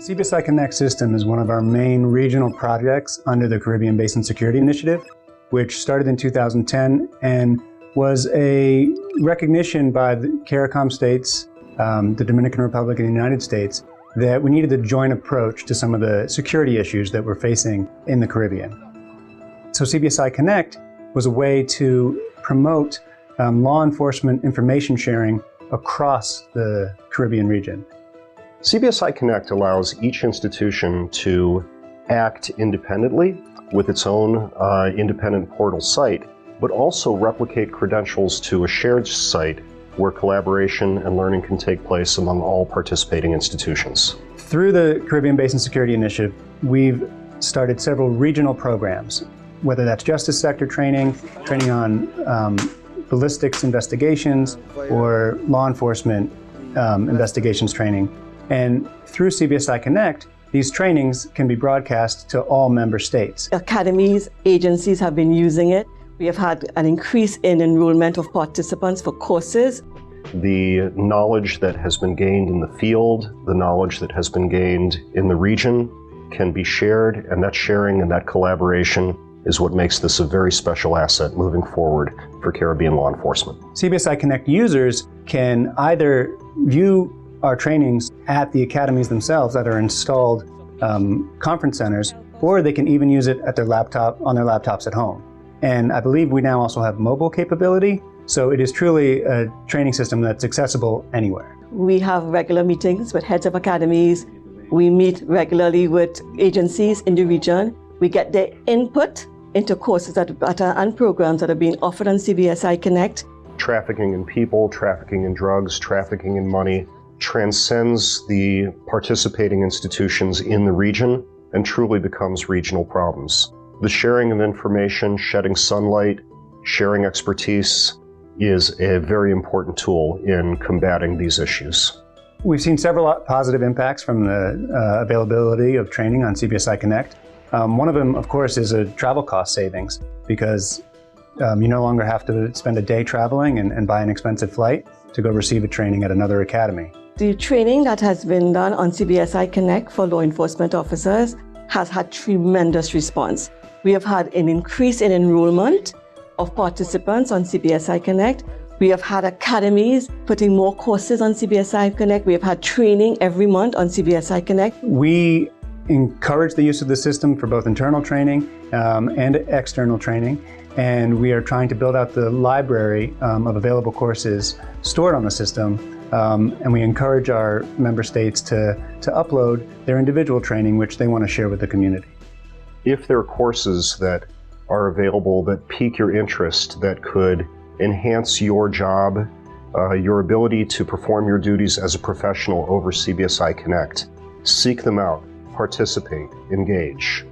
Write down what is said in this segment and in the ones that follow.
CBSI Connect system is one of our main regional projects under the Caribbean Basin Security Initiative, which started in 2010 and was a recognition by the CARICOM states, the Dominican Republic and the United States, that we needed a joint approach to some of the security issues that we're facing in the Caribbean. So CBSI Connect was a way to promote law enforcement information sharing across the Caribbean region. CBSI Connect allows each institution to act independently with its own independent portal site, but also replicate credentials to a shared site where collaboration and learning can take place among all participating institutions. Through the Caribbean Basin Security Initiative, we've started several regional programs, whether that's justice sector training, training on ballistics investigations, or law enforcement investigations training. And through CBSI Connect, these trainings can be broadcast to all member states. Academies, agencies have been using it. We have had an increase in enrollment of participants for courses. The knowledge that has been gained in the field, the knowledge that has been gained in the region can be shared, and that sharing and that collaboration is what makes this a very special asset moving forward for Caribbean law enforcement. CBSI Connect users can either view our trainings at the academies themselves that are installed conference centers, or they can even use it at their laptop, on their laptops at home. And I believe we now also have mobile capability, so it is truly a training system that's accessible anywhere. We have regular meetings with heads of academies. We meet regularly with agencies in the region. We get their input into courses and programs that are being offered on CBSI Connect. Trafficking in people, trafficking in drugs, trafficking in money transcends the participating institutions in the region and truly becomes regional problems. The sharing of information, shedding sunlight, sharing expertise is a very important tool in combating these issues. We've seen several positive impacts from the availability of training on CBSI Connect. One of them, of course, is a travel cost savings, because you no longer have to spend a day traveling and buy an expensive flight to go receive a training at another academy. The training that has been done on CBSI Connect for law enforcement officers has had tremendous response. We have had an increase in enrollment of participants on CBSI Connect. We have had academies putting more courses on CBSI Connect. We have had training every month on CBSI Connect. We encourage the use of the system for both internal training and external training. And we are trying to build out the library of available courses stored on the system. And we encourage our member states to upload their individual training, which they want to share with the community. If there are courses that are available that pique your interest, that could enhance your job, your ability to perform your duties as a professional over CBSI Connect, seek them out, participate, engage.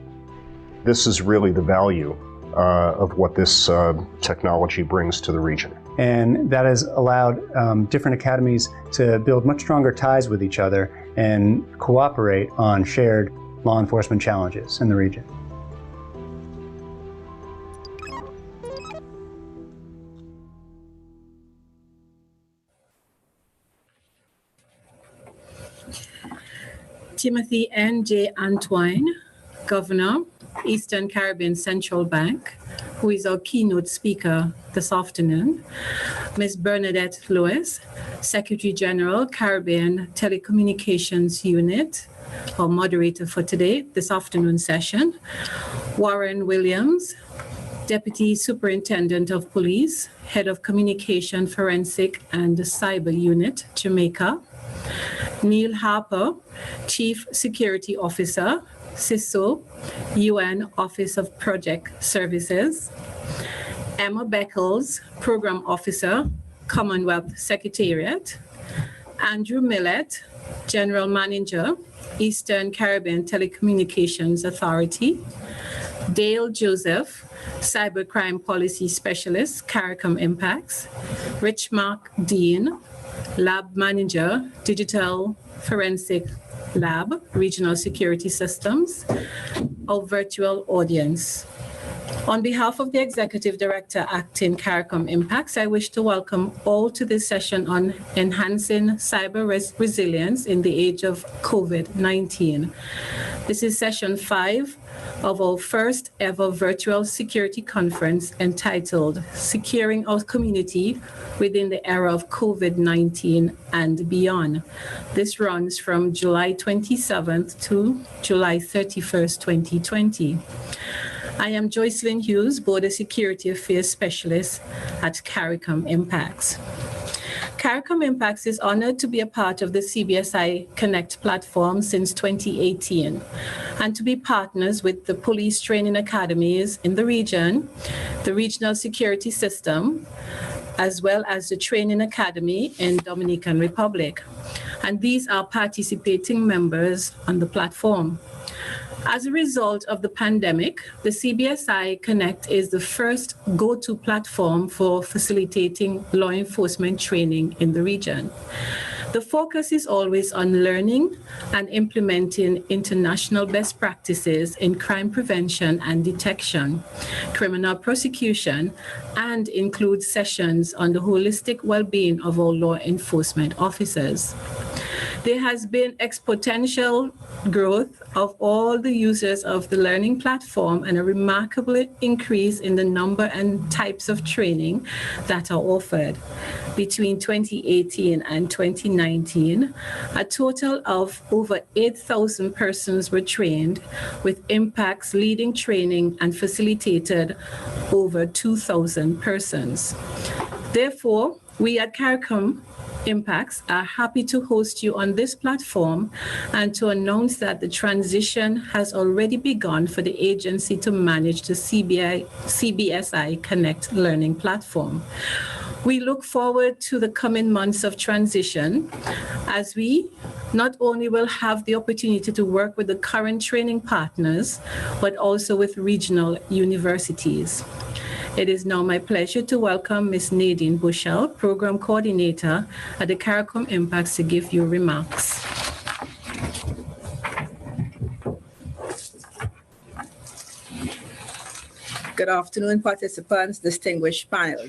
This is really the value of what this technology brings to the region. And that has allowed different academies to build much stronger ties with each other and cooperate on shared law enforcement challenges in the region. Timothy N.J. Antoine, Governor, Eastern Caribbean Central Bank, who is our keynote speaker this afternoon. Ms. Bernadette Lewis, Secretary General, Caribbean Telecommunications Unit, our moderator for today, this afternoon session. Warren Williams, Deputy Superintendent of Police, Head of Communication, Forensic and Cyber Unit, Jamaica. Neil Harper, Chief Security Officer, CISO, UN Office of Project Services. Emma Beckles, Program Officer, Commonwealth Secretariat. Andrew Millett, General Manager, Eastern Caribbean Telecommunications Authority. Dale Joseph, Cybercrime Policy Specialist, CARICOM IMPACS. Rich Mark Dean, Lab Manager, Digital Forensic Lab, Regional Security Systems. Our virtual audience. On behalf of the Executive Director acting CARICOM IMPACS, I wish to welcome all to this session on enhancing cyber resilience in the age of COVID-19. This is session 5 of our first ever virtual security conference entitled Securing Our Community Within the Era of COVID-19 and Beyond. This runs from July 27th to July 31st, 2020. I am Joycelyn Hughes, Border Security Affairs Specialist at CARICOM IMPACS. CARICOM IMPACS is honored to be a part of the CBSI Connect platform since 2018 and to be partners with the police training academies in the region, the regional security system, as well as the training academy in Dominican Republic. And these are participating members on the platform. As a result of the pandemic, the CBSI Connect is the first go-to platform for facilitating law enforcement training in the region. The focus is always on learning and implementing international best practices in crime prevention and detection, criminal prosecution, and includes sessions on the holistic well-being of our law enforcement officers. There has been exponential growth of all the users of the learning platform and a remarkable increase in the number and types of training that are offered. Between 2018 and 2019, a total of over 8,000 persons were trained, with IMPACS leading training and facilitated over 2,000 persons. Therefore, we at CARICOM IMPACS are happy to host you on this platform and to announce that the transition has already begun for the agency to manage the CBSI Connect learning platform. We look forward to the coming months of transition as we not only will have the opportunity to work with the current training partners, but also with regional universities. It is now my pleasure to welcome Ms. Nadine Bushell, Program Coordinator at the CARICOM IMPACS, to give you remarks. Good afternoon, participants, distinguished panel.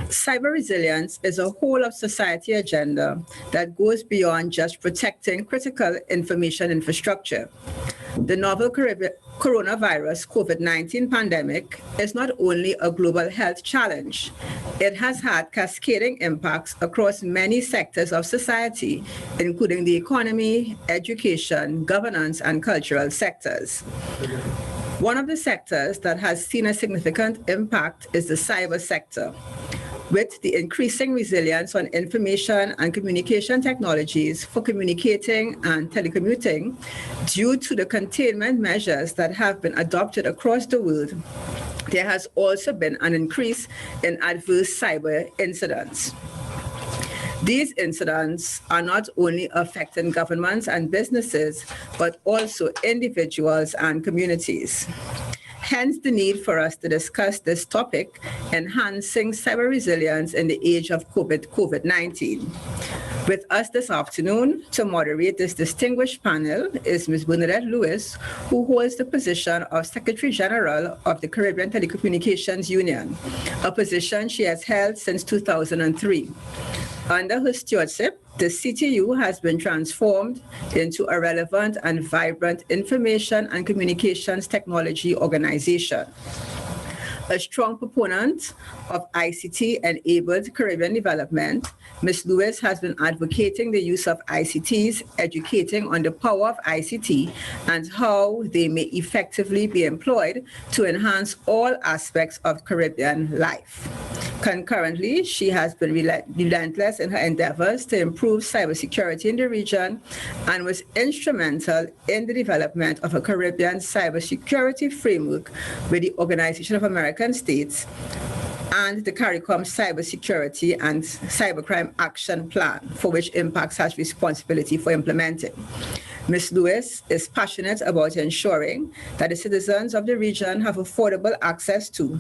Cyber resilience is a whole of society agenda that goes beyond just protecting critical information infrastructure. The novel coronavirus COVID-19 pandemic is not only a global health challenge, it has had cascading impacts across many sectors of society, including the economy, education, governance, and cultural sectors. One of the sectors that has seen a significant impact is the cyber sector. With the increasing resilience on information and communication technologies for communicating and telecommuting, due to the containment measures that have been adopted across the world, there has also been an increase in adverse cyber incidents. These incidents are not only affecting governments and businesses, but also individuals and communities. Hence the need for us to discuss this topic, enhancing cyber resilience in the age of COVID-19. With us this afternoon to moderate this distinguished panel is Ms. Bernadette Lewis, who holds the position of Secretary General of the Caribbean Telecommunications Union, a position she has held since 2003. Under her stewardship, the CTU has been transformed into a relevant and vibrant information and communications technology organization. A strong proponent of ICT-enabled Caribbean development, Ms. Lewis has been advocating the use of ICTs, educating on the power of ICT and how they may effectively be employed to enhance all aspects of Caribbean life. Concurrently, she has been relentless in her endeavors to improve cybersecurity in the region and was instrumental in the development of a Caribbean cybersecurity framework with the Organization of American States and the CARICOM Cybersecurity and Cybercrime Action Plan, for which IMPACS has responsibility for implementing. Ms. Lewis is passionate about ensuring that the citizens of the region have affordable access to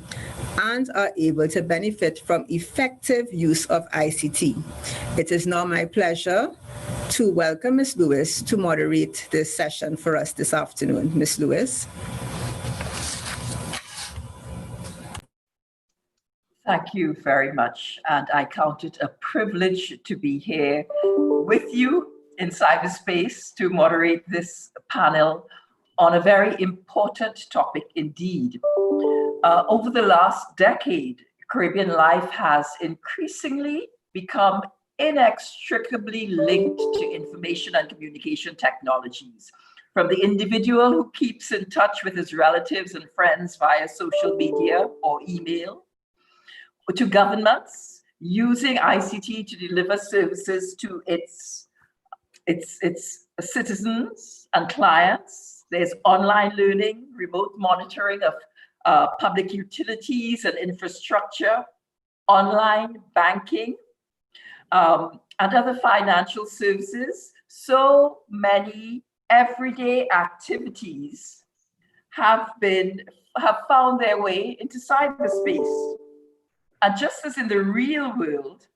and are able to benefit from effective use of ICT. It is now my pleasure to welcome Ms. Lewis to moderate this session for us this afternoon. Ms. Lewis. Thank you very much. And I count it a privilege to be here with you in cyberspace to moderate this panel on a very important topic indeed. Over the last decade, Caribbean life has increasingly become inextricably linked to information and communication technologies. From the individual who keeps in touch with his relatives and friends via social media or email, to governments using ICT to deliver services to its citizens and clients. There's online learning, remote monitoring of public utilities and infrastructure, online banking, and other financial services. So many everyday activities have found their way into cyberspace. And just as in the real world,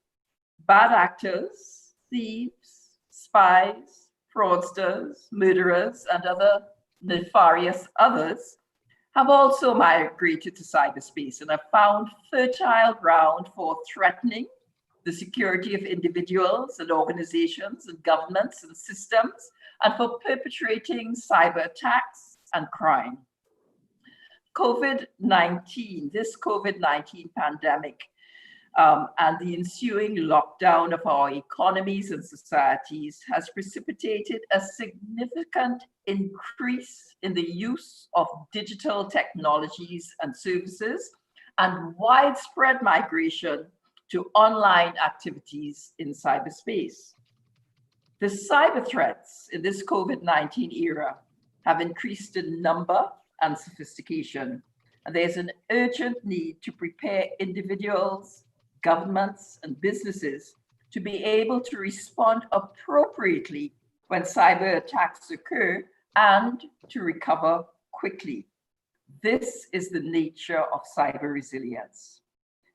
bad actors, thieves, spies, fraudsters, murderers, and other nefarious others have also migrated to cyberspace and have found fertile ground for threatening the security of individuals and organizations and governments and systems, and for perpetrating cyber attacks and crime. This COVID-19 pandemic and the ensuing lockdown of our economies and societies has precipitated a significant increase in the use of digital technologies and services and widespread migration to online activities in cyberspace. The cyber threats in this COVID-19 era have increased in number and sophistication, and there's an urgent need to prepare individuals, governments, and businesses to be able to respond appropriately when cyber attacks occur and to recover quickly. This is the nature of cyber resilience.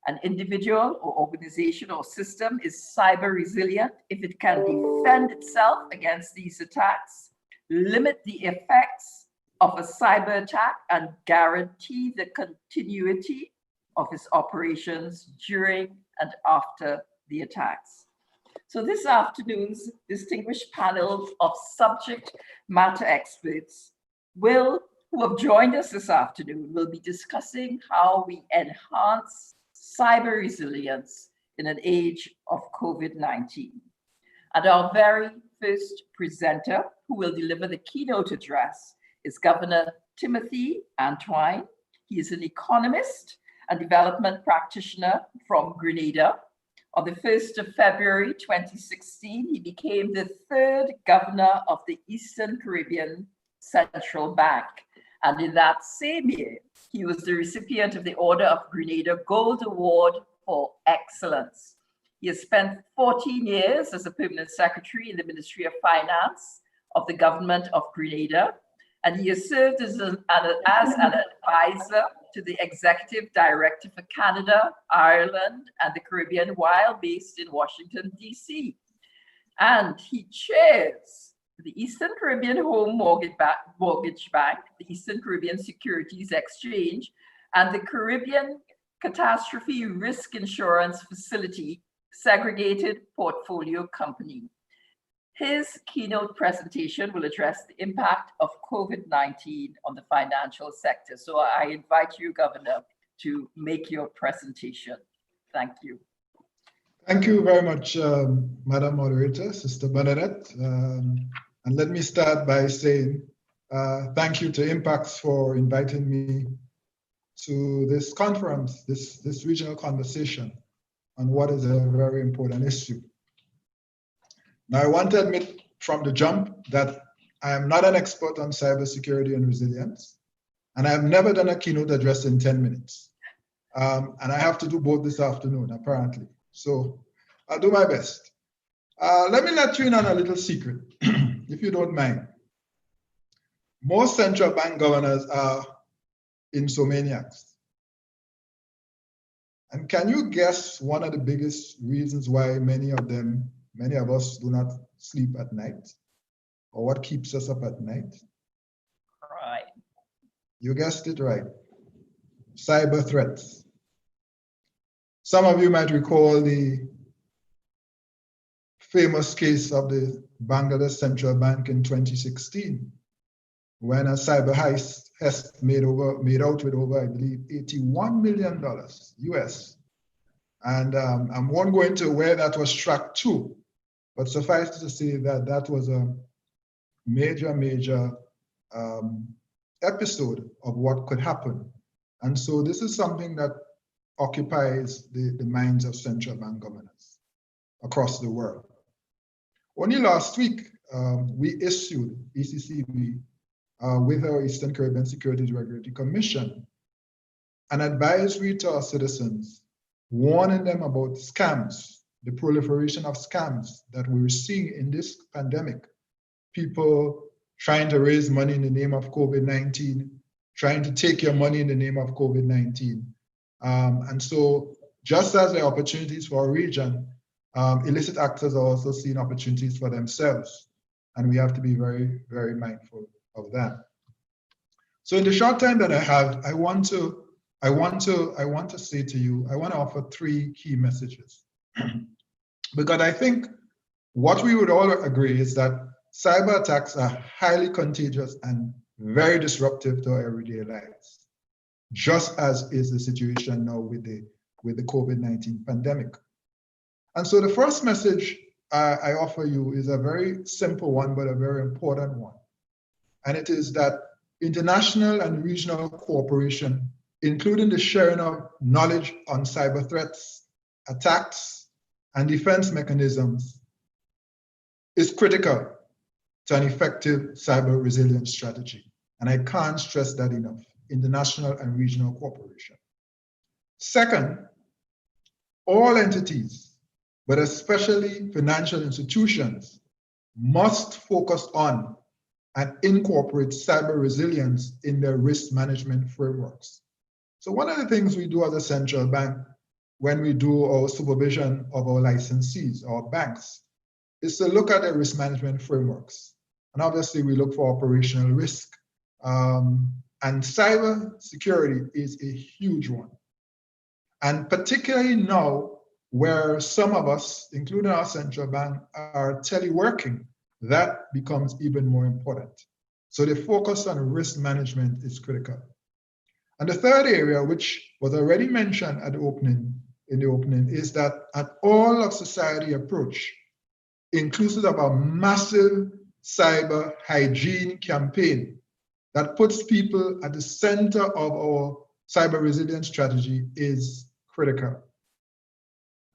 An individual or organization or system is cyber resilient if it can defend itself against these attacks, limit the effects of a cyber attack, and guarantee the continuity of its operations during and after the attacks. So this afternoon's distinguished panel of subject matter experts who have joined us this afternoon will be discussing how we enhance cyber resilience in an age of COVID-19. And our very first presenter who will deliver the keynote address is Governor Timothy Antoine. He is an economist and development practitioner from Grenada. On the 1st of February 2016, he became the third governor of the Eastern Caribbean Central Bank. And in that same year, he was the recipient of the Order of Grenada Gold Award for Excellence. He has spent 14 years as a permanent secretary in the Ministry of Finance of the government of Grenada, and he has served as an advisor to the Executive Director for Canada, Ireland, and the Caribbean while based in Washington, D.C. And he chairs the Eastern Caribbean Home Mortgage Bank, the Eastern Caribbean Securities Exchange, and the Caribbean Catastrophe Risk Insurance Facility Segregated Portfolio Company. His keynote presentation will address the impact of COVID-19 on the financial sector. So I invite you, Governor, to make your presentation. Thank you. Thank you very much, Madam Moderator, Sister Bernadette. And let me start by saying thank you to IMPACS for inviting me to this conference, this regional conversation on what is a very important issue. Now, I want to admit from the jump that I am not an expert on cybersecurity and resilience, and I have never done a keynote address in 10 minutes. And I have to do both this afternoon, apparently. So I'll do my best. Let me let you in on a little secret, if you don't mind. Most central bank governors are insomniacs. And can you guess one of the biggest reasons why many of us do not sleep at night? Or what keeps us up at night? Right. You guessed it right. Cyber threats. Some of you might recall the famous case of the Bangladesh Central Bank in 2016, when a cyber heist made out with over, I believe, $81 million US. And I won't go into where that was tracked to, but suffice to say that that was a major episode of what could happen. And so this is something that occupies the minds of central bank governors across the world. Only last week, we issued, ECCB, with our Eastern Caribbean Securities Regulatory Commission, an advisory to our citizens, warning them about scams, the proliferation of scams that we're seeing in this pandemic. People trying to raise money in the name of COVID-19, trying to take your money in the name of COVID-19. And so just as there are opportunities for our region, illicit actors are also seeing opportunities for themselves. And we have to be very, very mindful of that. So in the short time that I have, I want to say to you, I want to offer 3 key messages. Because I think what we would all agree is that cyber attacks are highly contagious and very disruptive to our everyday lives, just as is the situation now with the COVID-19 pandemic. And so the first message I offer you is a very simple one, but a very important one. And it is that international and regional cooperation, including the sharing of knowledge on cyber threats, attacks, and defense mechanisms, is critical to an effective cyber resilience strategy. And I can't stress that enough, international and regional cooperation. Second, all entities, but especially financial institutions, must focus on and incorporate cyber resilience in their risk management frameworks. So one of the things we do as a central bank when we do our supervision of our licensees, our banks, is to look at their risk management frameworks. And obviously we look for operational risk. And cyber security is a huge one. And particularly now, where some of us, including our central bank, are teleworking, that becomes even more important. So the focus on risk management is critical. And the third area, which was already mentioned in the opening, is that an all of society approach, inclusive of a massive cyber hygiene campaign that puts people at the center of our cyber resilience strategy, is critical.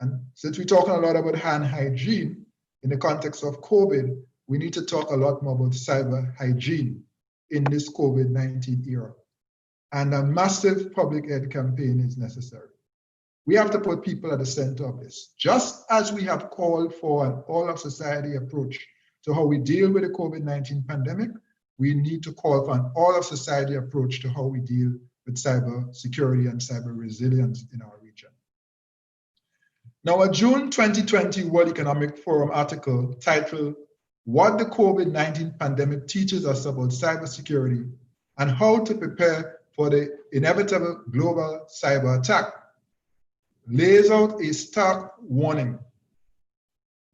And since we're talking a lot about hand hygiene in the context of COVID, we need to talk a lot more about cyber hygiene in this COVID-19 era. And a massive public ed campaign is necessary. We have to put people at the center of this. Just as we have called for an all of society approach to how we deal with the COVID-19 pandemic, we need to call for an all of society approach to how we deal with cyber security and cyber resilience in our region. Now, a June 2020 World Economic Forum article titled, "What the COVID-19 Pandemic Teaches Us About Cybersecurity and How to Prepare for the Inevitable Global Cyber Attack," lays out a stark warning.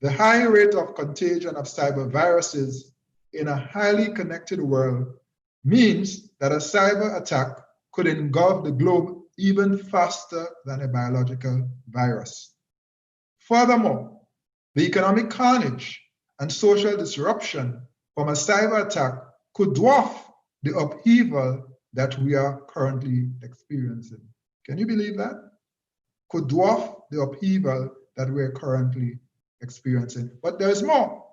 The high rate of contagion of cyber viruses in a highly connected world means that a cyber attack could engulf the globe even faster than a biological virus. Furthermore, the economic carnage and social disruption from a cyber attack could dwarf the upheaval that we are currently experiencing. Can you believe that? Could dwarf the upheaval that we're currently experiencing. But there's more.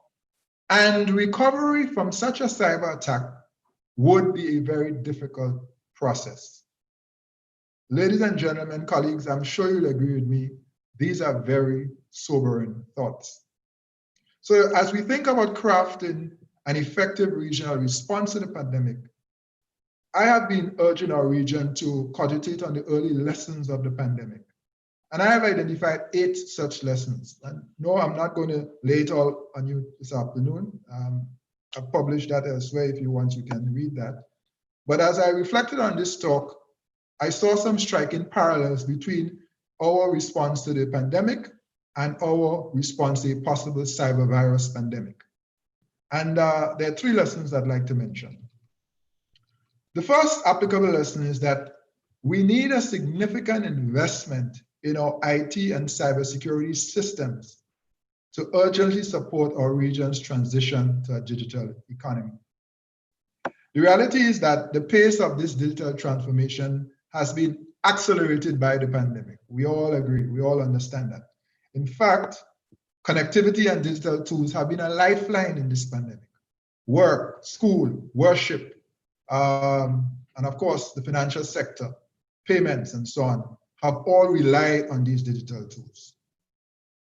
And recovery from such a cyber attack would be a very difficult process. Ladies and gentlemen, colleagues, I'm sure you'll agree with me. These are very sobering thoughts. So as we think about crafting an effective regional response to the pandemic, I have been urging our region to cogitate on the early lessons of the pandemic. And I have identified 8 such lessons. And no, I'm not going to lay it all on you this afternoon. I've published that elsewhere. If you want, you can read that. But as I reflected on this talk, I saw some striking parallels between our response to the pandemic and our response to a possible cyber virus pandemic. And there are 3 lessons I'd like to mention. The first applicable lesson is that we need a significant investment in our IT and cybersecurity systems to urgently support our region's transition to a digital economy. The reality is that the pace of this digital transformation has been accelerated by the pandemic. We all agree, we all understand that. In fact, connectivity and digital tools have been a lifeline in this pandemic. Work, school, worship, and of course, the financial sector, payments, and so on, have all relied on these digital tools.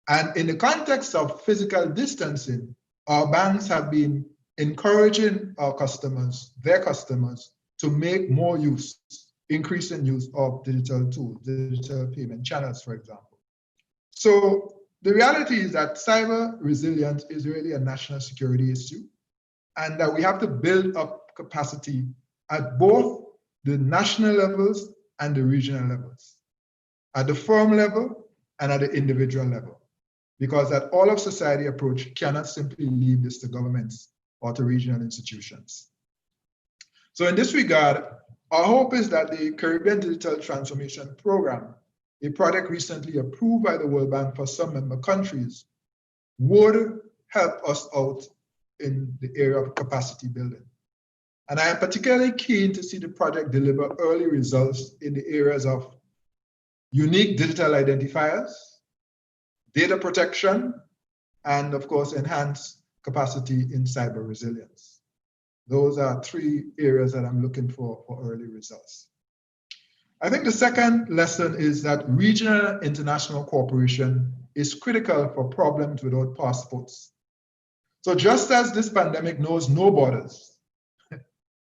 And in the context of physical distancing, our banks have been encouraging our customers, their customers, to make more use, increasing use of digital tools, digital payment channels, for example. So the reality is that cyber resilience is really a national security issue, and that we have to build up capacity at both the national levels and the regional levels, at the firm level and at the individual level, because that all of society approach cannot simply leave this to governments or to regional institutions. So in this regard, our hope is that the Caribbean Digital Transformation Program, a project recently approved by the World Bank for some member countries, would help us out in the area of capacity building. And I am particularly keen to see the project deliver early results in the areas of unique digital identifiers, data protection, and of course, enhanced capacity in cyber resilience. Those are 3 areas that I'm looking for early results. I think the second lesson is that regional international cooperation is critical for problems without passports. So just as this pandemic knows no borders,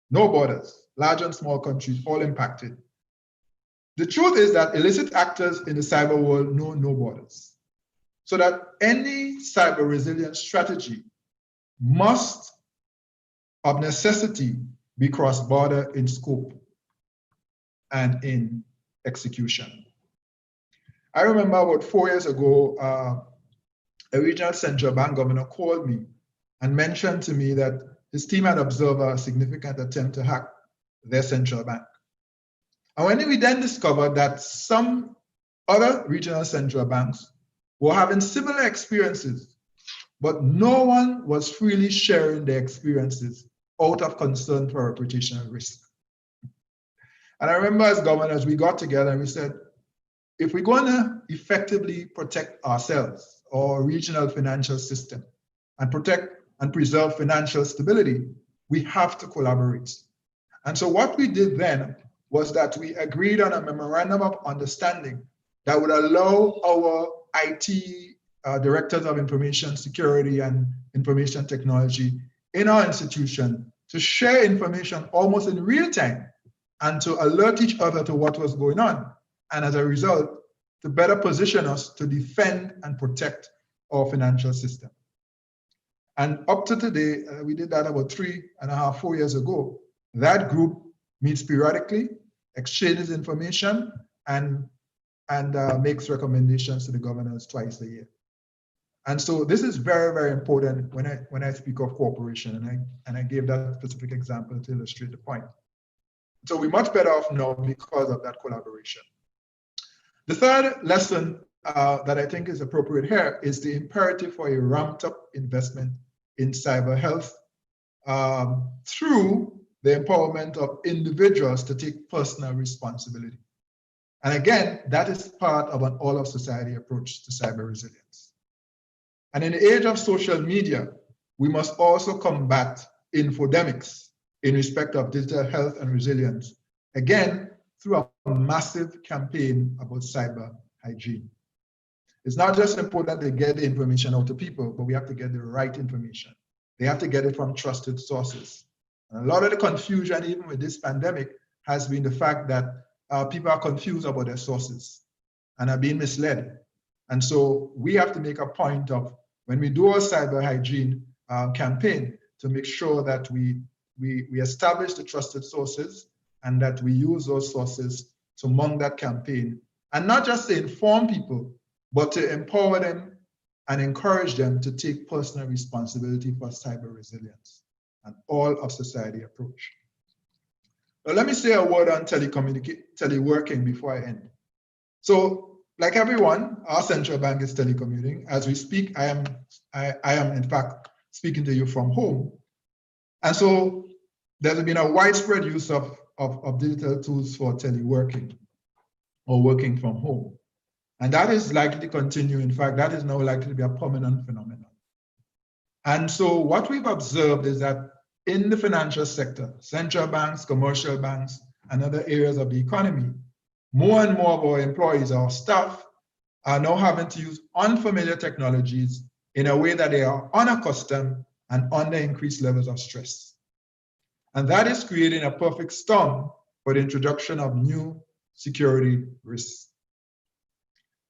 no borders, large and small countries, all impacted. The truth is that illicit actors in the cyber world know no borders. So that any cyber resilience strategy must, of necessity, be cross-border in scope and in execution. I remember about 4 years ago, a regional central bank governor called me and mentioned to me that his team had observed a significant attempt to hack their central bank. And when we then discovered that some other regional central banks were having similar experiences, but no one was freely sharing their experiences out of concern for reputational risk. And I remember as governors, we got together and we said, if we're going to effectively protect ourselves, our regional financial system, and protect and preserve financial stability, we have to collaborate. And so what we did then was that we agreed on a memorandum of understanding that would allow our IT directors of information security and information technology in our institution to share information almost in real time and to alert each other to what was going on. And as a result, to better position us to defend and protect our financial system. And up to today, we did that about 3.5, 4 years ago. That group meets periodically, exchanges information, and makes recommendations to the governors twice a year. And so this is very, very important when I speak of cooperation, and I gave that specific example to illustrate the point. So we're much better off now because of that collaboration. The third lesson that I think is appropriate here is the imperative for a ramped up investment in cyber health through the empowerment of individuals to take personal responsibility. And again, that is part of an all of society approach to cyber resilience. And in the age of social media, we must also combat infodemics in respect of digital health and resilience, again, through a massive campaign about cyber hygiene. It's not just important to get the information out to people, but we have to get the right information. They have to get it from trusted sources. And a lot of the confusion, even with this pandemic, has been the fact that people are confused about their sources and are being misled. And so we have to make a point of, when we do our cyber hygiene campaign, to make sure that we establish the trusted sources and that we use those sources to mount that campaign And not just to inform people, but to empower them and encourage them to take personal responsibility for cyber resilience and all of society approach. Now, let me say a word on teleworking before I end. So, like everyone, our central bank is telecommuting. As we speak, I am in fact speaking to you from home. And so there's been a widespread use of digital tools for teleworking or working from home. And that is likely to continue. In fact, that is now likely to be a permanent phenomenon. And so what we've observed is that in the financial sector, central banks, commercial banks, and other areas of the economy, more and more of our employees, our staff, are now having to use unfamiliar technologies in a way that they are unaccustomed and under increased levels of stress. And that is creating a perfect storm for the introduction of new security risks.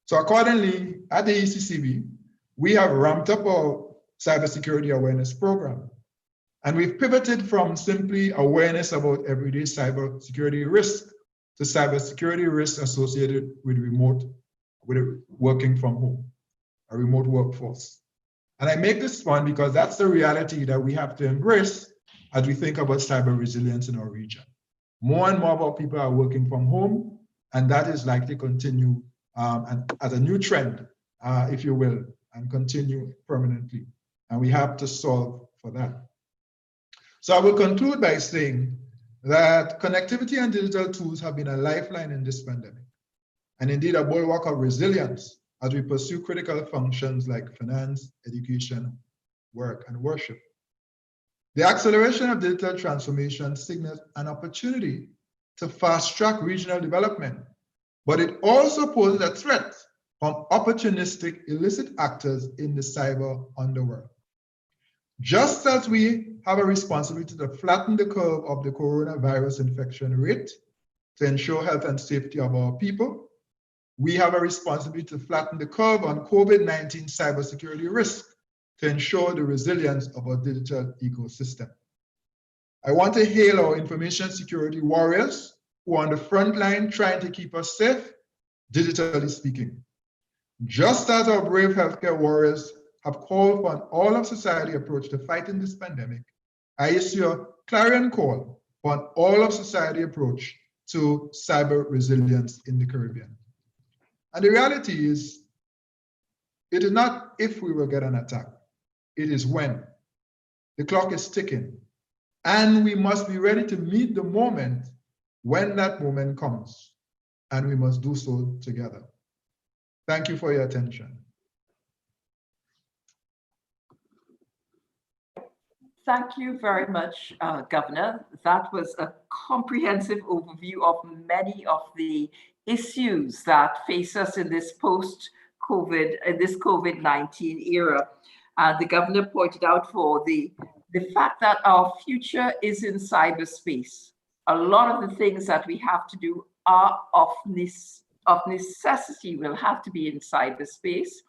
So accordingly, at the ECCB, we have ramped up our cybersecurity awareness program. And we've pivoted from simply awareness about everyday cybersecurity risk to cybersecurity risks associated with working from home, a remote workforce. And I make this one because that's the reality that we have to embrace as we think about cyber resilience in our region. More and more of our people are working from home, and that is likely to continue and as a new trend, if you will, and continue permanently. And we have to solve for that. So I will conclude by saying that connectivity and digital tools have been a lifeline in this pandemic, and indeed a bulwark of resilience as we pursue critical functions like finance, education, work, and worship. The acceleration of digital transformation signals an opportunity to fast-track regional development, but it also poses a threat from opportunistic, illicit actors in the cyber underworld. Just as we have a responsibility to flatten the curve of the coronavirus infection rate to ensure health and safety of our people, we have a responsibility to flatten the curve on COVID-19 cybersecurity risk to ensure the resilience of our digital ecosystem. I want to hail our information security warriors who are on the front line trying to keep us safe, digitally speaking. Just as our brave healthcare warriors have called for an all-of-society approach to fighting this pandemic, I issue a clarion call for an all-of-society approach to cyber resilience in the Caribbean. And the reality is, it is not if we will get an attack, it is when. The clock is ticking, and we must be ready to meet the moment when that moment comes, and we must do so together. Thank you for your attention. Thank you very much, Governor. That was a comprehensive overview of many of the issues that face us in this COVID-19 era. The governor pointed out for the fact that our future is in cyberspace. A lot of the things that we have to do are of necessity will have to be in cyberspace.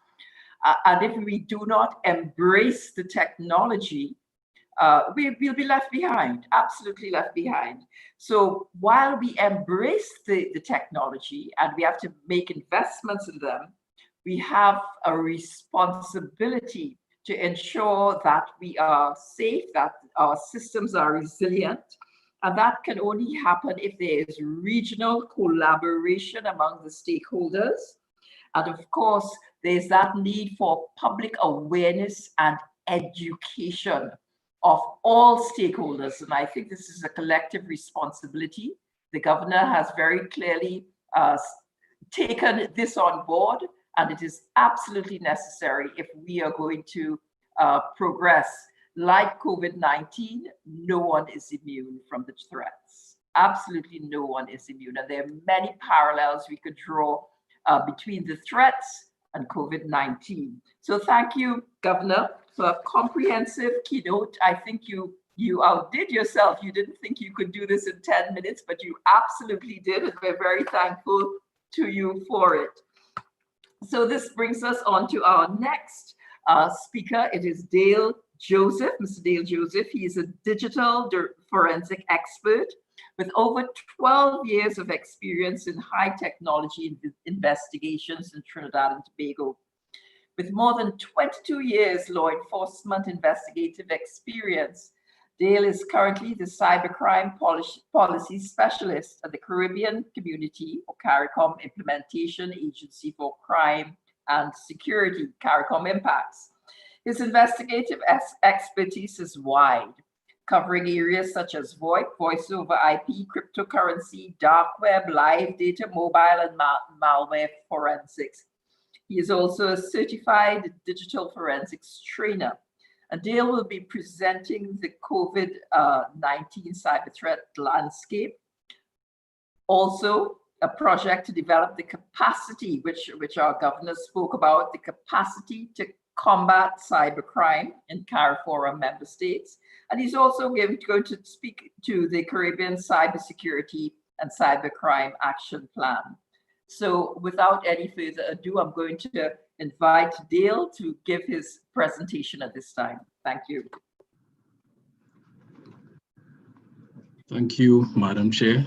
And if we do not embrace the technology, we'll be left behind, absolutely left behind. So while we embrace the technology and we have to make investments in them, we have a responsibility to ensure that we are safe, that our systems are resilient. And that can only happen if there is regional collaboration among the stakeholders. And of course, there's that need for public awareness and education of all stakeholders. And I think this is a collective responsibility. The governor has very clearly taken this on board, and it is absolutely necessary if we are going to progress. Like COVID-19, no one is immune from the threats. Absolutely no one is immune. And there are many parallels we could draw between the threats and COVID-19. So thank you, Governor, for a comprehensive keynote. I think you outdid yourself. You didn't think you could do this in 10 minutes, but you absolutely did, and we're very thankful to you for it. So this brings us on to our next speaker. It is Dale Joseph, Mr. Dale Joseph. He is a digital forensic expert With over 12 years of experience in high technology investigations in Trinidad and Tobago. With more than 22 years law enforcement investigative experience, Dale is currently the Cybercrime Policy Specialist at the Caribbean Community or CARICOM Implementation Agency for Crime and Security, CARICOM IMPACS. His investigative expertise is wide, covering areas such as VoIP, voice over IP, cryptocurrency, dark web, live data, mobile, and malware forensics. He is also a certified digital forensics trainer. And Dale will be presenting the COVID-19 cyber threat landscape. Also, a project to develop the capacity, which our governor spoke about, the capacity to combat cybercrime in CARIFORUM member states. And he's also going to speak to the Caribbean Cybersecurity and Cybercrime Action Plan. So without any further ado, I'm going to invite Dale to give his presentation at this time. Thank you. Thank you, Madam Chair.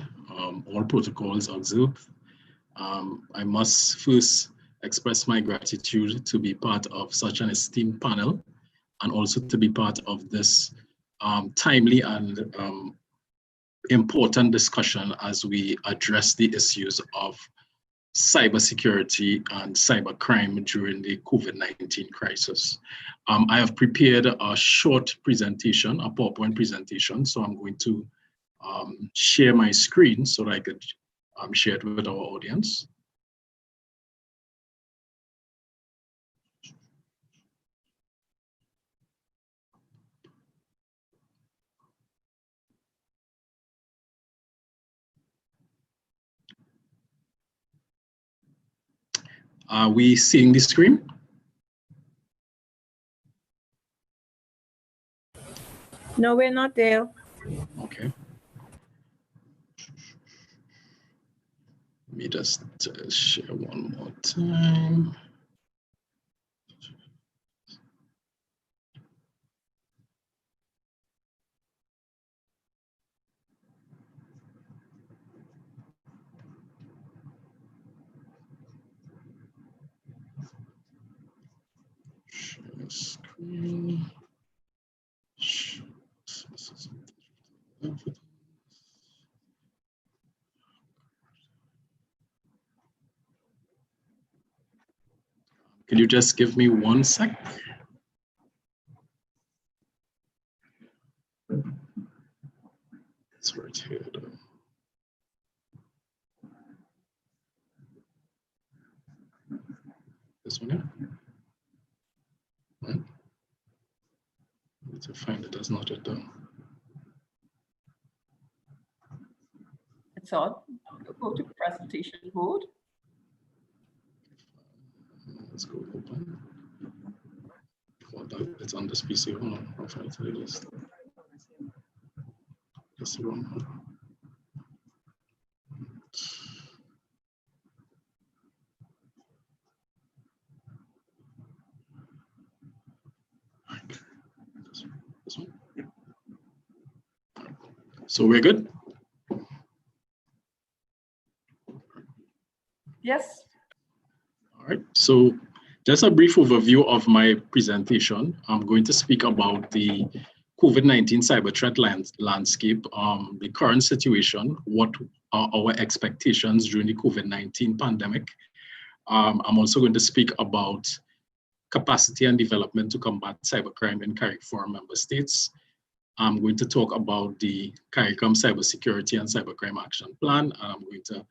All protocols observed. I must first express my gratitude to be part of such an esteemed panel and also to be part of this timely and important discussion as we address the issues of cybersecurity and cybercrime during the COVID-19 crisis. I have prepared a short presentation, a PowerPoint presentation, so I'm going to share my screen so that I could share it with our audience. Are we seeing the screen? No, we're not, Dale. Okay. Let me just share one more time. Screen. Can you just give me 1 sec? It's right here. This one here? Right. I need to find it as noted down. It's on. Go to presentation mode. Let's go open. Hold on, it's on this PC. Hold on, I'll try to do this. That's the wrong one. This one. So we're good? Yes. All right, so just a brief overview of my presentation. I'm going to speak about the COVID-19 cyber threat landscape, the current situation, what are our expectations during the COVID-19 pandemic. I'm also going to speak about capacity and development to combat cybercrime in CARIFORUM member states. I'm going to talk about the CARICOM Cybersecurity and Cybercrime Action Plan. I'm going to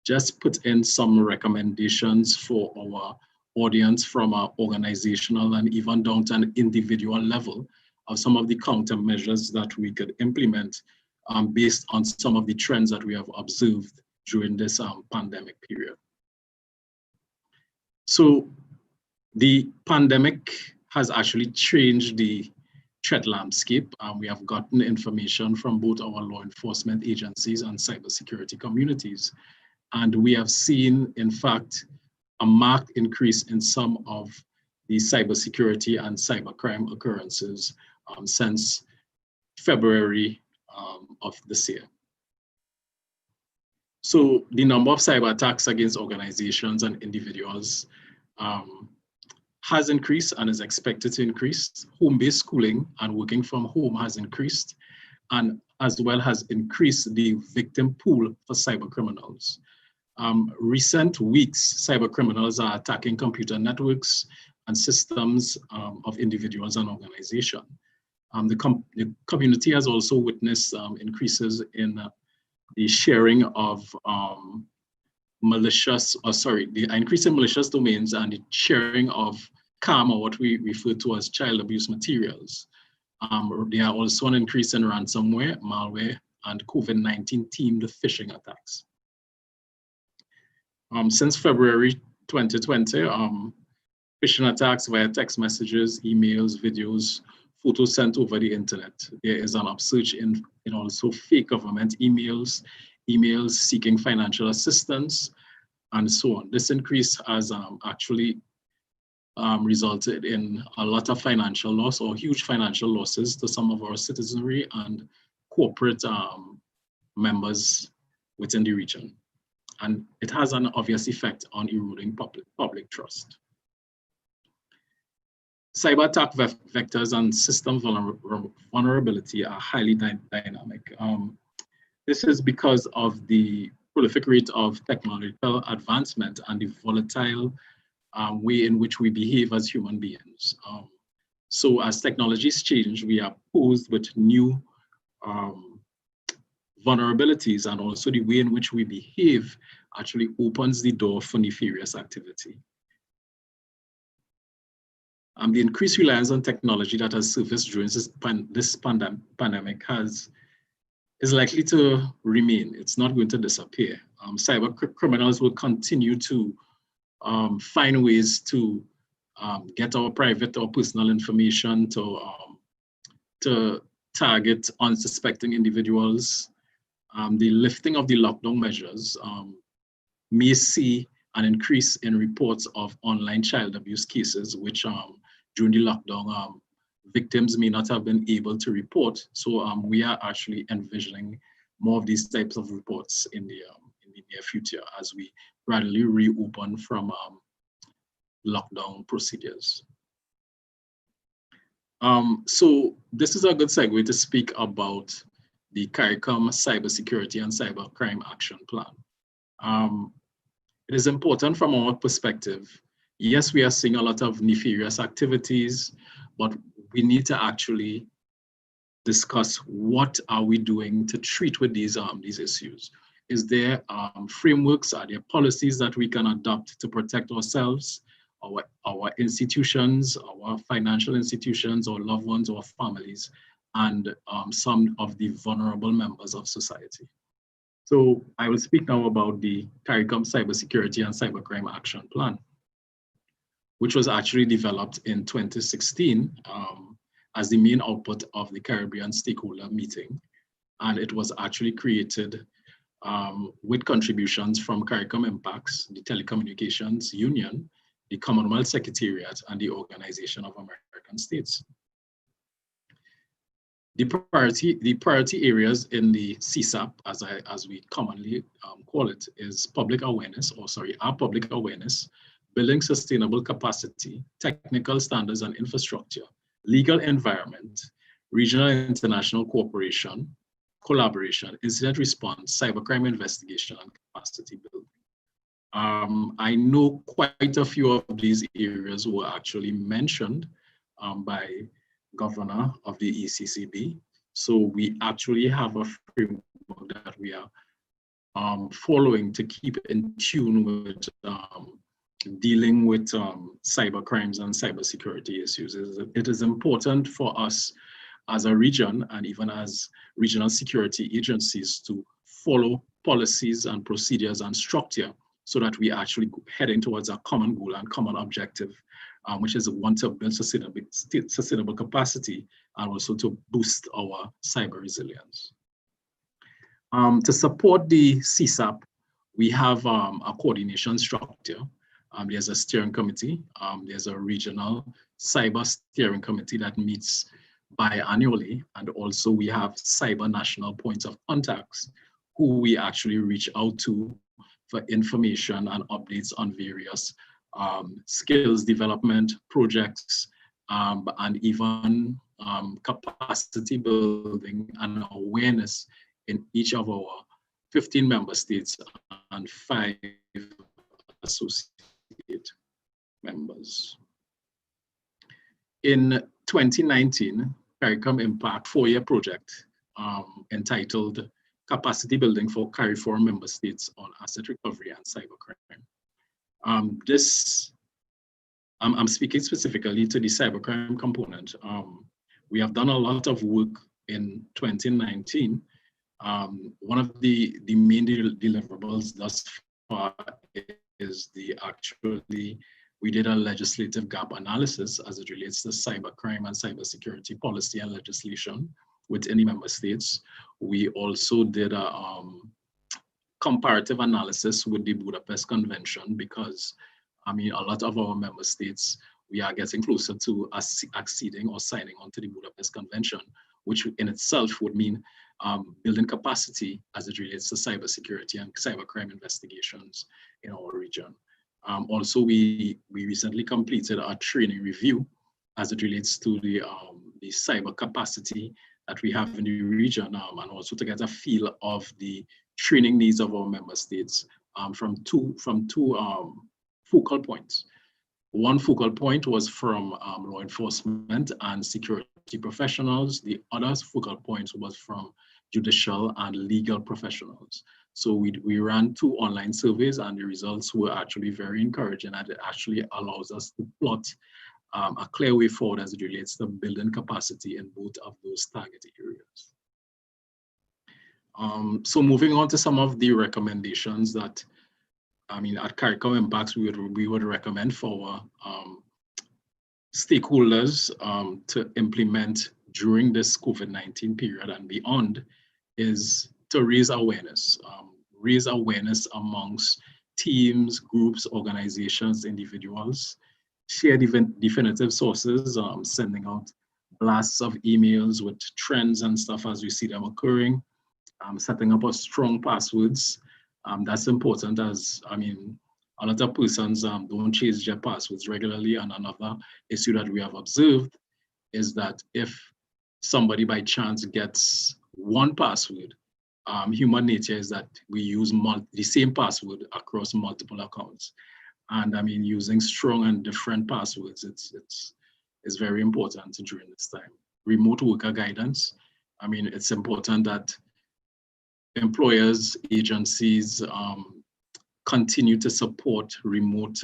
just put in some recommendations for our audience from our organizational and even down to an individual level of some of the countermeasures that we could implement based on some of the trends that we have observed during this pandemic period. So the pandemic has actually changed the threat landscape. We have gotten information from both our law enforcement agencies and cybersecurity communities. And we have seen, in fact, a marked increase in some of the cybersecurity and cybercrime occurrences since February of this year. So the number of cyber attacks against organizations and individuals has increased and is expected to increase. Home-based schooling and working from home has increased, and as well has increased the victim pool for cyber criminals. Recent weeks, cyber criminals are attacking computer networks and systems of individuals and organizations. The community has also witnessed increases in the sharing of the increase in malicious domains and the sharing of CAM, or what we refer to as child abuse materials. There are also an increase in ransomware, malware, and COVID-19 themed phishing attacks. Since February 2020, phishing attacks via text messages, emails, videos, photos sent over the internet. There is an upsurge in also fake government emails seeking financial assistance, and so on. This increase has actually resulted in a lot of financial loss or huge financial losses to some of our citizenry and corporate members within the region. And it has an obvious effect on eroding public trust. Cyber attack vectors and system vulnerability are highly dynamic. This is because of the prolific rate of technological advancement and the volatile way in which we behave as human beings. So as technologies change, we are posed with new vulnerabilities, and also the way in which we behave actually opens the door for nefarious activity. The increased reliance on technology that has surfaced during this pandemic is likely to remain. It's not going to disappear. Cyber criminals will continue to find ways to get our private or personal information, to target unsuspecting individuals. The lifting of the lockdown measures may see an increase in reports of online child abuse cases, which during the lockdown, victims may not have been able to report. So we are actually envisioning more of these types of reports in the near future as we gradually reopen from lockdown procedures. So this is a good segue to speak about the CARICOM Cybersecurity and Cybercrime Action Plan. It is important from our perspective. Yes, we are seeing a lot of nefarious activities, but we need to actually discuss what are we doing to treat with these issues. Is there frameworks, are there policies that we can adopt to protect ourselves, our institutions, our financial institutions, our loved ones, our families, and some of the vulnerable members of society? So I will speak now about the CARICOM Cybersecurity and Cybercrime Action Plan, which was actually developed in 2016 as the main output of the Caribbean stakeholder meeting. And it was actually created with contributions from CARICOM IMPACS, the Telecommunications Union, the Commonwealth Secretariat, and the Organization of American States. The priority areas in the CSAP, as we commonly call it, is public awareness, public awareness, building sustainable capacity, technical standards and infrastructure, legal environment, regional and international cooperation, collaboration, incident response, cybercrime investigation, and capacity building. I know quite a few of these areas were actually mentioned by Governor of the ECCB. So we actually have a framework that we are following to keep in tune with dealing with cyber crimes and cybersecurity issues. It is important for us as a region and even as regional security agencies to follow policies and procedures and structure so that we actually heading towards a common goal and common objective, which is one to build sustainable capacity and also to boost our cyber resilience. To support the CSAP, we have a coordination structure. There's a steering committee. There's a regional cyber steering committee that meets biannually. And also we have cyber national points of contacts who we actually reach out to for information and updates on various skills development projects, and even capacity building and awareness in each of our 15 member states and 5 associate members. In 2019, CARICOM Impact 4-year project entitled Capacity Building for CARIFORM Member States on Asset Recovery and Cybercrime. I'm speaking specifically to the cybercrime component. We have done a lot of work in 2019. One of the main deliverables thus far is we did a legislative gap analysis as it relates to cybercrime and cybersecurity policy and legislation within the member states. We also did a comparative analysis with the Budapest Convention, because a lot of our member states, we are getting closer to acceding or signing on to the Budapest Convention, which in itself would mean building capacity as it relates to cybersecurity and cybercrime investigations in our region. Also, we recently completed our training review as it relates to the cyber capacity that we have in the region, and also to get a feel of the training needs of our member states from two focal points. One focal point was from law enforcement and security professionals. The other focal point was from judicial and legal professionals. So we ran 2 online surveys, and the results were actually very encouraging, and it actually allows us to plot a clear way forward as it relates to building capacity in both of those targeted areas. So moving on to some of the recommendations that, at CARICOM Impacts, we would recommend for stakeholders to implement during this COVID-19 period and beyond is to raise awareness. Raise awareness amongst teams, groups, organizations, individuals. Share definitive sources, sending out blasts of emails with trends and stuff as we see them occurring. Setting up a strong passwords. That's important, as a lot of persons don't change their passwords regularly. And another issue that we have observed is that if somebody by chance gets one password, human nature is that we use the same password across multiple accounts. And using strong and different passwords, it's very important during this time. Remote worker guidance. It's important that employers, agencies continue to support remote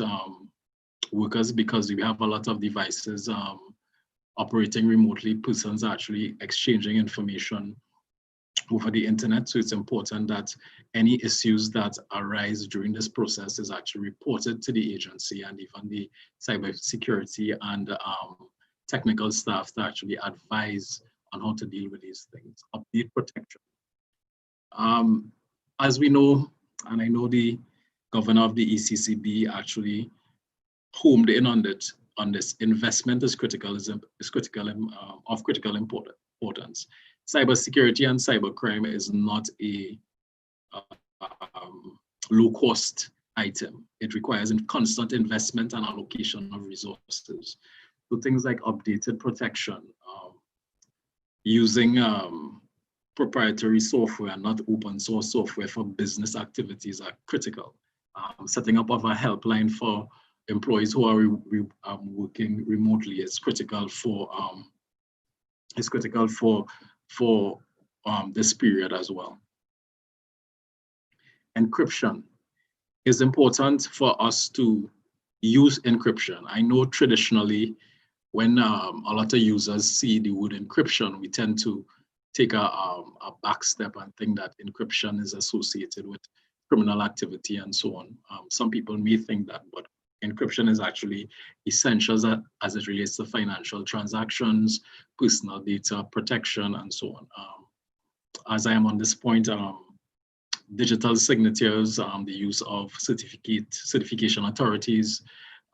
workers, because we have a lot of devices operating remotely. Persons are actually exchanging information over the internet. So it's important that any issues that arise during this process is actually reported to the agency and even the cybersecurity and technical staff to actually advise on how to deal with these things. Update protection. As we know, and I know the governor of the ECCB actually homed in on this investment is of critical importance. Cybersecurity and cybercrime is not a low-cost item. It requires constant investment and allocation of resources. So things like updated protection, using proprietary software, not open source software for business activities are critical. Setting up of a helpline for employees who are working remotely is critical for this period as well. Encryption is important for us to use encryption. I know traditionally when a lot of users see the word encryption, we tend to take a back step and think that encryption is associated with criminal activity and so on. Some people may think that, but encryption is actually essential as it relates to financial transactions, personal data protection, and so on. As I am on this point, digital signatures, the use of certification authorities.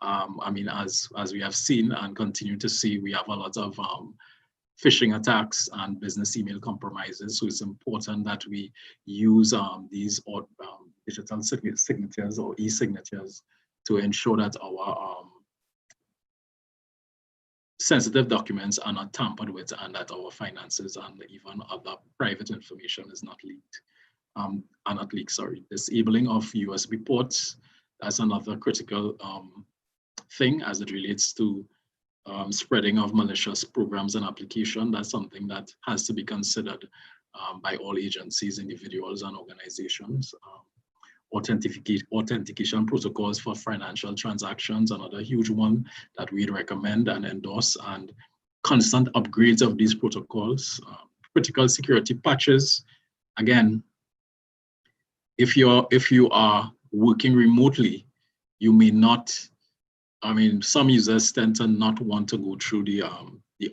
As we have seen and continue to see, we have a lot of phishing attacks and business email compromises. So it's important that we use these digital signatures or e-signatures to ensure that our sensitive documents are not tampered with and that our finances and even other private information is not leaked. Disabling of USB ports, that's another critical thing as it relates to spreading of malicious programs and application. That's something that has to be considered by all agencies, individuals, and organizations. Authentication protocols for financial transactions, another huge one that we'd recommend and endorse, and constant upgrades of these protocols. Critical security patches. Again, if you are working remotely, you may not, some users tend to not want to go through the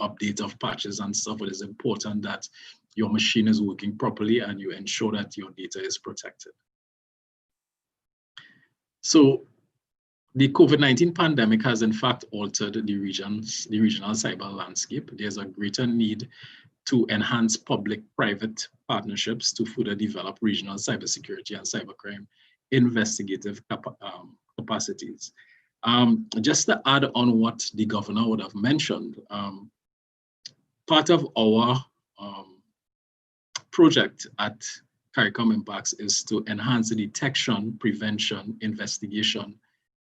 update of patches and stuff, but it's important that your machine is working properly and you ensure that your data is protected. So the COVID-19 pandemic has in fact altered the regional cyber landscape. There's a greater need to enhance public-private partnerships to further develop regional cybersecurity and cybercrime investigative capacities. Just to add on what the governor would have mentioned, part of our project at CARICOM IMPACS is to enhance the detection, prevention, investigation,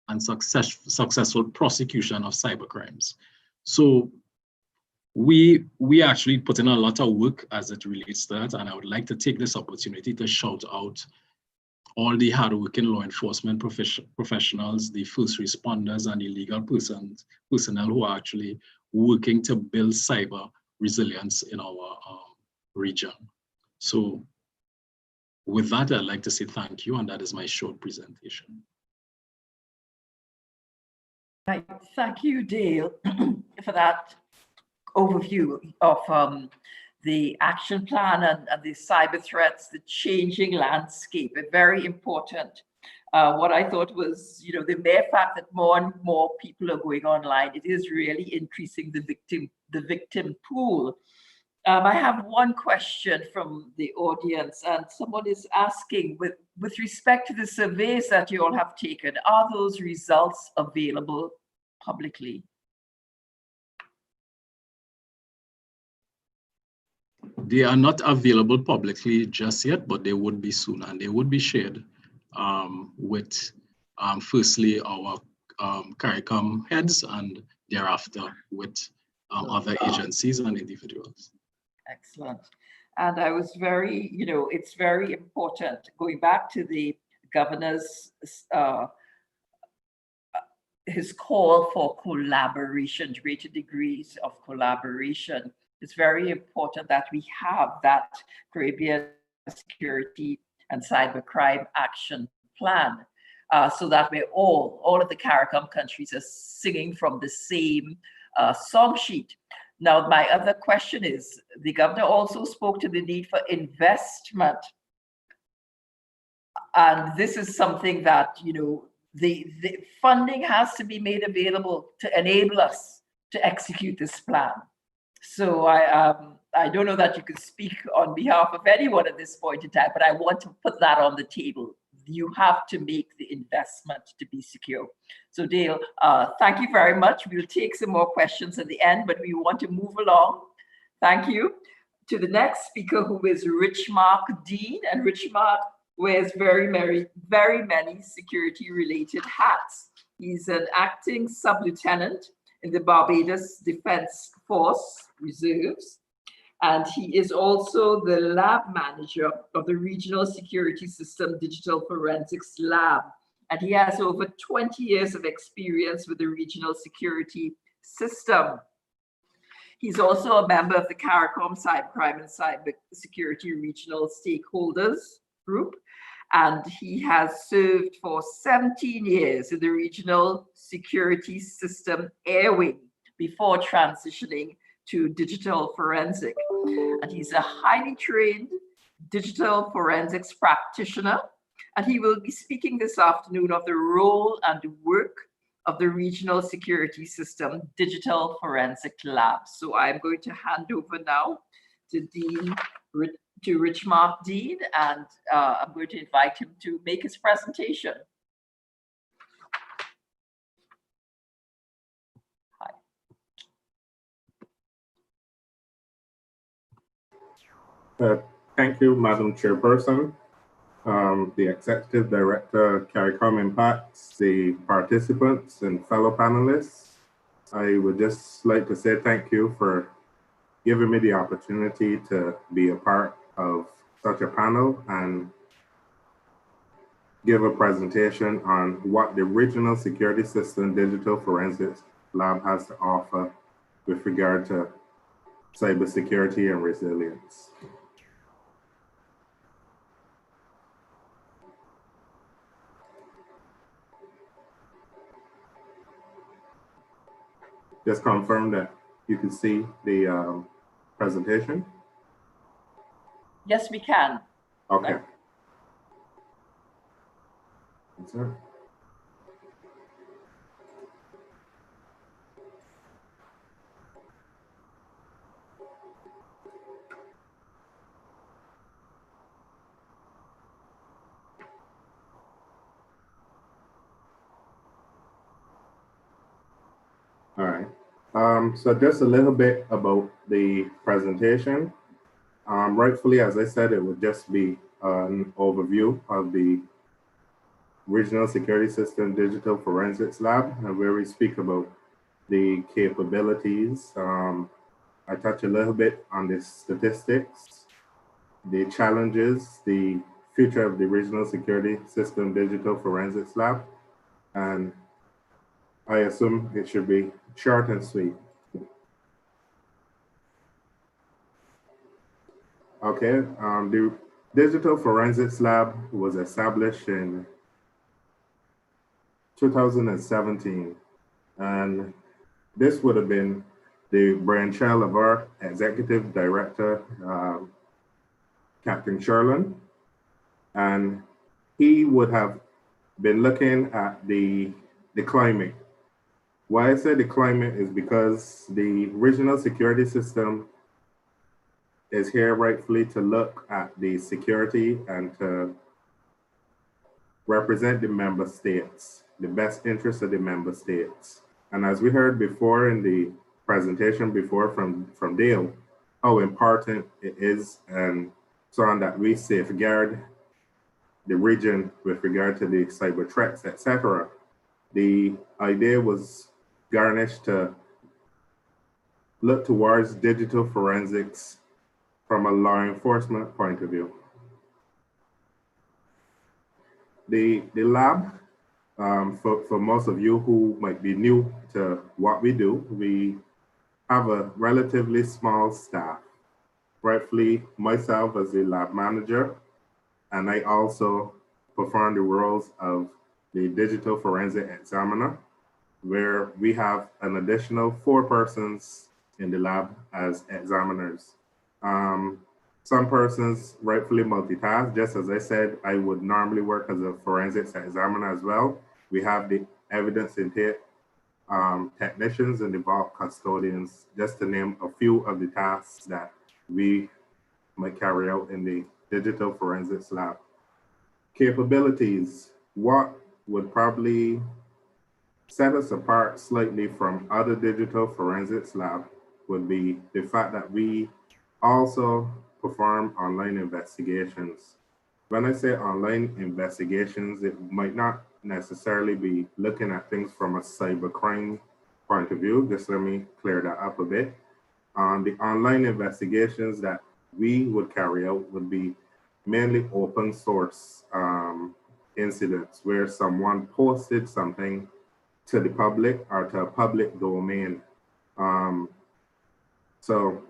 and successful prosecution of cybercrimes. So we actually put in a lot of work as it relates to that, and I would like to take this opportunity to shout out all the hardworking law enforcement professionals, the first responders, and the legal personnel who are actually working to build cyber resilience in our region. So with that, I'd like to say thank you, and that is my short presentation. Right. Thank you, Dale, for that overview of the action plan and the cyber threats, the changing landscape. Very important. What I thought was, the mere fact that more and more people are going online, it is really increasing the victim pool. I have one question from the audience, and someone is asking, with respect to the surveys that you all have taken, are those results available publicly? They are not available publicly just yet, but they would be soon, and they would be shared with, firstly, our CARICOM heads, and thereafter with other agencies and individuals. Excellent. And I was very, it's very important, going back to the governor's, his call for collaboration, greater degrees of collaboration. It's very important that we have that Caribbean security and cybercrime action plan, so that we're all of the CARICOM countries are singing from the same song sheet. Now, my other question is, the governor also spoke to the need for investment. And this is something that, the funding has to be made available to enable us to execute this plan. So I don't know that you could speak on behalf of anyone at this point in time, but I want to put that on the table. You have to make the investment to be secure. So Dale, thank you very much. We'll take some more questions at the end, but we want to move along. Thank you. To the next speaker, who is Richmark Dean, and Richmark wears very many security-related hats. He's an acting sub-lieutenant in the Barbados Defense Force Reserves, and he is also the lab manager of the Regional Security System Digital Forensics Lab. And he has over 20 years of experience with the regional security system. He's also a member of the CARICOM Cybercrime and Cybersecurity Regional Stakeholders Group, and he has served for 17 years in the Regional Security System Air Wing before transitioning to digital forensic. And he's a highly trained digital forensics practitioner, and he will be speaking this afternoon of the role and work of the Regional Security System Digital Forensic Lab. So I'm going to hand over now to Richmark Dean, and I'm going to invite him to make his presentation. Thank you, Madam Chairperson, the Executive Director, CARICOM Impacts, the participants and fellow panelists. I would just like to say thank you for giving me the opportunity to be a part of such a panel and give a presentation on what the Regional Security System Digital Forensics Lab has to offer with regard to cybersecurity and resilience. Just confirm that you can see the presentation. Yes, we can. Okay. Right. That's it. All right. So just a little bit about the presentation. Rightfully, as I said, it would just be an overview of the Regional Security System Digital Forensics Lab, where we speak about the capabilities. I touch a little bit on the statistics, the challenges, the future of the Regional Security System Digital Forensics Lab, and I assume it should be short and sweet. Okay, the Digital Forensics Lab was established in 2017, and this would have been the brainchild of our Executive Director, Captain Sherlin, and he would have been looking at the climate. Why I say the climate is because the Regional Security System is here rightfully to look at the security and to represent the member states, the best interests of the member states. And as we heard before in the presentation before from Dale, how important it is and so on that we safeguard the region with regard to the cyber threats, etc. The idea was garnished to look towards digital forensics from a law enforcement point of view. The lab, for most of you who might be new to what we do, we have a relatively small staff. Rightfully, myself as the lab manager, and I also perform the roles of the digital forensic examiner, where we have an additional 4 persons in the lab as examiners. Some persons rightfully multitask. Just as I said, I would normally work as a forensics examiner as well. We have the evidence intake technicians and the vault custodians, just to name a few of the tasks that we might carry out in the digital forensics lab. Capabilities, what would probably set us apart slightly from other digital forensics lab would be the fact that we also perform online investigations. When I say online investigations, it might not necessarily be looking at things from a cybercrime point of view. Just let me clear that up a bit. The online investigations that we would carry out would be mainly open source incidents where someone posted something to the public or to a public domain. So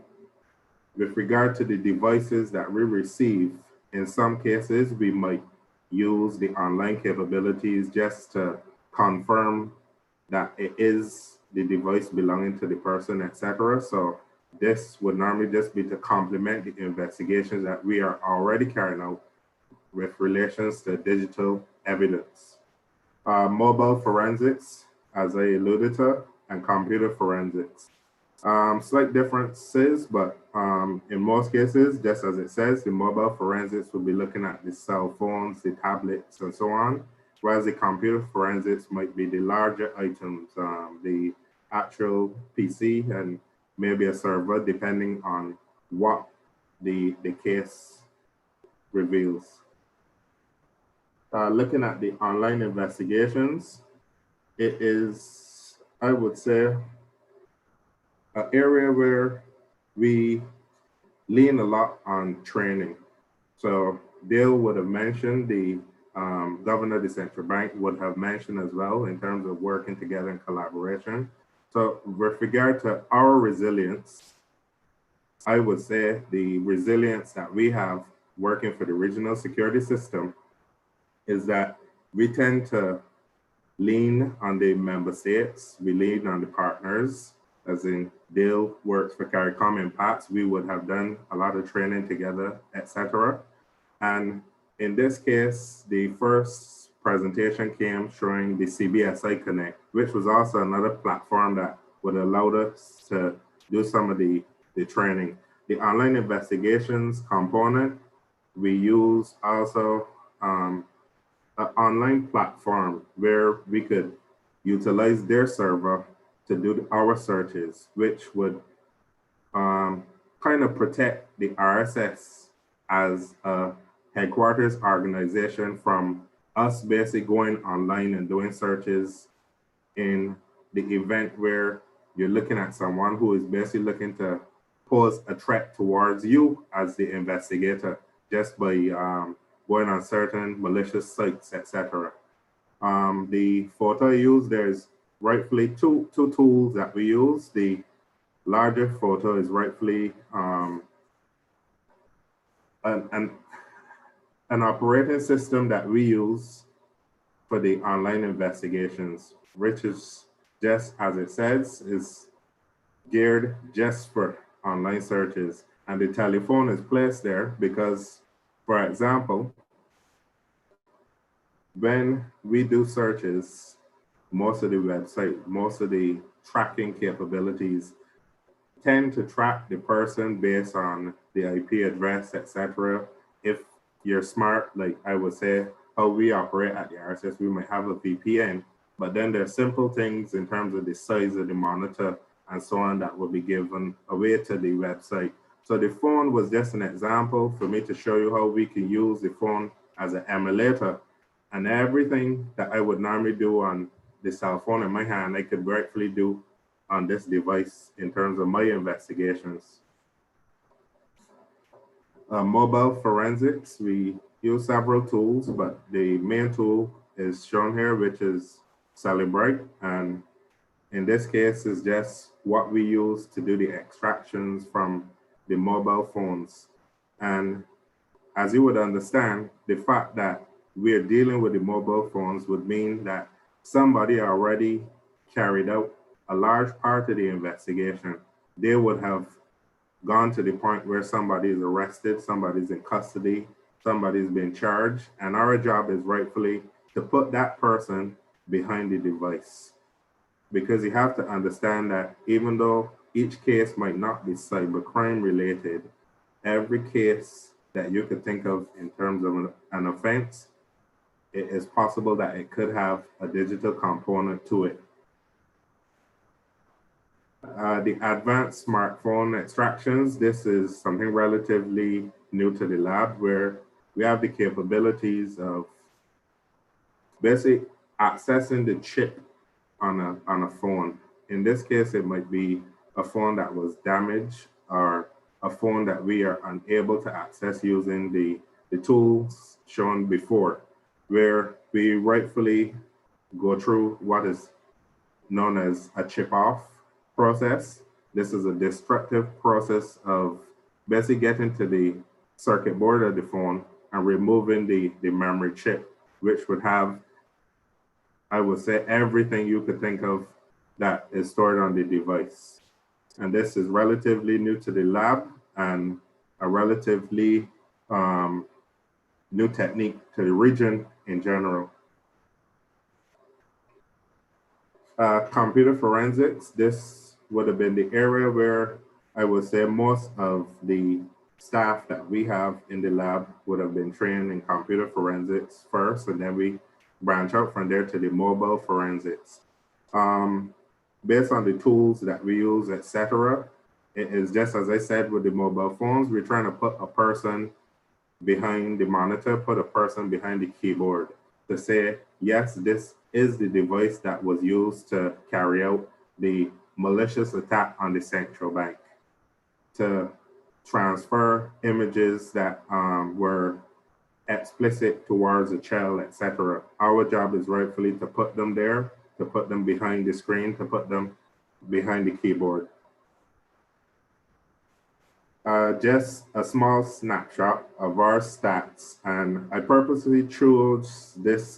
with regard to the devices that we receive, in some cases, we might use the online capabilities just to confirm that it is the device belonging to the person, etc. So this would normally just be to complement the investigations that we are already carrying out with relations to digital evidence. Mobile forensics, as I alluded to, and computer forensics. Slight differences, but in most cases, just as it says, the mobile forensics will be looking at the cell phones, the tablets, and so on, whereas the computer forensics might be the larger items, the actual PC and maybe a server, depending on what the case reveals. Looking at the online investigations, it is, I would say, an area where we lean a lot on training. So Dale would have mentioned, the governor of the central bank would have mentioned as well in terms of working together in collaboration. So with regard to our resilience, I would say the resilience that we have working for the regional security system is that we tend to lean on the member states, we lean on the partners, as in Dale works for CARICOM IMPACS, we would have done a lot of training together, etc. And in this case, the first presentation came showing the CBSI Connect, which was also another platform that would allow us to do some of the training. The online investigations component, we use also an online platform where we could utilize their server to do our searches, which would kind of protect the RSS as a headquarters organization from us basically going online and doing searches in the event where you're looking at someone who is basically looking to pose a threat towards you as the investigator just by going on certain malicious sites, etc. The photo I use, there's rightfully two tools that we use. The larger photo is rightfully an operating system that we use for the online investigations, which is just as it says, is geared just for online searches. And the telephone is placed there because, for example, when we do searches, most of the website, most of the tracking capabilities tend to track the person based on the IP address, etc. If you're smart, like I would say, how we operate at the RSS, we might have a VPN, but then there's simple things in terms of the size of the monitor and so on that will be given away to the website. So the phone was just an example for me to show you how we can use the phone as an emulator, and everything that I would normally do on the cell phone in my hand, I could rightfully do on this device in terms of my investigations. Mobile forensics, we use several tools, but the main tool is shown here, which is Celebrite. And in this case, is just what we use to do the extractions from the mobile phones. And as you would understand, the fact that we're dealing with the mobile phones would mean that somebody already carried out a large part of the investigation. They would have gone to the point where somebody is arrested, somebody's in custody, somebody's been charged, and our job is rightfully to put that person behind the device. Because you have to understand that even though each case might not be cybercrime related, every case that you could think of in terms of an offense, it is possible that it could have a digital component to it. The advanced smartphone extractions, this is something relatively new to the lab where we have the capabilities of basically accessing the chip on a phone. In this case, it might be a phone that was damaged or a phone that we are unable to access using the tools shown before, where we rightfully go through what is known as a chip off process. This is a destructive process of basically getting to the circuit board of the phone and removing the memory chip, which would have, I would say, everything you could think of that is stored on the device. And this is relatively new to the lab and a relatively new technique to the region in general. Computer forensics, this would have been the area where I would say most of the staff that we have in the lab would have been trained in computer forensics first, and then we branch out from there to the mobile forensics. Based on the tools that we use, etc., it is just as I said with the mobile phones, we're trying to put a person behind the monitor, put a person behind the keyboard to say, yes, this is the device that was used to carry out the malicious attack on the central bank, to transfer images that were explicit towards a child, etc. Our job is rightfully to put them there, to put them behind the screen, to put them behind the keyboard. Just a small snapshot of our stats, and I purposely chose this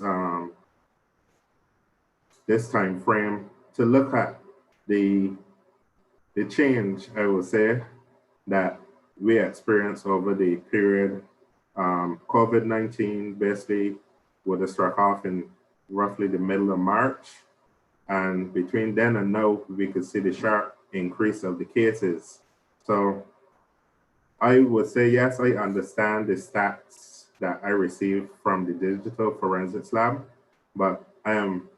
this time frame to look at the change, I would say, that we experienced over the period. COVID-19 basically would have struck off in roughly the middle of March, and between then and now, we could see the sharp increase of the cases. So I would say, yes, I understand the stats that I received from the digital forensics lab, but I am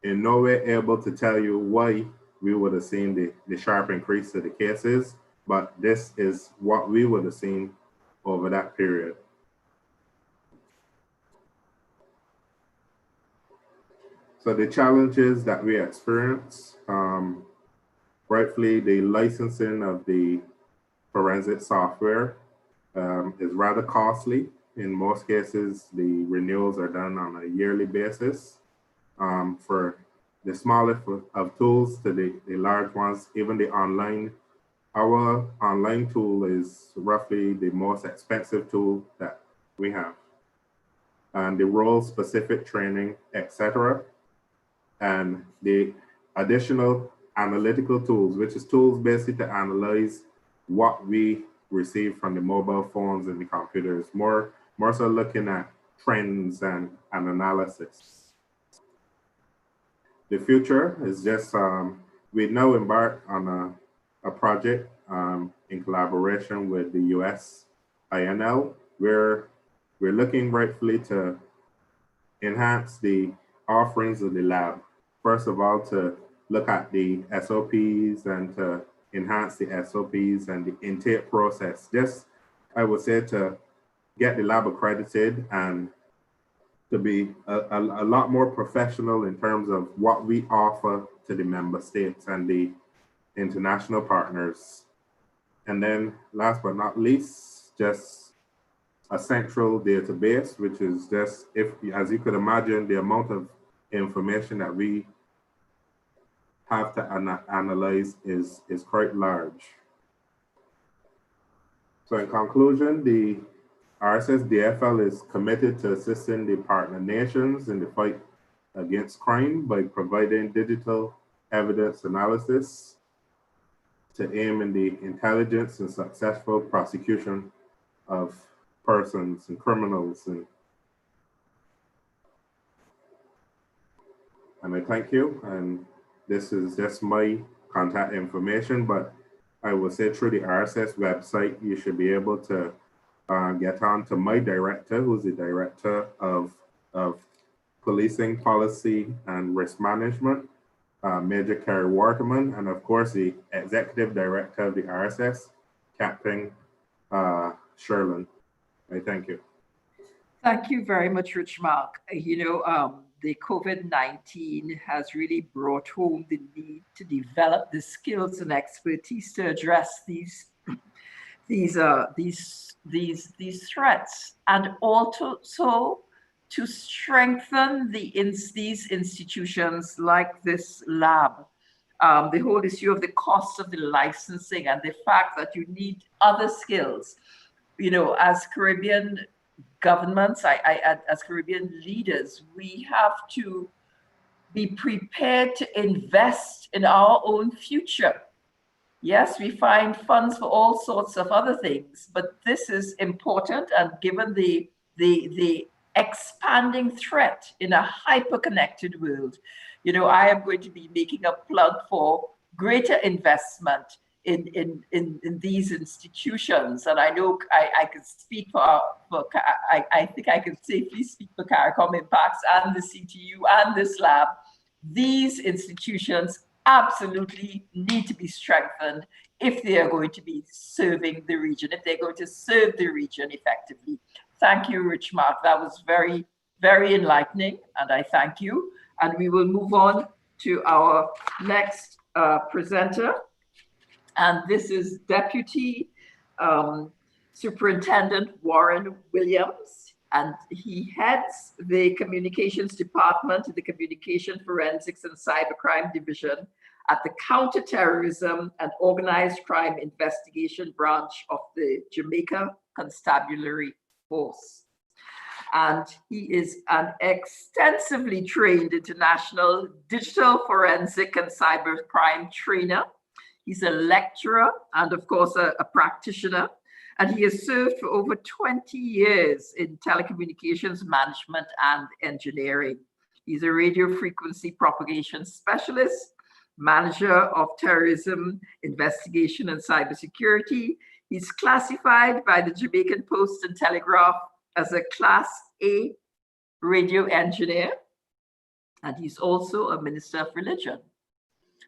in no way able to tell you why we would have seen the sharp increase of the cases, but this is what we would have seen over that period. So the challenges that we experience, rightfully, the licensing of the forensic software is rather costly. In most cases, the renewals are done on a yearly basis. For the smallest of tools to the large ones, even the online, our online tool is roughly the most expensive tool that we have. And the role-specific training, etc. And the additional analytical tools, which is tools basically to analyze what we receive from the mobile phones and the computers, more so looking at trends and analysis. The future is just, we now embark on a project in collaboration with the US INL, where we're looking rightfully to enhance the offerings of the lab. First of all, to look at the SOPs and to enhance the SOPs and the intake process. Just, I would say, to get the lab accredited and to be a lot more professional in terms of what we offer to the member states and the international partners. And then last but not least, just a central database, which is just, as you could imagine, the amount of information that we have to analyze is quite large. So in conclusion, the RSS-DFL is committed to assisting the partner nations in the fight against crime by providing digital evidence analysis to aim in the intelligence and successful prosecution of persons and criminals. And I thank you. And this is just my contact information, but I will say through the RSS website, you should be able to get on to my director, who's the director of policing policy and risk management, Major Kerry Waterman, and of course the executive director of the RSS, Captain Sherlin. I thank you. Thank you very much, Rich Mark. The COVID-19 has really brought home the need to develop the skills and expertise to address these threats, and also to strengthen these institutions like this lab. The whole issue of the cost of the licensing and the fact that you need other skills. As Caribbean governments, as Caribbean leaders, we have to be prepared to invest in our own future. Yes, we find funds for all sorts of other things, but this is important, and given the expanding threat in a hyper-connected world, you know, I am going to be making a plug for greater investment in these institutions. And I know I can speak I think I can safely speak for CARICOM Impacts and the CTU and this lab. These institutions absolutely need to be strengthened if they are going to be serving the region, if they're going to serve the region effectively. Thank you, Rich Mark. That was very, very enlightening, and I thank you. And we will move on to our next presenter. And this is Deputy Superintendent Warren Williams, and he heads the Communications Department, the Communication Forensics and Cybercrime Division at the Counterterrorism and Organized Crime Investigation Branch of the Jamaica Constabulary Force. And he is an extensively trained international digital forensic and cybercrime trainer. He's a lecturer and, of course, a practitioner. And he has served for over 20 years in telecommunications management and engineering. He's a radio frequency propagation specialist, manager of terrorism investigation and cybersecurity. He's classified by the Jamaican Post and Telegraph as a Class A radio engineer. And he's also a minister of religion.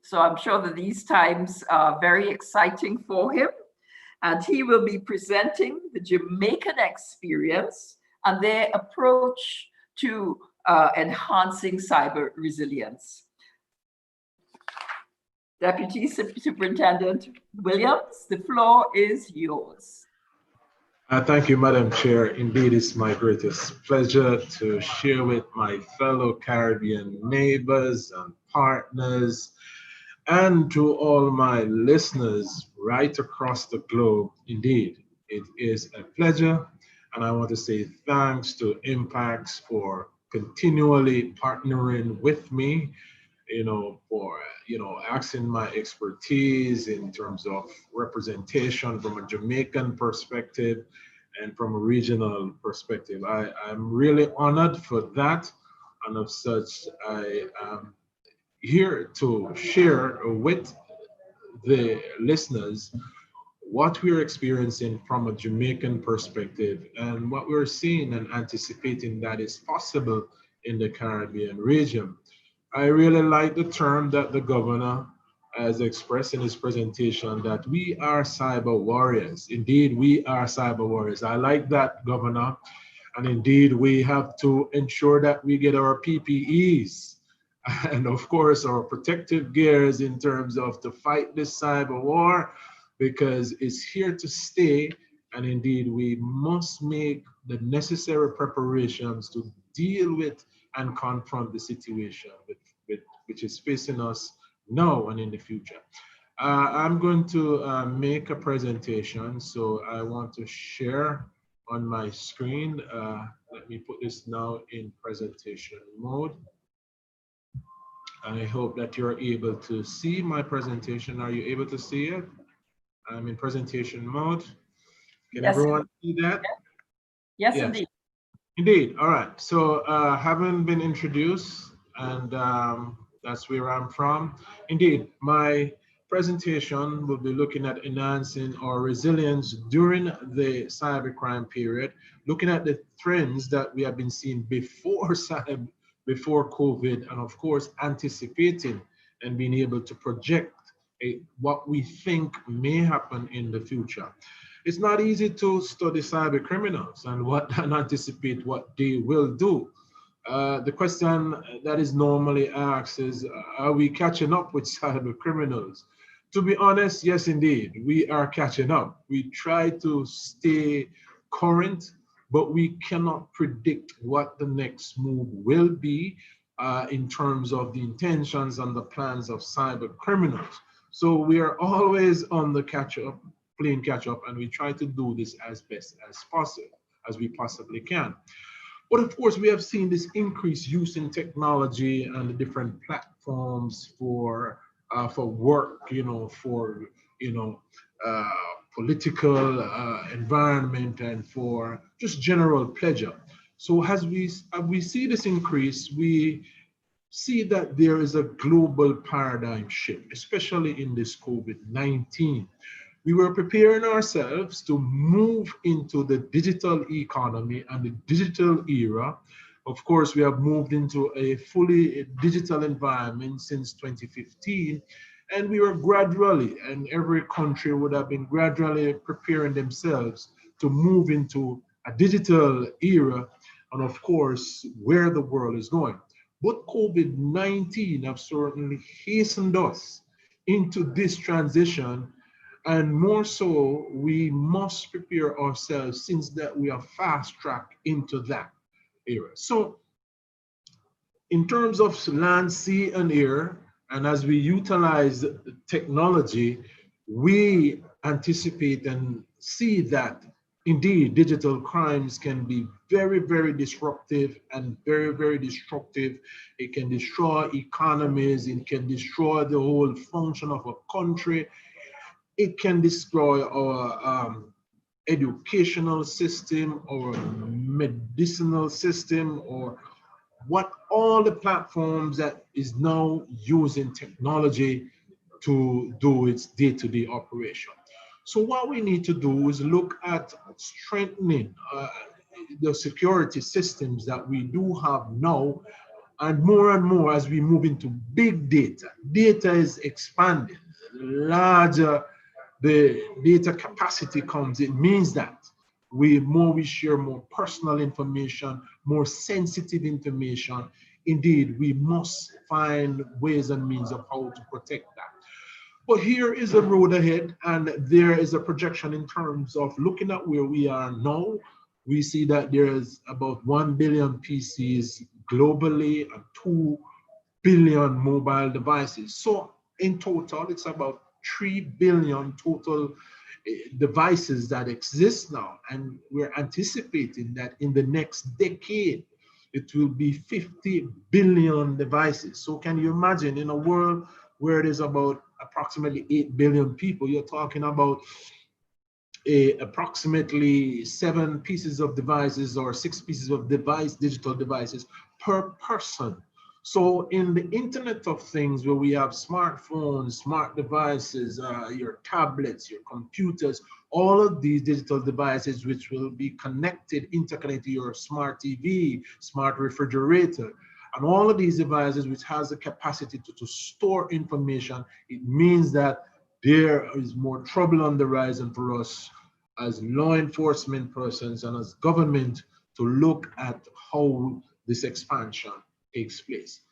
So I'm sure that these times are very exciting for him. And he will be presenting the Jamaican experience and their approach to enhancing cyber resilience. Deputy Superintendent Williams, the floor is yours. Thank you, Madam Chair. Indeed, it's my greatest pleasure to share with my fellow Caribbean neighbors and partners, and to all my listeners right across the globe. Indeed, it is a pleasure. And I want to say thanks to Impacts for continually partnering with me, for, asking my expertise in terms of representation from a Jamaican perspective and from a regional perspective. I'm really honored for that. And of such, I am here to share with the listeners what we're experiencing from a Jamaican perspective and what we're seeing and anticipating that is possible in the Caribbean region. I really like the term that the governor has expressed in his presentation, that we are cyber warriors. Indeed, we are cyber warriors. I like that, Governor. And indeed, we have to ensure that we get our PPEs and, of course, our protective gears in terms of to fight this cyber war, because it's here to stay. And indeed, we must make the necessary preparations to deal with and confront the situation which is facing us now and in the future. I'm going to make a presentation, so I want to share on my screen. Let me put this now in presentation mode. I hope that you're able to see my presentation. Are you able to see it? I'm in presentation mode. Can everyone see that? Yes, indeed. Indeed. All right. So having been introduced, and that's where I'm from. Indeed, my presentation will be looking at enhancing our resilience during the cybercrime period, looking at the trends that we have been seeing before COVID, and of course, anticipating and being able to project what we think may happen in the future. It's not easy to study cyber criminals and anticipate what they will do. The question that is normally asked is, are we catching up with cyber criminals? To be honest, yes, indeed, we are catching up. We try to stay current, but we cannot predict what the next move will be in terms of the intentions and the plans of cyber criminals. So we are always on the playing catch up, and we try to do this as best as possible, as we possibly can. But of course, we have seen this increased use in technology and the different platforms for work, for political environment and for just general pleasure. So as we see this increase, we see that there is a global paradigm shift, especially in this COVID-19. We were preparing ourselves to move into the digital economy and the digital era. Of course, we have moved into a fully digital environment since 2015, and we were gradually, and every country would have been gradually preparing themselves to move into a digital era, and of course, where the world is going. But COVID-19 have certainly hastened us into this transition, and more so, we must prepare ourselves since that we are fast-tracked into that era. So in terms of land, sea, and air, and as we utilize technology, we anticipate and see that indeed digital crimes can be very, very disruptive and very, very destructive. It can destroy economies, it can destroy the whole function of a country. It can destroy our educational system, or medicinal system, or what all the platforms that is now using technology to do its day-to-day operation. So what we need to do is look at strengthening the security systems that we do have now, and more as we move into big data. Data is expanding. Larger the data capacity comes, it means that we share more personal information, more sensitive information. Indeed, we must find ways and means of how to protect that. But here is a road ahead, and there is a projection in terms of looking at where we are now. We see that there is about 1 billion PCs globally and 2 billion mobile devices. So in total, it's about 3 billion total devices that exist now, and we're anticipating that in the next decade it will be 50 billion devices. So can you imagine, in a world where it is about approximately 8 billion people, you're talking about approximately 7 pieces of devices or 6 pieces of digital devices per person. So in the Internet of Things, where we have smartphones, smart devices, your tablets, your computers, all of these digital devices which will be connected, interconnected to your smart TV, smart refrigerator, and all of these devices which has the capacity to store information, it means that there is more trouble on the horizon for us as law enforcement persons and as government to look at how this expansion takes place.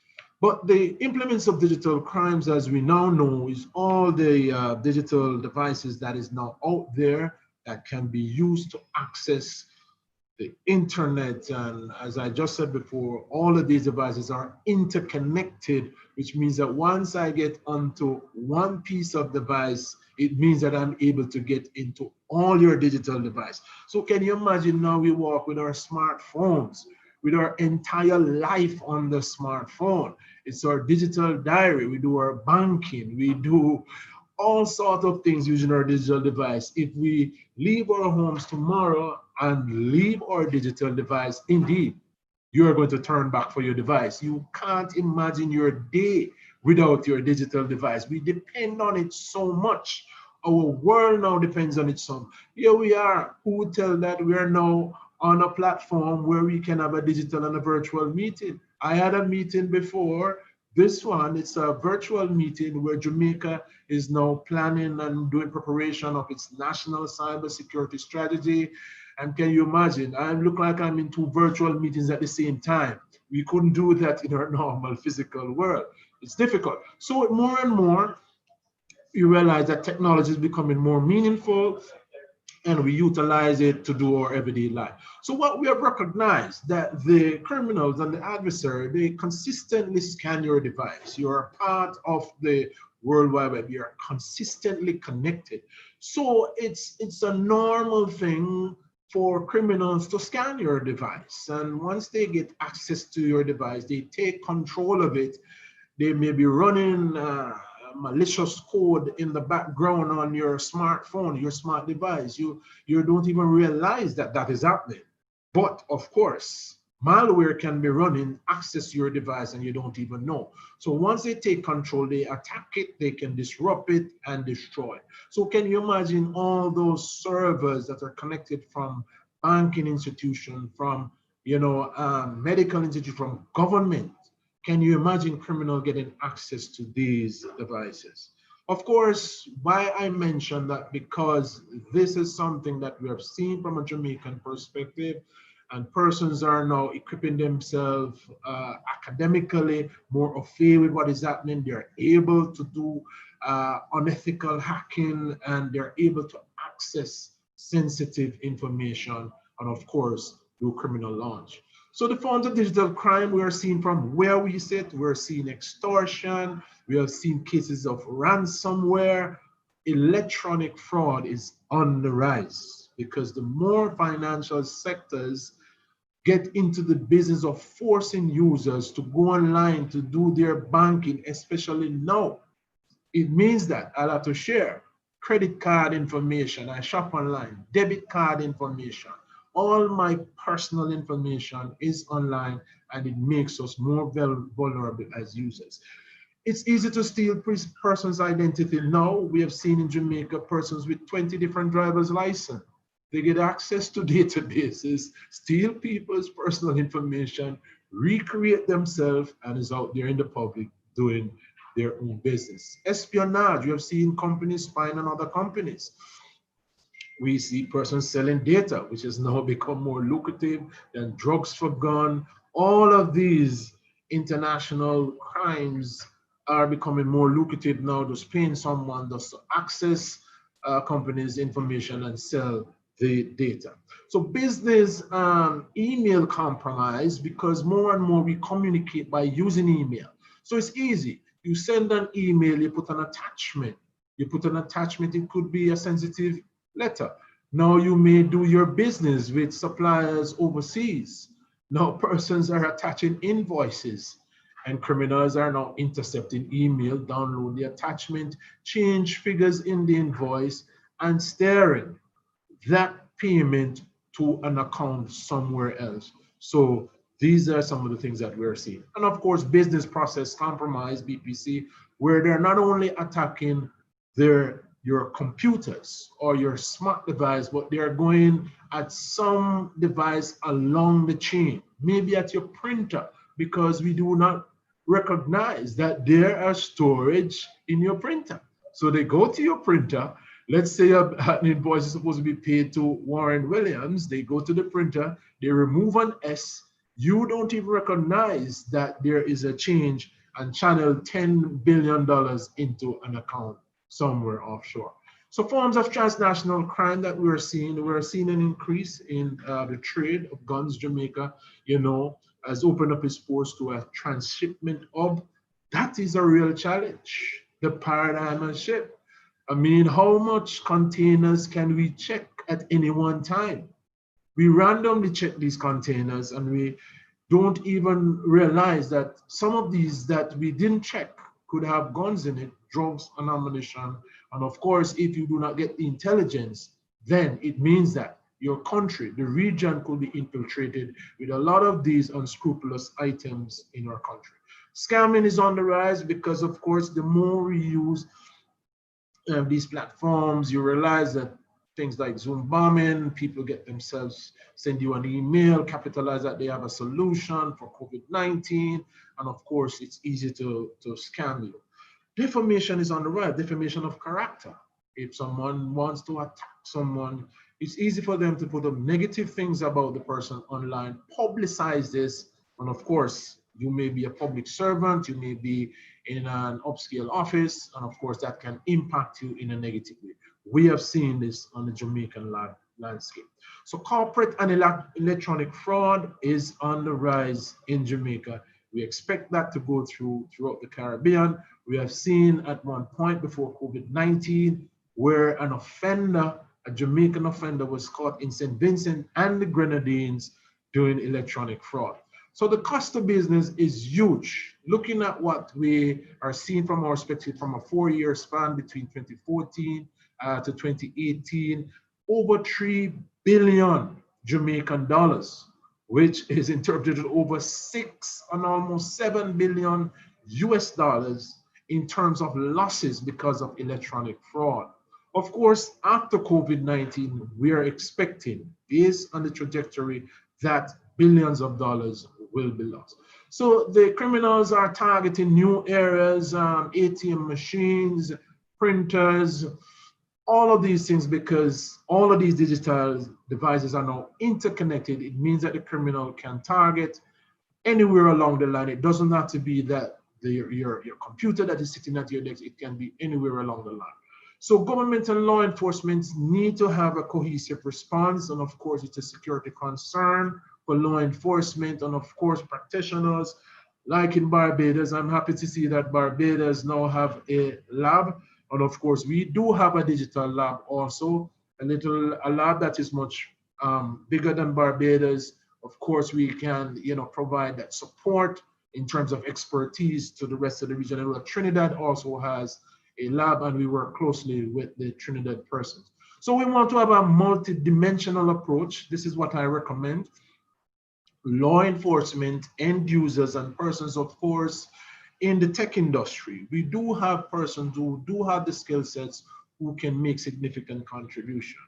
But the implements of digital crimes, as we now know, is all the digital devices that is now out there that can be used to access the internet. And as I just said before, all of these devices are interconnected, which means that once I get onto one piece of device, it means that I'm able to get into all your digital device. So can you imagine now we walk with our smartphones, with our entire life on the smartphone. It's our digital diary. We do our banking. We do all sorts of things using our digital device. If we leave our homes tomorrow and leave our digital device, indeed, you're going to turn back for your device. You can't imagine your day without your digital device. We depend on it so much. Our world now depends on it so much. Here we are. Who would tell that we are now on a platform where we can have a digital and a virtual meeting? I had a meeting before this one. It's a virtual meeting where Jamaica is now planning and doing preparation of its national cybersecurity strategy. And can you imagine? I look like I'm in 2 virtual meetings at the same time. We couldn't do that in our normal physical world. It's difficult. So more and more, you realize that technology is becoming more meaningful, and we utilize it to do our everyday life. So what we have recognized that the criminals and the adversary, they consistently scan your device. You're a part of the World Wide Web. You're consistently connected. So it's a normal thing for criminals to scan your device. And once they get access to your device, they take control of it. They may be running malicious code in the background on your smartphone, your smart device. You don't even realize that that is happening. But of course, malware can be running, access your device, and you don't even know. So once they take control, they attack it, they can disrupt it and destroy. So can you imagine all those servers that are connected from banking institution, from medical institute, from government? Can you imagine criminal getting access to these devices? Of course, why I mention that, because this is something that we have seen from a Jamaican perspective, and persons are now equipping themselves academically more au fait with what is happening. They're able to do unethical hacking, and they're able to access sensitive information, and of course, do criminal launch. So the forms of digital crime we are seeing from where we sit, we're seeing extortion, we have seen cases of ransomware. Electronic fraud is on the rise, because the more financial sectors get into the business of forcing users to go online to do their banking, especially now, it means that I'll have to share credit card information. I shop online, debit card information. All my personal information is online, and it makes us more vulnerable as users. It's easy to steal person's identity now. We have seen in Jamaica persons with 20 different driver's licenses. They get access to databases, steal people's personal information, recreate themselves, and is out there in the public doing their own business. Espionage, you have seen companies spying on other companies. We see persons selling data, which has now become more lucrative than drugs for gun. All of these international crimes are becoming more lucrative now, just paying someone just to access companies' information and sell the data. So business email compromise, because more and more we communicate by using email. So it's easy. You send an email, you put an attachment. You put an attachment, it could be a sensitive letter. Now you may do your business with suppliers overseas. Now persons are attaching invoices, and criminals are now intercepting email, download the attachment, change figures in the invoice, and steering that payment to an account somewhere else. So these are some of the things that we're seeing. And of course, business process compromise, BPC, where they're not only attacking your computers or your smart device, but they're going at some device along the chain, maybe at your printer, because we do not recognize that there are storage in your printer. So they go to your printer. Let's say an invoice is supposed to be paid to Warren Williams. They go to the printer, they remove an S. You don't even recognize that there is a change and channel $10 billion into an account somewhere offshore. So forms of transnational crime that we're seeing an increase in the trade of guns. Jamaica, has opened up its ports to a transshipment hub. That is a real challenge. The paradigm has shifted. I mean, how much containers can we check at any one time? We randomly check these containers, and we don't even realize that some of these that we didn't check could have guns in it, drugs and ammunition. And of course, if you do not get the intelligence, then it means that your country, the region, could be infiltrated with a lot of these unscrupulous items in our country. Scamming is on the rise because, of course, the more we use these platforms, you realize that things like Zoom bombing, people get themselves, send you an email, capitalize that they have a solution for COVID-19, and of course, it's easy to scam you. Defamation is on the rise, defamation of character. If someone wants to attack someone, it's easy for them to put up negative things about the person online, publicize this, and of course, you may be a public servant, you may be in an upscale office, and of course, that can impact you in a negative way. We have seen this on the Jamaican landscape. So corporate and electronic fraud is on the rise in Jamaica. We expect that to go throughout the Caribbean. We have seen at one point before COVID-19 where an offender, a Jamaican offender, was caught in St. Vincent and the Grenadines doing electronic fraud. So the cost of business is huge. Looking at what we are seeing from our perspective from a 4-year span between 2014 to 2018, over $3 billion Jamaican dollars which is interpreted over $6 and almost $7 billion in terms of losses because of electronic fraud. Of course, after COVID-19, we are expecting, based on the trajectory, that billions of dollars will be lost. So the criminals are targeting new areas, ATM machines, printers, all of these things, because all of these digital devices are now interconnected. It means that the criminal can target anywhere along the line. It doesn't have to be that your computer that is sitting at your desk. It can be anywhere along the line. So government and law enforcement need to have a cohesive response. And of course, it's a security concern for law enforcement and of course, practitioners. Like in Barbados, I'm happy to see that Barbados now have a lab. And of course, we do have a digital lab also, a lab that is much bigger than Barbados. Of course, we can provide that support in terms of expertise to the rest of the region. And Trinidad also has a lab, and we work closely with the Trinidad persons. So we want to have a multi-dimensional approach. This is what I recommend. Law enforcement, end users, and persons, of course, in the tech industry. We do have persons who do have the skill sets who can make significant contribution.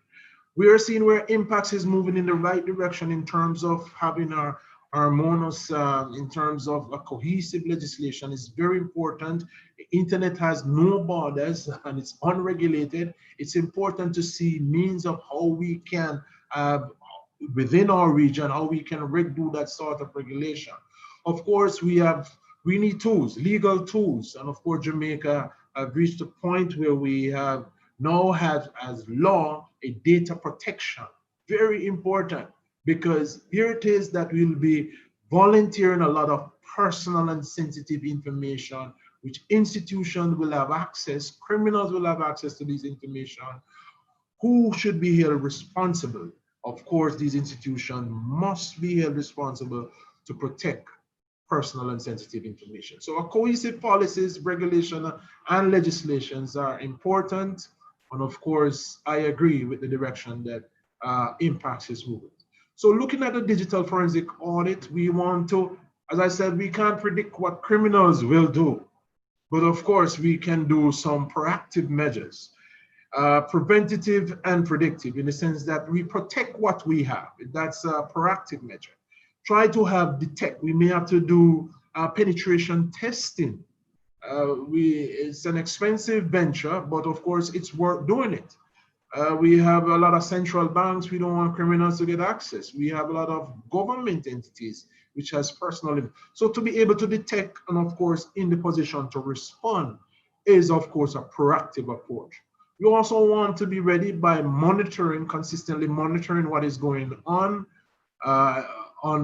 We are seeing where impacts is moving in the right direction in terms of having our harmonious, in terms of a cohesive legislation is very important. The internet has no borders and it's unregulated. It's important to see means of how we can, within our region, how we can do that sort of regulation. Of course, we need tools, legal tools. And of course, Jamaica have reached a point where we have now have as law a data protection. Very important, because here it is that we'll be volunteering a lot of personal and sensitive information, which institutions will have access, criminals will have access to this information. Who should be held responsible? Of course, these institutions must be held responsible to protect personal and sensitive information. So our cohesive policies, regulation, and legislations are important. And of course, I agree with the direction that impacts is moving. So looking at the digital forensic audit, we want to, as I said, we can't predict what criminals will do, but of course we can do some proactive measures, preventative and predictive, in the sense that we protect what we have. That's a proactive measure. Try to detect, we may have to do penetration testing. It's an expensive venture, but of course it's worth doing it. We have a lot of central banks. We don't want criminals to get access. We have a lot of government entities which has personal. So to be able to detect and of course in the position to respond is of course a proactive approach. You also want to be ready by monitoring, consistently monitoring what is going on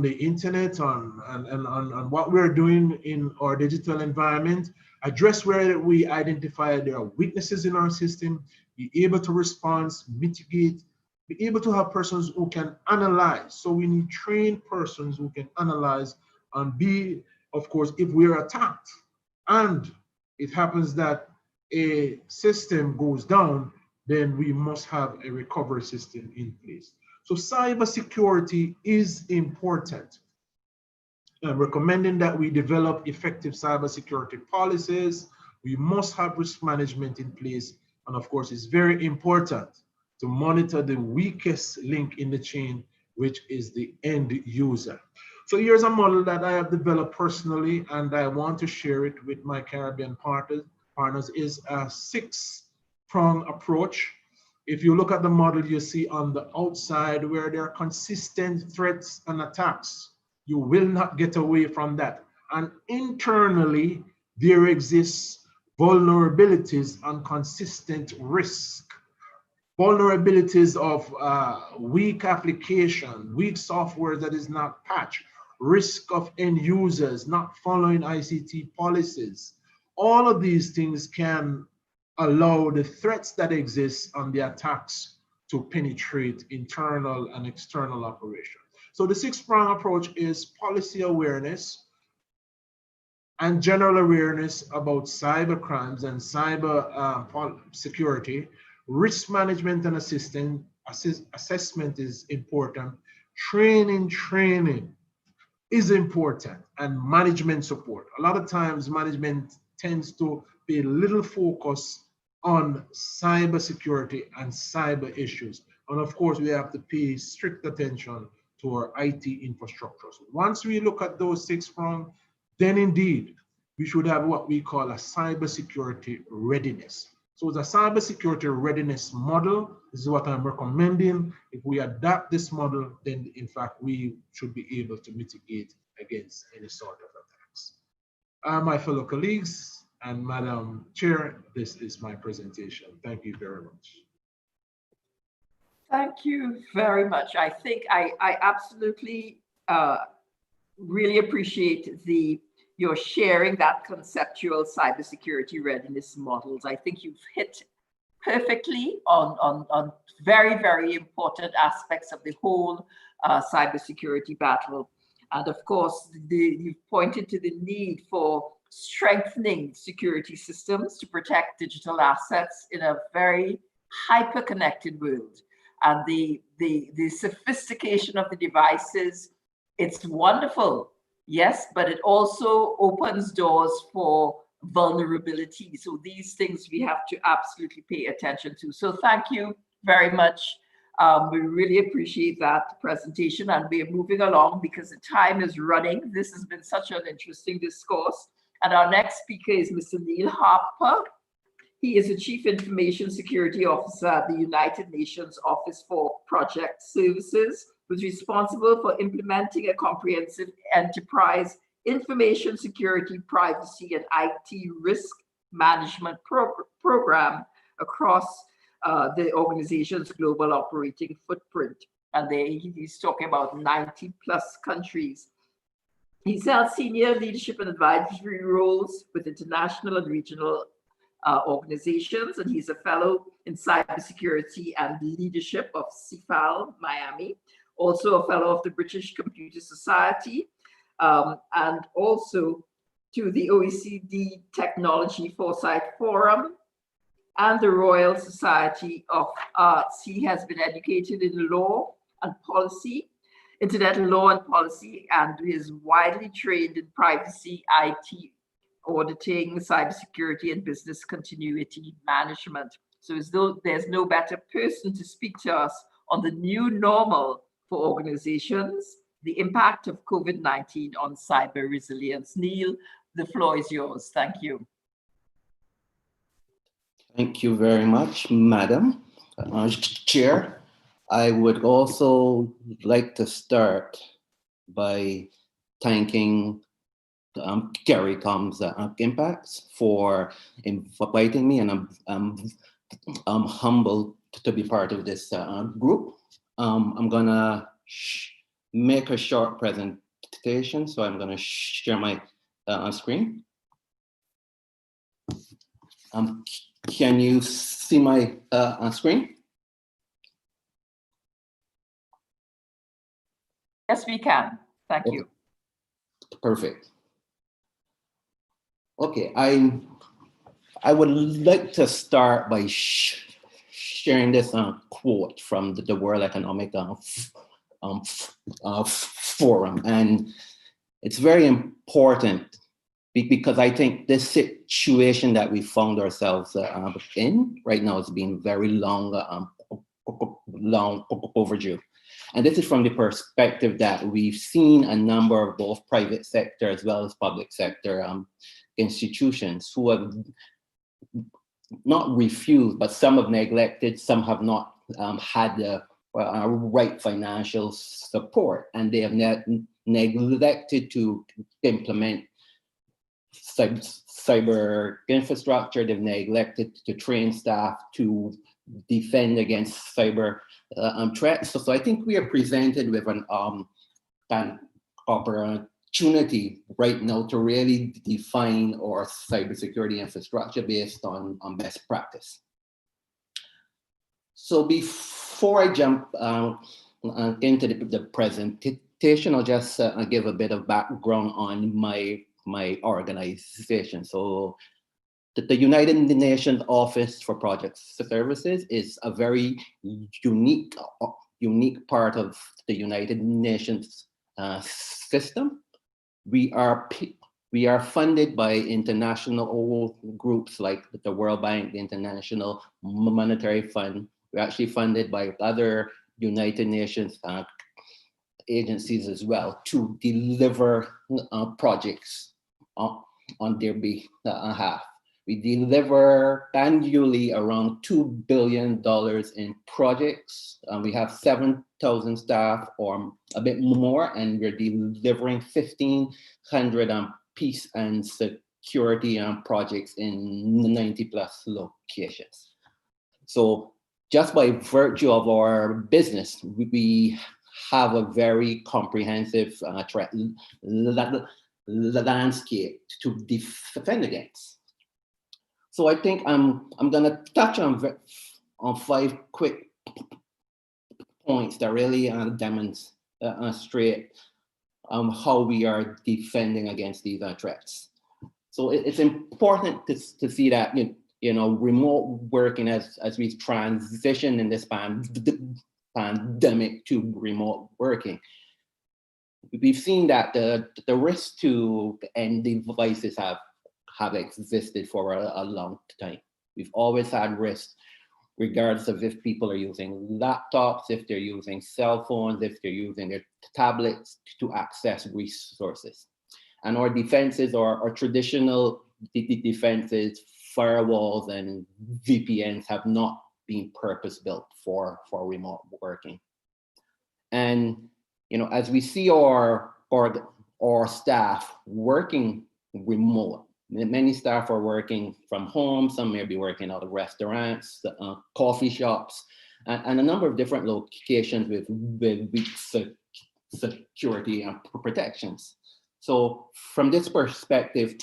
the internet, on what we're doing in our digital environment, address where we identify there are weaknesses in our system, be able to respond, mitigate, be able to have persons who can analyze. So we need trained persons who can analyze and be, of course, if we're attacked and it happens that a system goes down, then we must have a recovery system in place. So cybersecurity is important. I'm recommending that we develop effective cybersecurity policies. We must have risk management in place. And of course, it's very important to monitor the weakest link in the chain, which is the end user. So here's a model that I have developed personally, and I want to share it with my Caribbean partners, is a 6-prong approach. If you look at the model, you see on the outside where there are consistent threats and attacks. You will not get away from that. And internally, there exists vulnerabilities and consistent risk. Vulnerabilities of weak application, weak software that is not patched, risk of end users not following ICT policies. All of these things can allow the threats that exist on the attacks to penetrate internal and external operations. So the 6-prong approach is policy awareness and general awareness about cyber crimes and cyber security. Risk management and assessment is important. training is important, and management support. A lot of times management tends to pay little focus on cybersecurity and cyber issues. And of course, we have to pay strict attention to our IT infrastructure. So once we look at those 6 prongs, then indeed, we should have what we call a cybersecurity readiness. So the cybersecurity readiness model, this is what I'm recommending. If we adopt this model, then in fact, we should be able to mitigate against any sort of attacks. My fellow colleagues and Madam Chair, this is my presentation. Thank you very much. Thank you very much. I think I absolutely really appreciate your sharing that conceptual cybersecurity readiness models. I think you've hit perfectly on very, very important aspects of the whole cybersecurity battle. And of course, you've pointed to the need for strengthening security systems to protect digital assets in a very hyper-connected world. And the sophistication of the devices, it's wonderful, yes, but it also opens doors for vulnerability. So these things we have to absolutely pay attention to. So thank you very much. We really appreciate that presentation, and we are moving along because the time is running. This has been such an interesting discourse. And our next speaker is Mr. Neil Harper. He is the Chief Information Security Officer at the United Nations Office for Project Services, who's responsible for implementing a comprehensive enterprise information security, privacy, and IT risk management program across the organization's global operating footprint. And he's talking about 90+ countries. He's held senior leadership and advisory roles with international and regional organizations, and he's a fellow in cybersecurity and leadership of CFAL Miami, also a fellow of the British Computer Society, and also to the OECD Technology Foresight Forum and the Royal Society of Arts. He has been educated in law and policy, internet law and policy, and is widely trained in privacy, IT auditing, cybersecurity, and business continuity management. So as though there's no better person to speak to us on the new normal for organizations, the impact of COVID-19 on cyber resilience. Neil, the floor is yours. Thank you. Thank you very much, Madam Chair. I would also like to start by thanking CARICOM's Impacts for inviting me, and I'm humbled to be part of this group. I'm gonna make a short presentation, so I'm gonna share my screen. Can you see my screen? Yes, we can. Thank you. Perfect. Okay, I would like to start by sharing this quote from the World Economic Forum, and it's very important because I think this situation that we found ourselves in right now has been very long overdue. And this is from the perspective that we've seen a number of both private sector as well as public sector institutions who have not refused, but some have neglected, some have not had the right financial support, and they have neglected to implement cyber infrastructure. They've neglected to train staff to defend against cyber threats. So I think we are presented with an opportunity right now to really define our cybersecurity infrastructure based on best practice. So before I jump into the presentation, I'll just give a bit of background on my organization. So the United Nations Office for Project Services is a very unique unique part of the United Nations system. We are funded by international groups like the World Bank, the International Monetary Fund. We're actually funded by other United Nations agencies as well to deliver projects on their behalf. We deliver annually around $2 billion in projects. We have 7,000 staff or a bit more, and we're delivering 1,500 peace and security projects in 90+ locations. So just by virtue of our business, we have a very comprehensive threat landscape to defend against. So I think I'm gonna touch on 5 quick points that really demonstrate how we are defending against these threats. So it's important to see that remote working as we transition in this pandemic to remote working. We've seen that the risk to end devices have existed for a long time. We've always had risk, regardless of if people are using laptops, if they're using cell phones, if they're using their tablets to access resources. And our defenses are traditional defenses, firewalls and VPNs have not been purpose-built for remote working. And as we see our staff working remote, many staff are working from home, some may be working out of restaurants, coffee shops, and a number of different locations with weak security and protections. So from this perspective,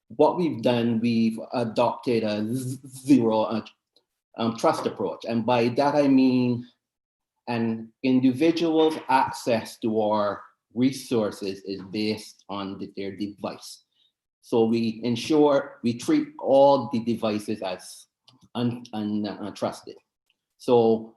what we've done, we've adopted a zero trust approach. And by that I mean an individual's access to our resources is based on their device. So we treat all the devices as untrusted. So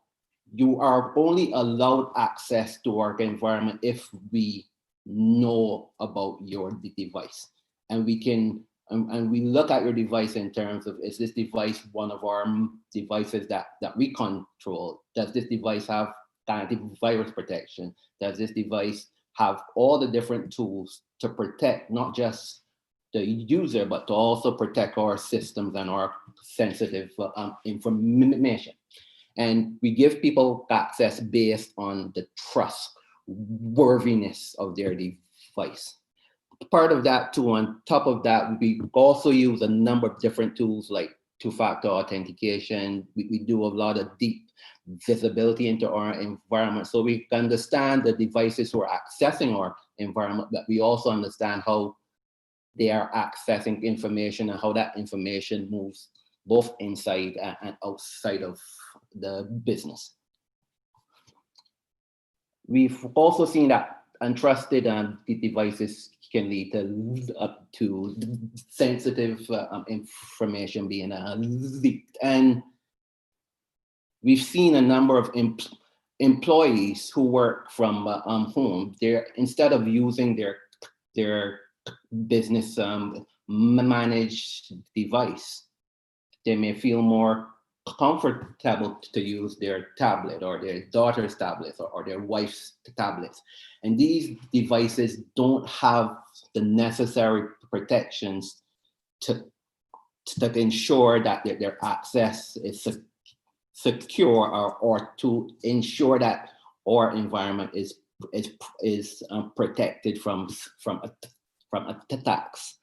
you are only allowed access to our environment if we know about your device. And we can, and we look at your device in terms of, is this device one of our devices that we control? Does this device have antivirus protection? Does this device have all the different tools to protect not just the user, but to also protect our systems and our sensitive information? And we give people access based on the trustworthiness of their device. Part of that too, on top of that, we also use a number of different tools like two-factor authentication. We do a lot of deep visibility into our environment. So we understand the devices who are accessing our environment, but we also understand how they are accessing information and how that information moves both inside and outside of the business. We've also seen that untrusted devices can lead to sensitive information being leaked. And we've seen a number of employees who work from home. Instead of using their business managed device, they may feel more comfortable to use their tablet or their daughter's tablets or their wife's tablets. And these devices don't have the necessary protections to ensure that their access is secure or to ensure that our environment is protected from attacks.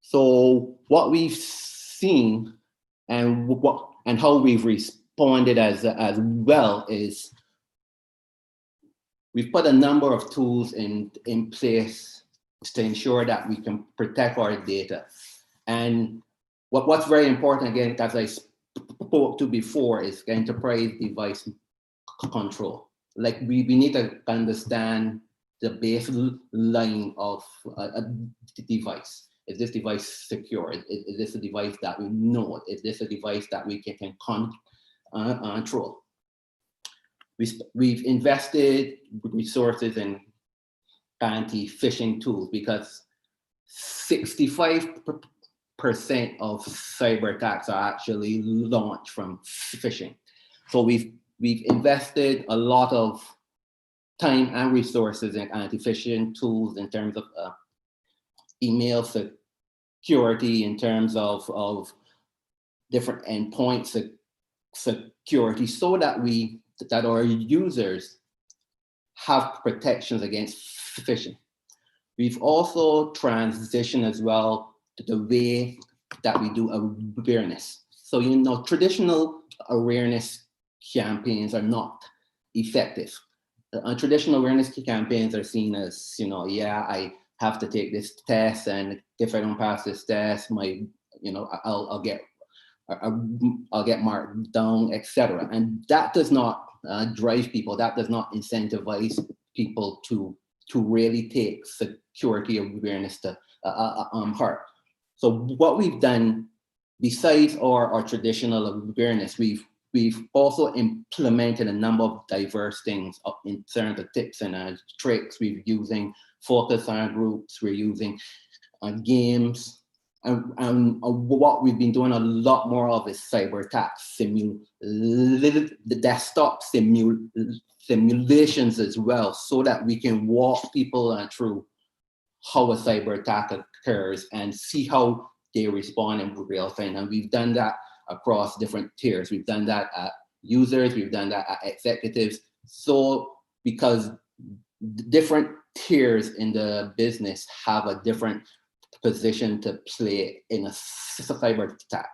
So what we've seen and how we've responded as well is we've put a number of tools in place to ensure that we can protect our data. And what's very important, again, as I spoke to before, is enterprise device control. Like we need to understand the baseline of a device. Is this device secure? Is this a device that we know? Is this a device that we can control? we've invested resources in anti-phishing tools because 65% of cyber attacks are actually launched from phishing. So we've invested a lot of time and resources in anti-phishing tools in terms of email security, in terms of different endpoint security, so that our users have protections against phishing. We've also transitioned as well to the way that we do awareness. So, traditional awareness campaigns are not effective. Traditional awareness campaigns are seen as, yeah, I have to take this test, and if I don't pass this test, I'll get marked down, etc. And that does not drive people. That does not incentivize people to really take security awareness to heart. So what we've done, besides our traditional awareness, we've also implemented a number of diverse things in terms of tips and tricks. We're using focus on groups, we're using games, and what we've been doing a lot more of is cyber attacks, the desktop simulations as well, so that we can walk people through how a cyber attack occurs and see how they respond in real time. And we've done that across different tiers. We've done that at users, we've done that at executives. So because different tiers in the business have a different position to play in a cyber attack.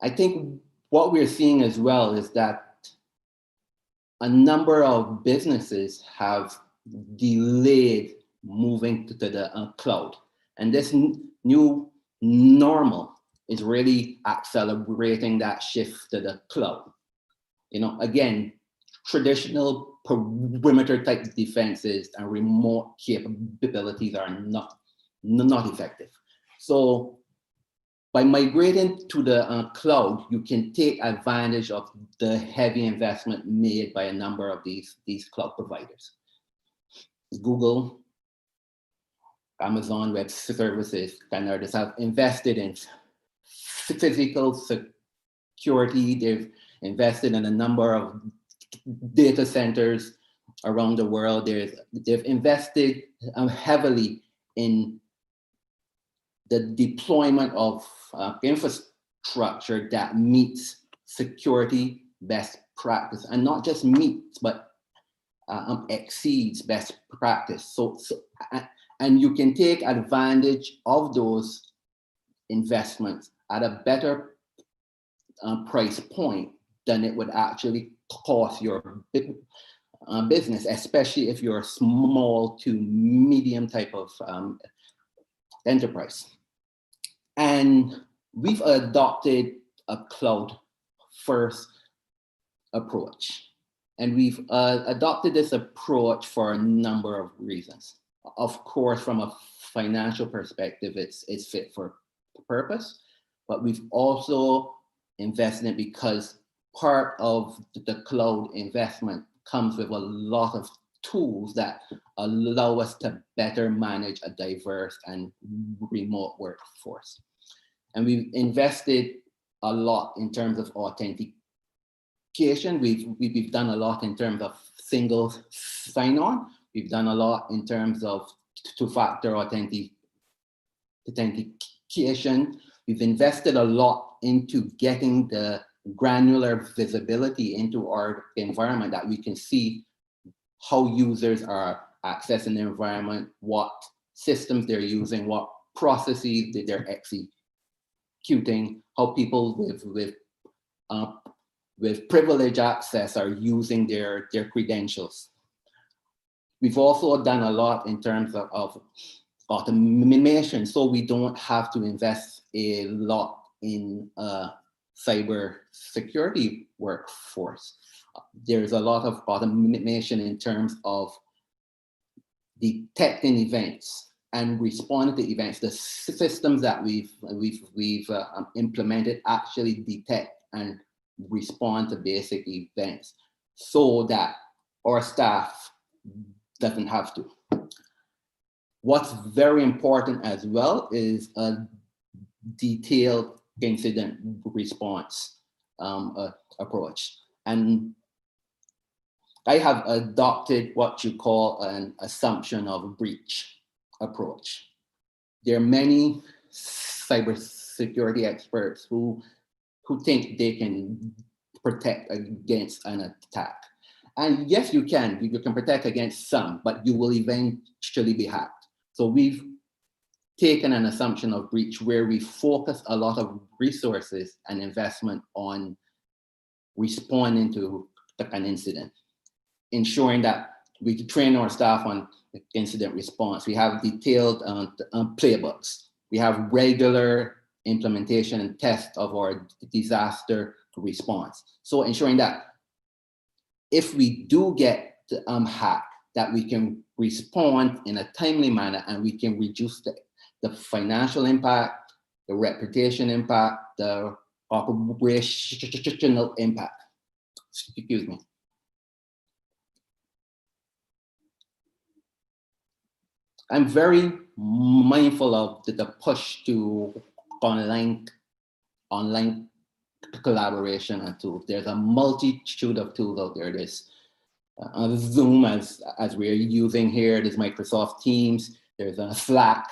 I think what we're seeing as well is that a number of businesses have delayed moving to the cloud. And this new normal is really accelerating that shift to the cloud. Again, traditional perimeter type defenses and remote capabilities are not effective. So by migrating to the cloud, you can take advantage of the heavy investment made by a number of these cloud providers. Google, Amazon Web Services, and others have invested in physical security. They've invested in a number of data centers around the world. They've invested heavily in the deployment of infrastructure that meets security best practice, and not just meets, but exceeds best practice. So, and you can take advantage of those investments at a better price point than it would actually cost your business, especially if you're a small to medium type of enterprise. And we've adopted a cloud first approach. And we've adopted this approach for a number of reasons. Of course, from a financial perspective, it's fit for purpose, but we've also invested in it because part of the cloud investment comes with a lot of tools that allow us to better manage a diverse and remote workforce. And we've invested a lot in terms of authentication. We've done a lot in terms of single sign-on. We've done a lot in terms of two-factor authentication. We've invested a lot into getting the granular visibility into our environment, that we can see how users are accessing the environment, what systems they're using, what processes that they're executing, how people with privileged access are using their credentials. We've also done a lot in terms of automation, so we don't have to invest a lot in cyber security workforce. There's a lot of automation in terms of detecting events and respond to events. The systems that we've implemented actually detect and respond to basic events so that our staff doesn't have to. What's very important as well is a detailed incident response approach. And I have adopted what you call an assumption of breach approach. There are many cybersecurity experts who think they can protect against an attack. And yes, you can protect against some, but you will eventually be hacked. So we've taken an assumption of breach where we focus a lot of resources and investment on responding to an incident, ensuring that we train our staff on incident response. We have detailed playbooks. We have regular implementation and test of our disaster response. So ensuring that if we do get hacked, that we can respond in a timely manner and we can reduce the financial impact, the reputation impact, the operational impact. Excuse me. I'm very mindful of the push to online collaboration and tools. There's a multitude of tools out there. There's Zoom as we're using here. There's Microsoft Teams. There's Slack,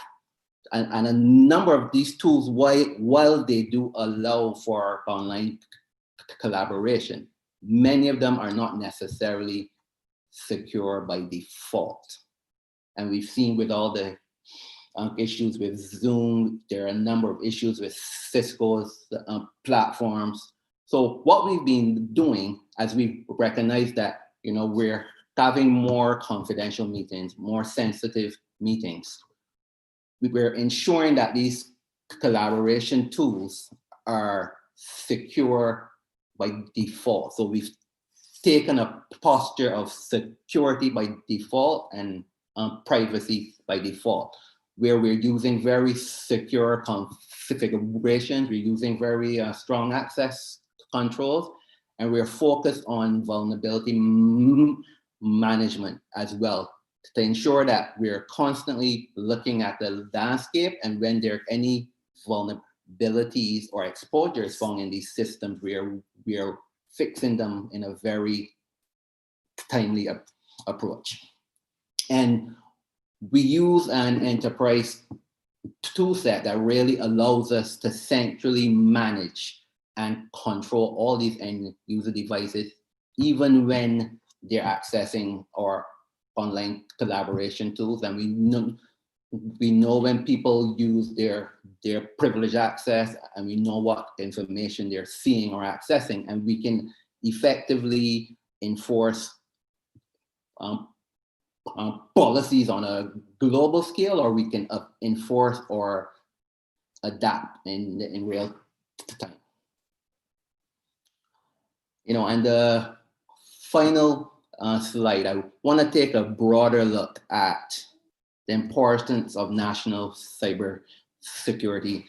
and a number of these tools. While they do allow for online collaboration, many of them are not necessarily secure by default. And we've seen with all the issues with Zoom, there are a number of issues with Cisco's platforms. So what we've been doing, as we've recognized that, we're having more confidential meetings, more sensitive meetings, we're ensuring that these collaboration tools are secure by default. So we've taken a posture of security by default and privacy by default, where we're using very secure configurations, we're using very strong access controls, and we're focused on vulnerability management as well, to ensure that we're constantly looking at the landscape, and when there are any vulnerabilities or exposures found in these systems, we are fixing them in a very timely approach. And we use an enterprise tool set that really allows us to centrally manage and control all these end user devices, even when they're accessing our online collaboration tools. And we know when people use their privileged access, and we know what information they're seeing or accessing, and we can effectively enforce policies on a global scale, or we can enforce or adapt in real time. And the final slide, I want to take a broader look at the importance of national cyber security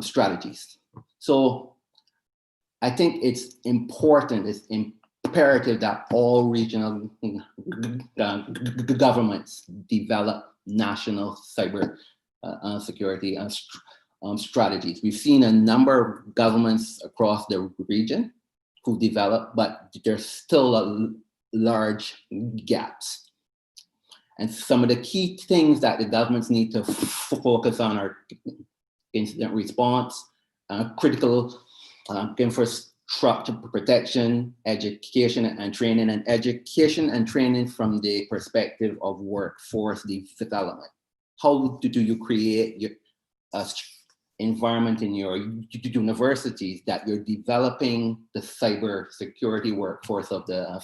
strategies. So I think it's important, it's imperative that all regional governments develop national cyber security strategies. We've seen a number of governments across the region who develop, but there's still large gaps. And some of the key things that the governments need to focus on are incident response, critical infrastructure protection, education and training, and education and training from the perspective of workforce development. How do you create your environment in your universities that you're developing the cyber security workforce of the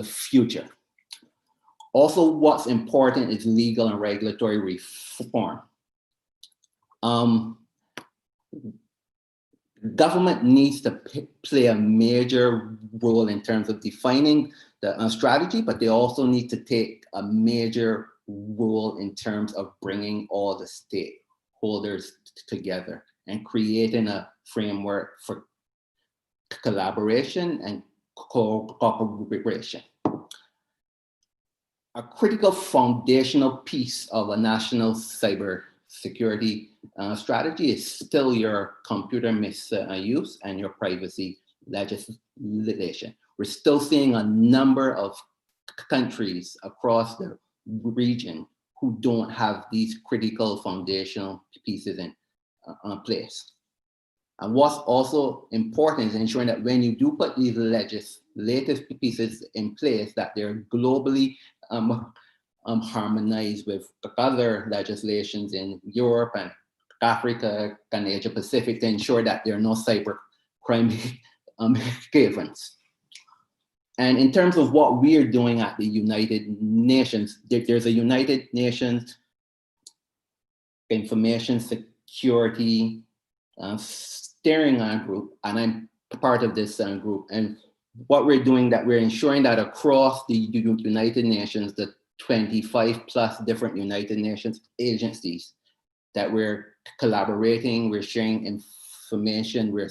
future? Also, what's important is legal and regulatory reform. Government needs to play a major role in terms of defining the strategy, but they also need to take a major role in terms of bringing all the stakeholders together and creating a framework for collaboration and cooperation. A critical foundational piece of a national cyber security strategy is still your computer misuse and your privacy legislation. We're still seeing a number of countries across the region who don't have these critical foundational pieces in place. And what's also important is ensuring that when you do put these legislative pieces in place, that they're globally harmonized with other legislations in Europe and Africa and Asia Pacific to ensure that there are no cyber crime havens. And in terms of what we are doing at the United Nations, there's a United Nations Information Security steering group, and I'm part of this group. And what we're doing, that we're ensuring that across the United Nations, the 25 plus different United Nations agencies, that we're collaborating, we're sharing information, we're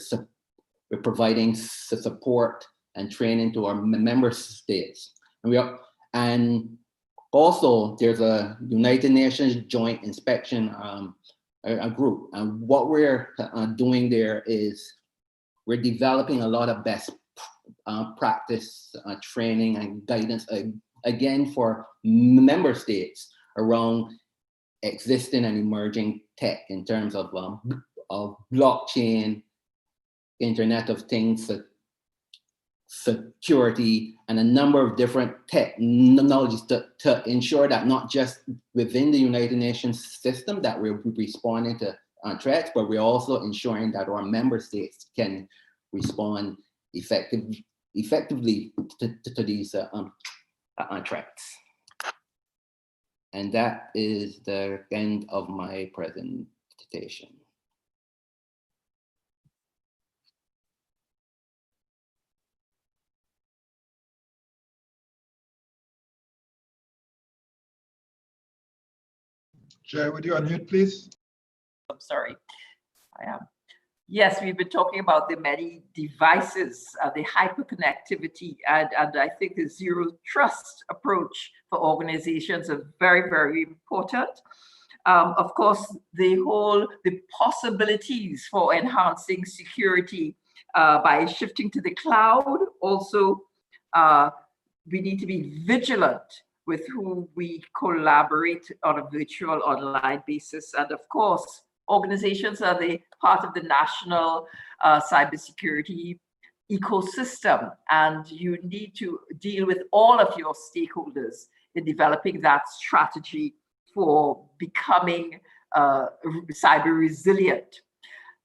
providing support and training to our member states. And also there's a United Nations Joint Inspection a group. And what we're doing there is we're developing a lot of best practice training and guidance, again, for member states around existing and emerging tech in terms of blockchain, Internet of Things, security, and a number of different technologies to ensure that not just within the United Nations system that we're responding to threats, but we're also ensuring that our member states can respond effectively to these threats. And that is the end of my presentation. Chair, would you unmute, please? I'm sorry, I am. Yes, we've been talking about the many devices, the hyperconnectivity, and I think the zero trust approach for organizations is very, very important. Of course, the possibilities for enhancing security by shifting to the cloud. Also, we need to be vigilant with who we collaborate on a virtual online basis. And of course, organizations are the part of the national cybersecurity ecosystem, and you need to deal with all of your stakeholders in developing that strategy for becoming cyber resilient.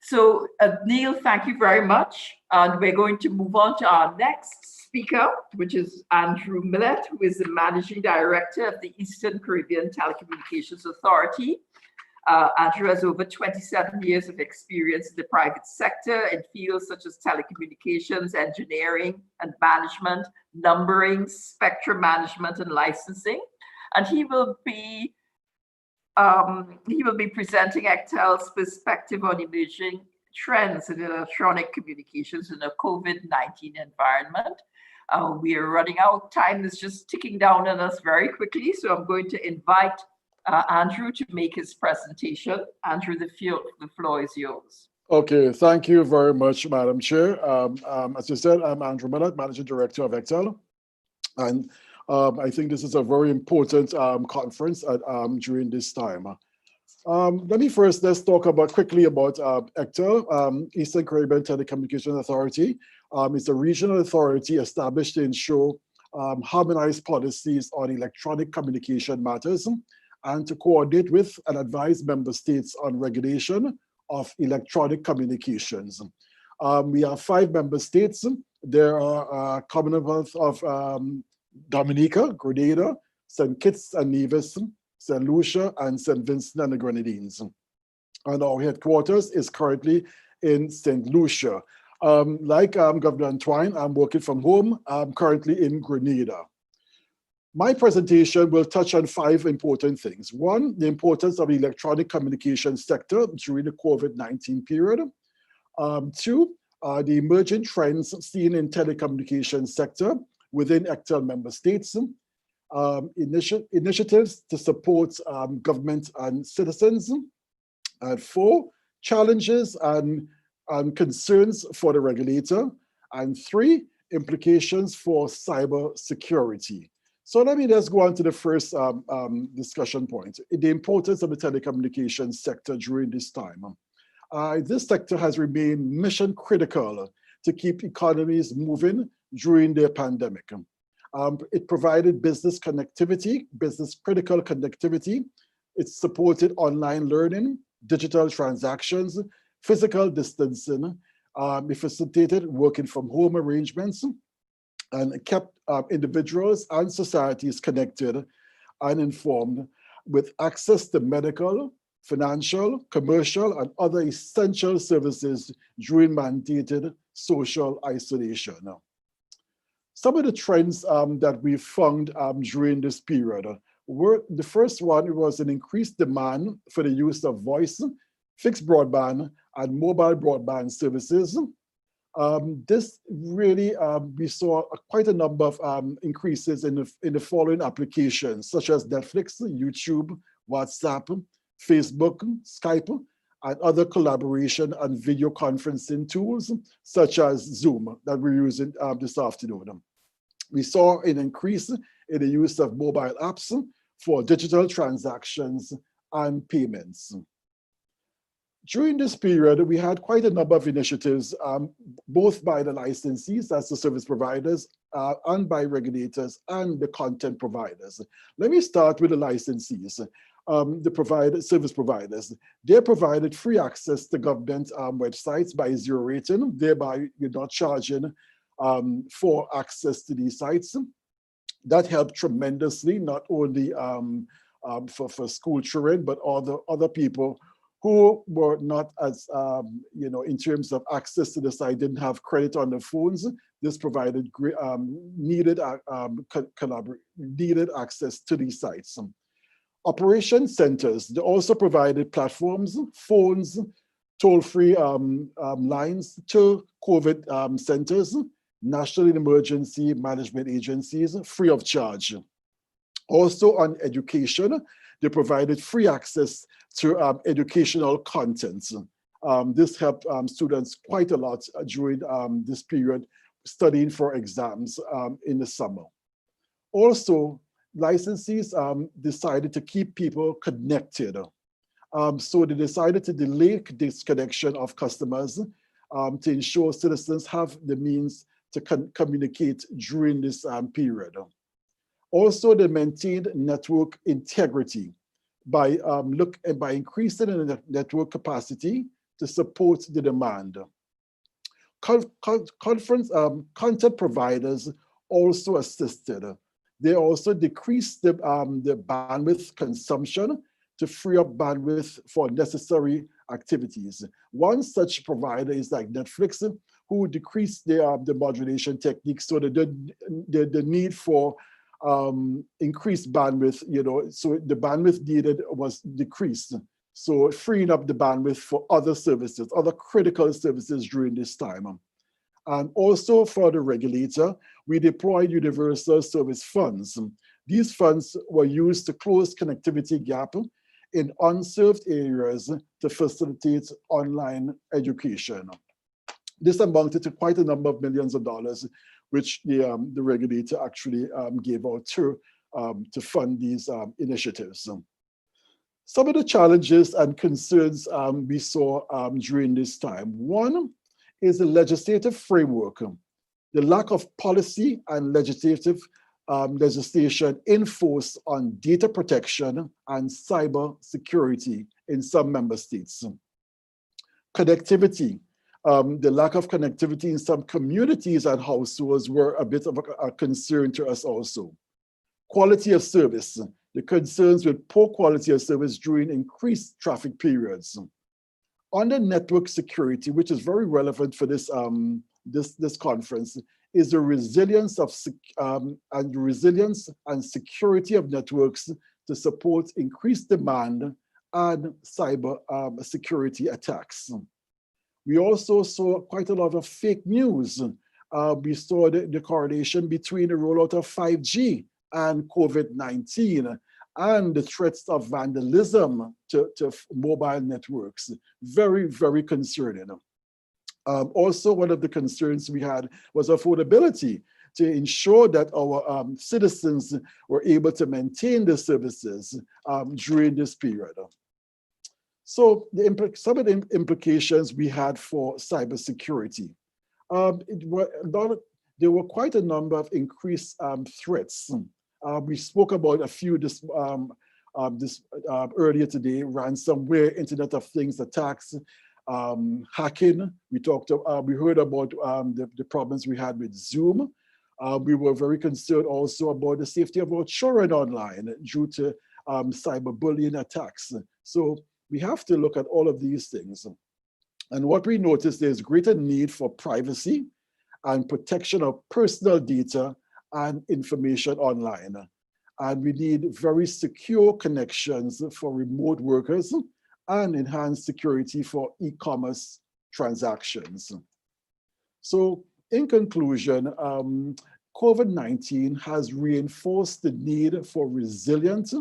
So Neil, thank you very much. And we're going to move on to our next speaker, which is Andrew Millett, who is the Managing Director of the Eastern Caribbean Telecommunications Authority. Andrew has over 27 years of experience in the private sector in fields such as telecommunications, engineering and management, numbering, spectrum management, and licensing. And he will be presenting ECTEL's perspective on emerging trends in electronic communications in a COVID-19 environment. We are running out. Time is just ticking down on us very quickly. So I'm going to invite Andrew to make his presentation. Andrew, the floor is yours. Okay, thank you very much, Madam Chair. As you said, I'm Andrew Millett, Managing Director of ECTEL. And I think this is a very important conference during this time. Let's talk quickly about ECTEL, Eastern Caribbean Telecommunications Authority. It's a regional authority established to ensure harmonized policies on electronic communication matters and to coordinate with and advise member states on regulation of electronic communications. We have 5 member states. There are Commonwealth of Dominica, Grenada, St. Kitts and Nevis, St. Lucia, and St. Vincent and the Grenadines. And our headquarters is currently in St. Lucia. Like Governor Antoine, I'm working from home. I'm currently in Grenada. My presentation will touch on 5 important things. 1, the importance of the electronic communication sector during the COVID-19 period. 2, the emerging trends seen in telecommunications sector within ECTEL member states. Initiatives to support government and citizens. And 4, challenges and concerns for the regulator. And 3, implications for cyber security. So let me just go on to the first discussion point, the importance of the telecommunications sector during this time. This sector has remained mission critical to keep economies moving during the pandemic. It provided business connectivity, business critical connectivity. It supported online learning, digital transactions, physical distancing. It facilitated working from home arrangements and kept individuals and societies connected and informed with access to medical, financial, commercial, and other essential services during mandated social isolation. Some of the trends that we found during this period were, the first one was an increased demand for the use of voice, fixed broadband, and mobile broadband services. This really, we saw quite a number of increases in the following applications, such as Netflix, YouTube, WhatsApp, Facebook, Skype, and other collaboration and video conferencing tools, such as Zoom, that we're using this afternoon. We saw an increase in the use of mobile apps for digital transactions and payments. During this period, we had quite a number of initiatives, both by the licensees, that's the service providers, and by regulators and the content providers. Let me start with the licensees. The service providers, they provided free access to government websites by zero rating, thereby you're not charging for access to these sites. That helped tremendously, not only for school children, but other people who were not as, in terms of access to the site, didn't have credit on their phones. This provided needed access to these sites. Operation centers, they also provided platforms, phones, toll-free lines to COVID centers, national emergency management agencies, free of charge. Also on education, they provided free access to educational content. This helped students quite a lot during this period, studying for exams in the summer. Also, licensees decided to keep people connected. So they decided to delay disconnection of customers to ensure citizens have the means to communicate during this period. Also, they maintained network integrity by increasing the network capacity to support the demand. Content providers also assisted. They also decreased the bandwidth consumption to free up bandwidth for necessary activities. One such provider is like Netflix, who decreased the modulation techniques so that the need for increased bandwidth, so the bandwidth needed was decreased. So freeing up the bandwidth for other services, other critical services during this time. And also for the regulator, we deployed universal service funds. These funds were used to close connectivity gap in unserved areas to facilitate online education. This amounted to quite a number of millions of dollars, which the regulator actually gave out to fund these initiatives. Some of the challenges and concerns we saw during this time. One is the legislative framework. The lack of policy and legislation in force on data protection and cyber security in some member states. Connectivity. The lack of connectivity in some communities and households were a bit of a concern to us also. Quality of service, the concerns with poor quality of service during increased traffic periods. Under network security, which is very relevant for this, this conference, is the resilience and security of networks to support increased demand and cyber security attacks. We also saw quite a lot of fake news. We saw the correlation between the rollout of 5G and COVID-19 and the threats of vandalism to mobile networks. Very, very concerning. Also, one of the concerns we had was affordability, to ensure that our citizens were able to maintain the services during this period. So some of the implications we had for cybersecurity. There were quite a number of increased threats. We spoke about a few earlier today: ransomware, Internet of Things attacks, hacking. We heard about the problems we had with Zoom. We were very concerned also about the safety of our children online due to cyberbullying attacks. So we have to look at all of these things. And what we noticed, there's greater need for privacy and protection of personal data and information online. And we need very secure connections for remote workers and enhanced security for e-commerce transactions. So in conclusion, COVID-19 has reinforced the need for resilient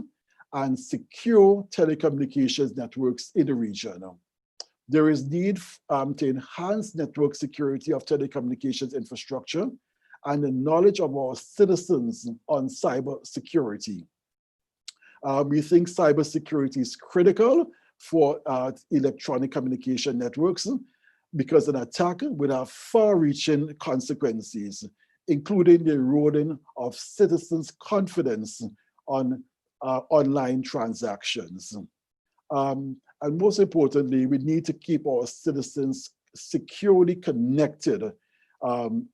and secure telecommunications networks in the region. There is need to enhance network security of telecommunications infrastructure and the knowledge of our citizens on cyber security. We think cybersecurity is critical for electronic communication networks because an attack would have far-reaching consequences, including the eroding of citizens' confidence on online transactions. And most importantly, we need to keep our citizens securely connected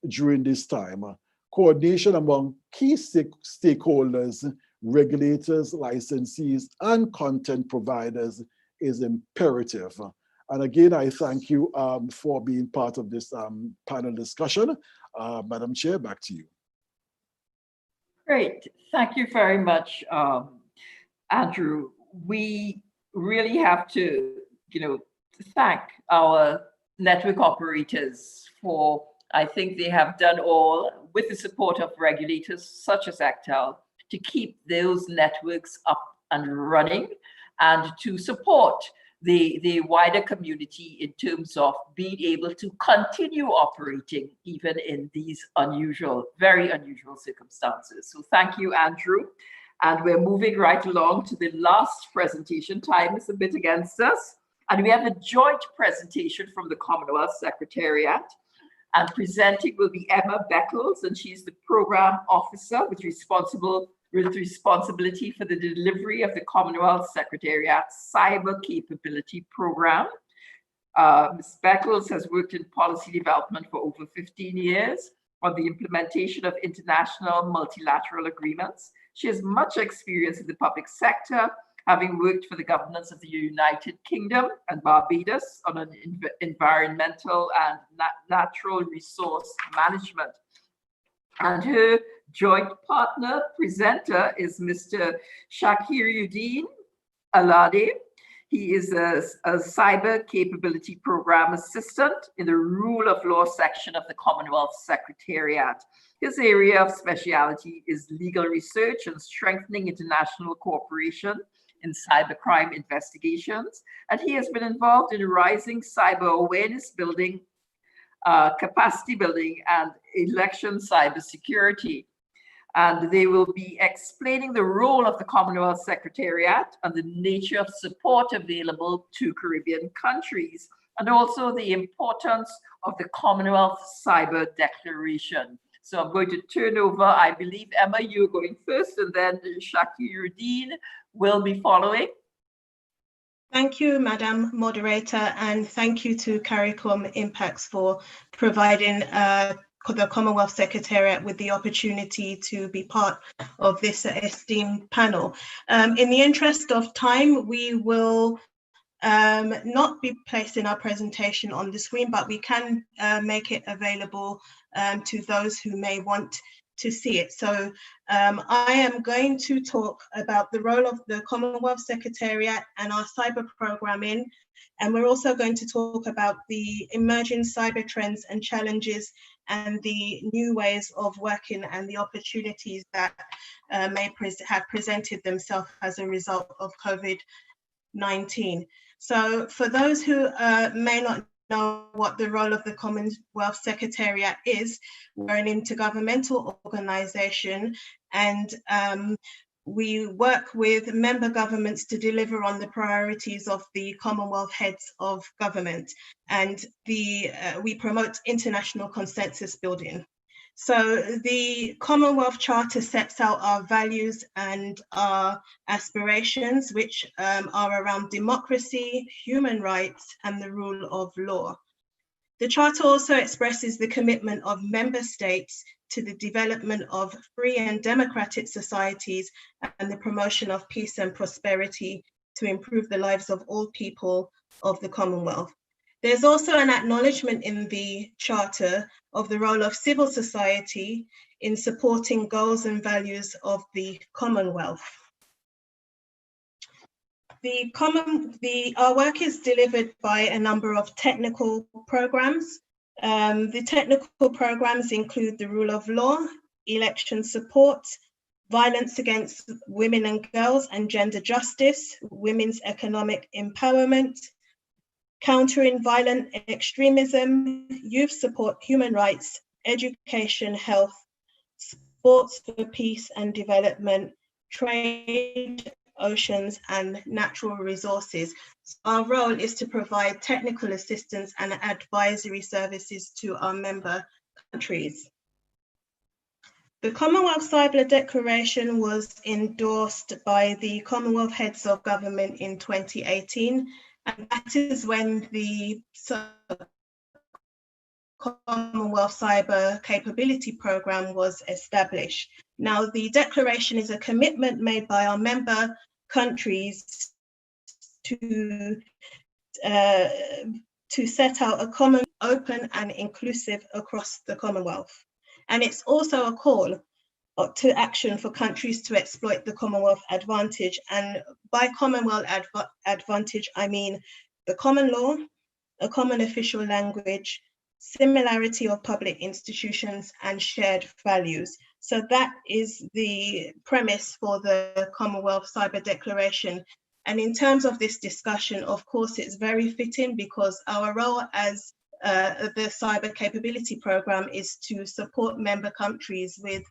during this time. Coordination among key stakeholders, regulators, licensees, and content providers is imperative. And again, I thank you for being part of this panel discussion. Madam Chair, back to you. Great, thank you very much, Andrew. We really have to, thank our network operators for, I think they have done all with the support of regulators such as ACTEL to keep those networks up and running and to support the wider community in terms of being able to continue operating even in these unusual, very unusual circumstances. So thank you, Andrew. And we're moving right along to the last presentation. Time is a bit against us. And we have a joint presentation from the Commonwealth Secretariat. And presenting will be Emma Beckles, and she's the program officer with responsibility for the delivery of the Commonwealth Secretariat's Cyber Capability Program. Ms. Beckles has worked in policy development for over 15 years on the implementation of international multilateral agreements. She has much experience in the public sector, having worked for the governments of the United Kingdom and Barbados on an environmental and natural resource management. And her joint partner presenter is Mr. Shakiruddin Alade. He is a Cyber Capability Program Assistant in the Rule of Law section of the Commonwealth Secretariat. His area of speciality is legal research and strengthening international cooperation in cybercrime investigations. And he has been involved in rising cyber awareness building, capacity building, and election cybersecurity. And they will be explaining the role of the Commonwealth Secretariat and the nature of support available to Caribbean countries, and also the importance of the Commonwealth Cyber Declaration. So I'm going to turn over, I believe, Emma, you're going first, and then Shakiruddin will be following. Thank you, Madam Moderator, and thank you to CARICOM IMPACS for providing the Commonwealth Secretariat with the opportunity to be part of this esteemed panel. In the interest of time, we will not be placed in our presentation on the screen, but we can make it available to those who may want to see it. So I am going to talk about the role of the Commonwealth Secretariat and our cyber programming. And we're also going to talk about the emerging cyber trends and challenges and the new ways of working and the opportunities that may have presented themselves as a result of COVID-19. So for those who may not know what the role of the Commonwealth Secretariat is, we're an intergovernmental organization, and we work with member governments to deliver on the priorities of the Commonwealth heads of government, and we promote international consensus building. So the Commonwealth Charter sets out our values and our aspirations, which are around democracy, human rights, and the rule of law. The Charter also expresses the commitment of member states to the development of free and democratic societies and the promotion of peace and prosperity to improve the lives of all people of the Commonwealth. There's also an acknowledgement in the Charter of the role of civil society in supporting goals and values of the Commonwealth. Our work is delivered by a number of technical programs. The technical programs include the rule of law, election support, violence against women and girls and gender justice, women's economic empowerment, countering violent extremism, youth support, human rights, education, health, sports for peace and development, trade, oceans, and natural resources. Our role is to provide technical assistance and advisory services to our member countries. The Commonwealth Cyber Declaration was endorsed by the Commonwealth Heads of Government in 2018, and that is when the Commonwealth Cyber Capability Programme was established. Now, the declaration is a commitment made by our member countries to set out a common, open and inclusive across the Commonwealth. And it's also a call to action for countries to exploit the Commonwealth advantage. And by Commonwealth advantage, I mean the common law, a common official language, similarity of public institutions, and shared values. So that is the premise for the Commonwealth Cyber Declaration. And in terms of this discussion, of course, it's very fitting because our role as the Cyber Capability Programme is to support member countries with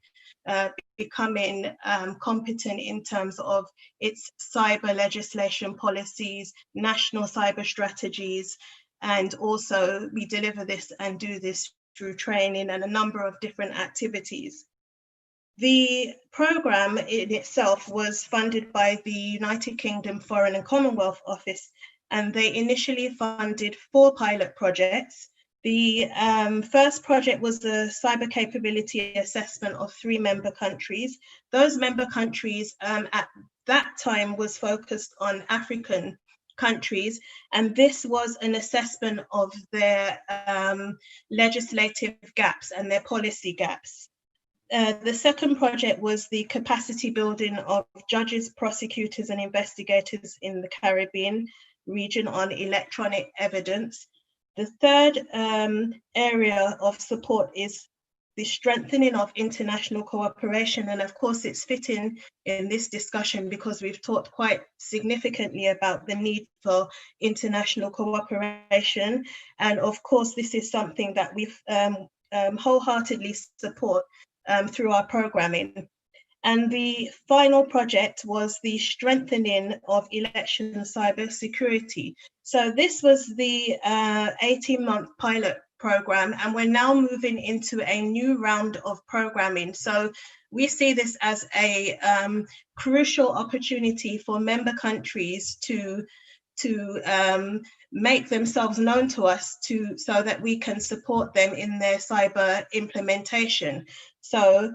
becoming competent in terms of its cyber legislation policies, national cyber strategies, and also we deliver this and do this through training and a number of different activities. The programme in itself was funded by the United Kingdom Foreign and Commonwealth Office, and they initially funded 4 pilot projects. The first project was the cyber capability assessment of 3 member countries. Those member countries at that time was focused on African countries, and this was an assessment of their legislative gaps and their policy gaps. The second project was the capacity building of judges, prosecutors, and investigators in the Caribbean region on electronic evidence. The third area of support is the strengthening of international cooperation. And of course, it's fitting in this discussion because we've talked quite significantly about the need for international cooperation. And of course, this is something that we've wholeheartedly support through our programming. And the final project was the strengthening of election cybersecurity. So this was the 18-month pilot program, and we're now moving into a new round of programming. So we see this as a crucial opportunity for member countries to make themselves known to us so that we can support them in their cyber implementation. So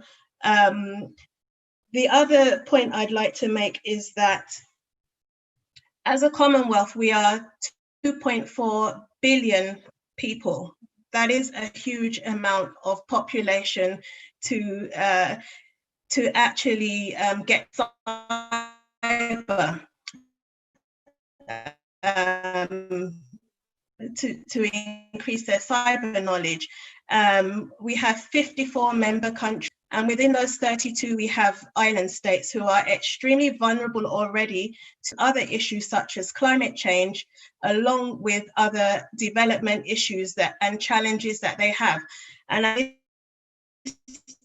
the other point I'd like to make is that as a Commonwealth, we are 2.4 billion people. That is a huge amount of population to actually get cyber. To increase their cyber knowledge. We have 54 member countries, and within those 32, we have island states who are extremely vulnerable already to other issues such as climate change, along with other development issues and challenges that they have. And at this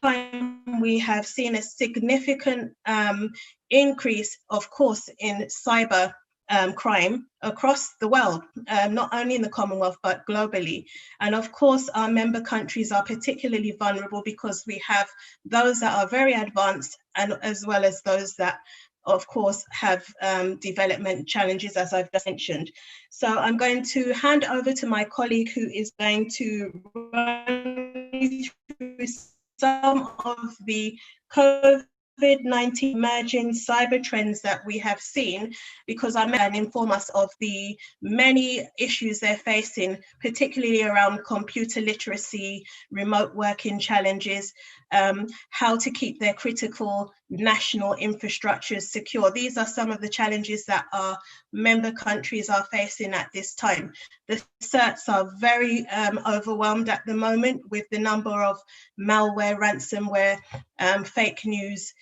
time, we have seen a significant increase, of course, in cyber crime across the world, not only in the Commonwealth, but globally. And of course, our member countries are particularly vulnerable because we have those that are very advanced, and as well as those that, of course, have development challenges, as I've just mentioned. So I'm going to hand over to my colleague who is going to run through some of the COVID-19 emerging cyber trends that we have seen, because I'm going to inform us of the many issues they're facing, particularly around computer literacy, remote working challenges, how to keep their critical national infrastructures secure. These are some of the challenges that our member countries are facing at this time. The certs are very overwhelmed at the moment with the number of malware, ransomware, fake news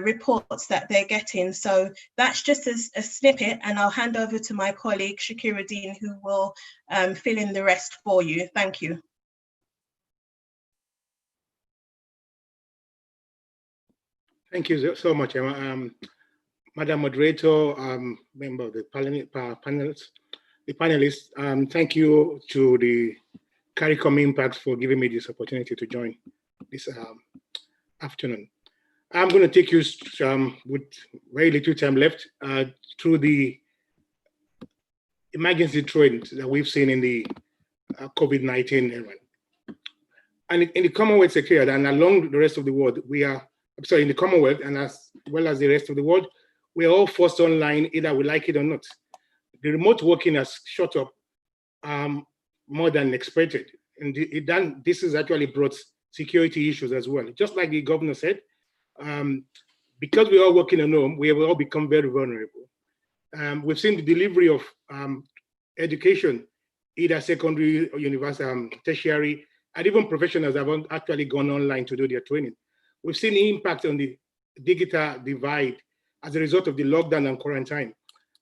reports that they're getting. So that's just a snippet, and I'll hand over to my colleague Shakiruddin, who will fill in the rest for you. Thank you. Thank you so much, Emma. Madam Moderator, member of the panelists, thank you to the CARICOM IMPACS for giving me this opportunity to join this afternoon. I'm going to take you with very little time left through the emergency trend that we've seen in the COVID-19 era. And in the Commonwealth Secretariat and along the rest of the world, in the Commonwealth and as well as the rest of the world, we are all forced online, either we like it or not. The remote working has shot up more than expected. And this has actually brought security issues as well. Just like the governor said, because we're all working at home, we have all become very vulnerable. We've seen the delivery of education, either secondary or university, tertiary, and even professionals have actually gone online to do their training. We've seen the impact on the digital divide as a result of the lockdown and quarantine.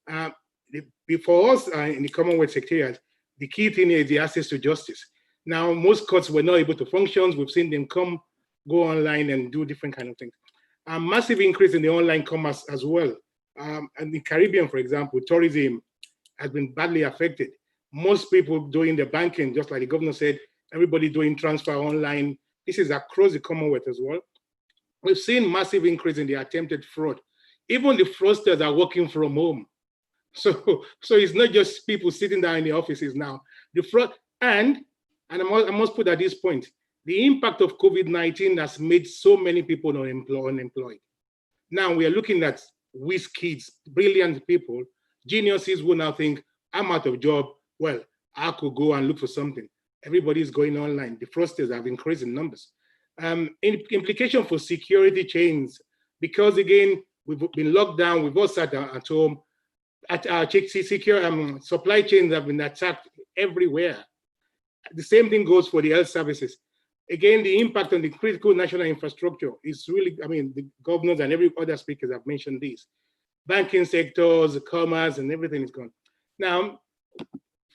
For us in the Commonwealth Secretariat, the key thing is the access to justice. Now, most courts were not able to function. We've seen them go online and do different kind of things. A massive increase in the online commerce as well. And the Caribbean, for example, tourism has been badly affected. Most people doing the banking, just like the governor said, everybody doing transfer online. This is across the Commonwealth as well. We've seen massive increase in the attempted fraud. Even the fraudsters are working from home. So it's not just people sitting down in the offices now. The fraud, and I must put at this point, the impact of COVID-19 has made so many people unemployed. Now we are looking at whiz kids, brilliant people, geniuses who now think, I'm out of job. Well, I could go and look for something. Everybody is going online. The fraudsters have increased in numbers. Implication for security chains, because again, we've been locked down, we've all sat at home. Supply chains have been attacked everywhere. The same thing goes for the health services. Again, the impact on the critical national infrastructure is really, the governors and every other speakers have mentioned this. Banking sectors, commerce, and everything is gone. Now,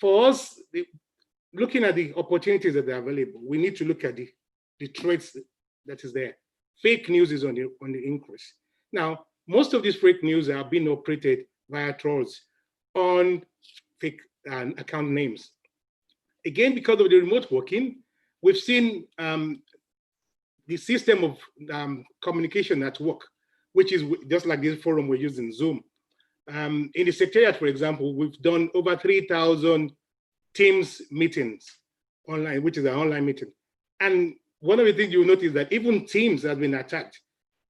for us, looking at the opportunities that are available, we need to look at the threats that is there. Fake news is on the increase. Now, most of these fake news are being operated via trolls on fake account names. Again, because of the remote working, we've seen the system of communication at work, which is just like this forum we're using, Zoom. In the Secretariat, for example, we've done over 3,000 Teams meetings online, which is an online meeting. And one of the things you'll notice that even Teams has been attacked.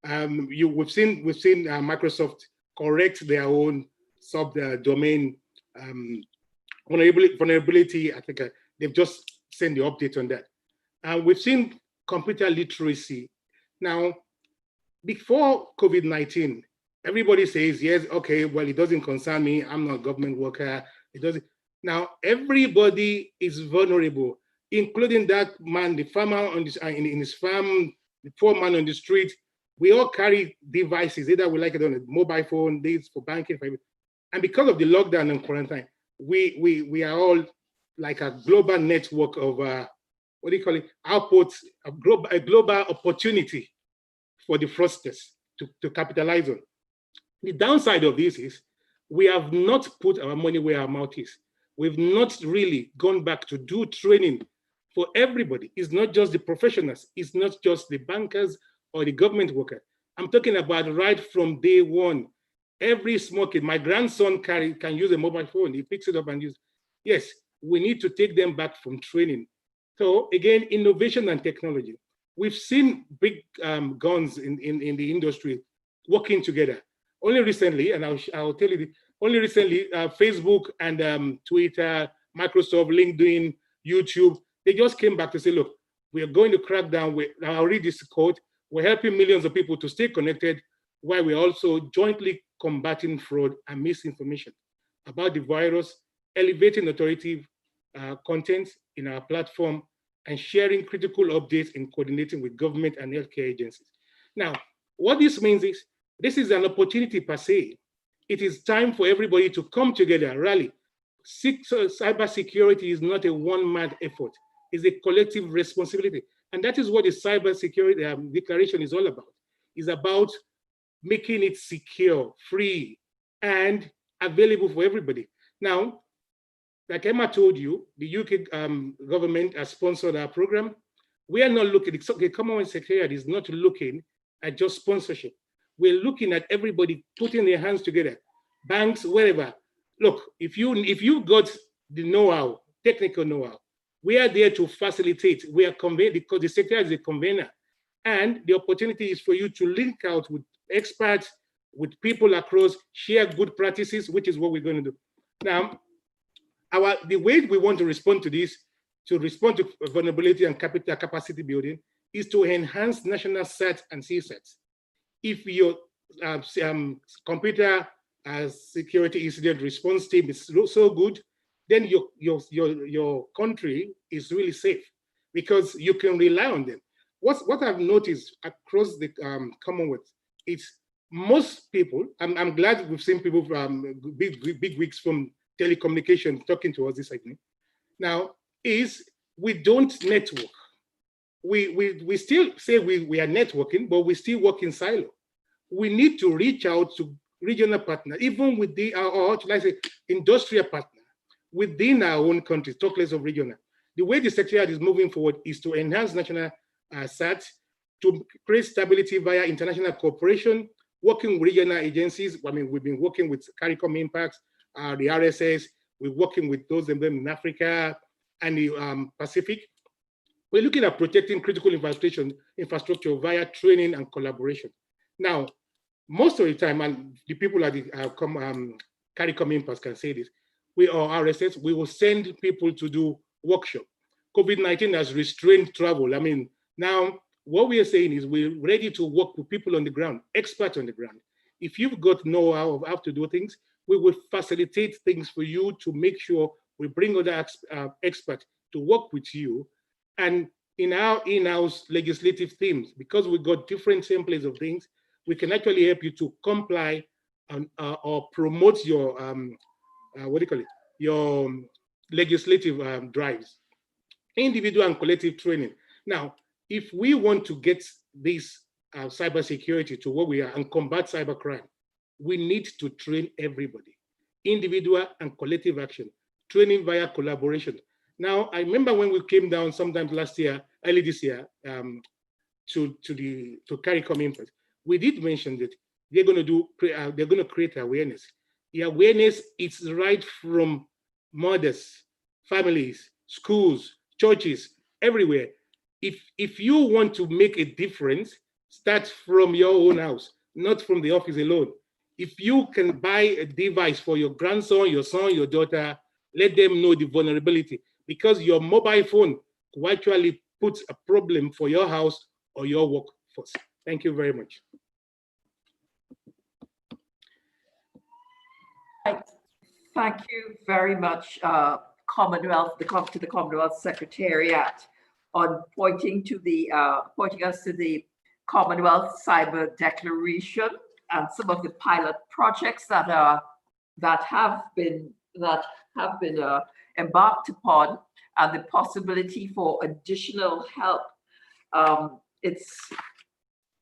We've seen Microsoft correct their own sub-domain vulnerability. I think they've just sent the update on that. We've seen computer literacy. Now, before COVID-19, everybody says, yes, okay, well, it doesn't concern me. I'm not a government worker. It doesn't. Now, everybody is vulnerable, including that man, the farmer on this, in his farm, the poor man on the street. We all carry devices, either we like it on a mobile phone, these for banking, and because of the lockdown and quarantine, we are all like a global network of what do you call it? Outputs, a global opportunity for the fraudsters to capitalize on. The downside of this is we have not put our money where our mouth is. We've not really gone back to do training for everybody. It's not just the professionals. It's not just the bankers or the government worker. I'm talking about right from day one. Every small kid, my grandson can use a mobile phone. He picks it up and uses. Yes, we need to take them back from training. So again, innovation and technology. We've seen big guns in the industry working together. Only recently, and I'll tell you, only recently, Facebook and Twitter, Microsoft, LinkedIn, YouTube, they just came back to say, look, we are going to crack down. I'll read this quote. We're helping millions of people to stay connected while we're also jointly combating fraud and misinformation about the virus, elevating authoritative content in our platform, and sharing critical updates and coordinating with government and healthcare agencies. Now, what this means is, this is an opportunity per se. It is time for everybody to come together, rally. Cybersecurity is not a one-man effort. It's a collective responsibility. And that is what the cybersecurity declaration is all about. It's about making it secure, free, and available for everybody. Now, like Emma told you, the UK government has sponsored our program. We are not looking, the Commonwealth Secretariat is not looking at just sponsorship. We're looking at everybody putting their hands together, banks, wherever. Look, if you got the know-how, technical know-how, we are there to facilitate. We are convened because the Secretariat is a convener. And the opportunity is for you to link out with experts, with people across, share good practices, which is what we're going to do. Now, the way we want to respond to this, to respond to vulnerability and capacity building, is to enhance national SAT and CSATs. If your computer security incident response team is so good, then your country is really safe because you can rely on them. What I've noticed across the Commonwealth is most people, I'm glad we've seen people from big wigs from telecommunications talking to us this evening. Now, is we don't network. We still say we are networking, but we still work in silo. We need to reach out to regional partners, even with or should I say, industrial partners within our own countries, talk less of regional. The way the Secretariat is moving forward is to enhance national SAT, to create stability via international cooperation, working with regional agencies. I mean, we've been working with CARICOM IMPACS, the RSS, we're working with those of them in Africa and the Pacific. We're looking at protecting critical infrastructure via training and collaboration. Now, most of the time, and the people at the CARICOM IMPACS can say this, we or RSS, we will send people to do workshop. COVID-19 has restrained travel. I mean, now what we are saying is we're ready to work with people on the ground, experts on the ground. If you've got know-how of how to do things, we will facilitate things for you to make sure we bring other experts to work with you. And in our in-house legislative teams, because we've got different templates of things, we can actually help you to comply and, or promote your, what do you call it? Your legislative drives, individual and collective training. Now, if we want to get this cybersecurity to what we are and combat cybercrime, we need to train everybody, individual and collective action, training via collaboration. Now, I remember when we came down sometime last year, early this year, to CARICOM IMPACS, we did mention that they're going to create awareness. The awareness is right from mothers, families, schools, churches, everywhere. If you want to make a difference, start from your own house, not from the office alone. if you can buy a device for your grandson, your son, your daughter, let them know the vulnerability, because your mobile phone will actually put a problem for your house or your workforce. Thank you very much. Thank you very much, Commonwealth, to the Commonwealth Secretariat on pointing us to the Commonwealth Cyber Declaration and some of the pilot projects that have been embarked upon, and the possibility for additional help.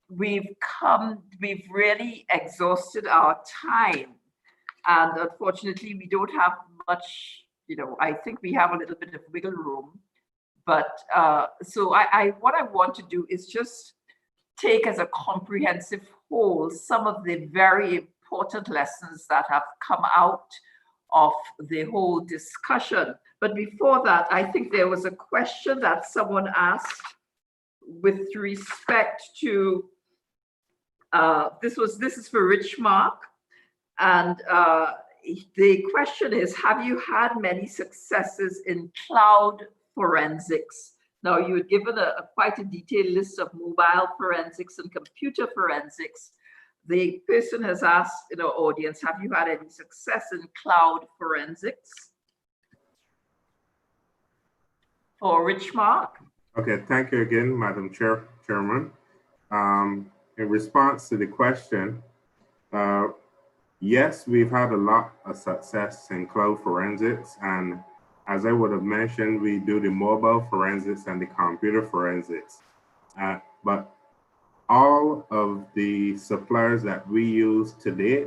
We've really exhausted our time, and unfortunately we don't have much, I think we have a little bit of wiggle room, but so what I want to do is just take as a comprehensive whole some of the very important lessons that have come out of the whole discussion. But before that, I think there was a question that someone asked with respect to, this is for Rich Mark, and the question is, have you had many successes in cloud forensics? Now, you had given quite a detailed list of mobile forensics and computer forensics. The person has asked in our audience, have you had any success in cloud forensics? For Rich Mark. Okay, thank you again, Madam Chairman. In response to the question, yes, we've had a lot of success in cloud forensics, and as I would have mentioned, we do the mobile forensics and the computer forensics. But all of the suppliers that we use today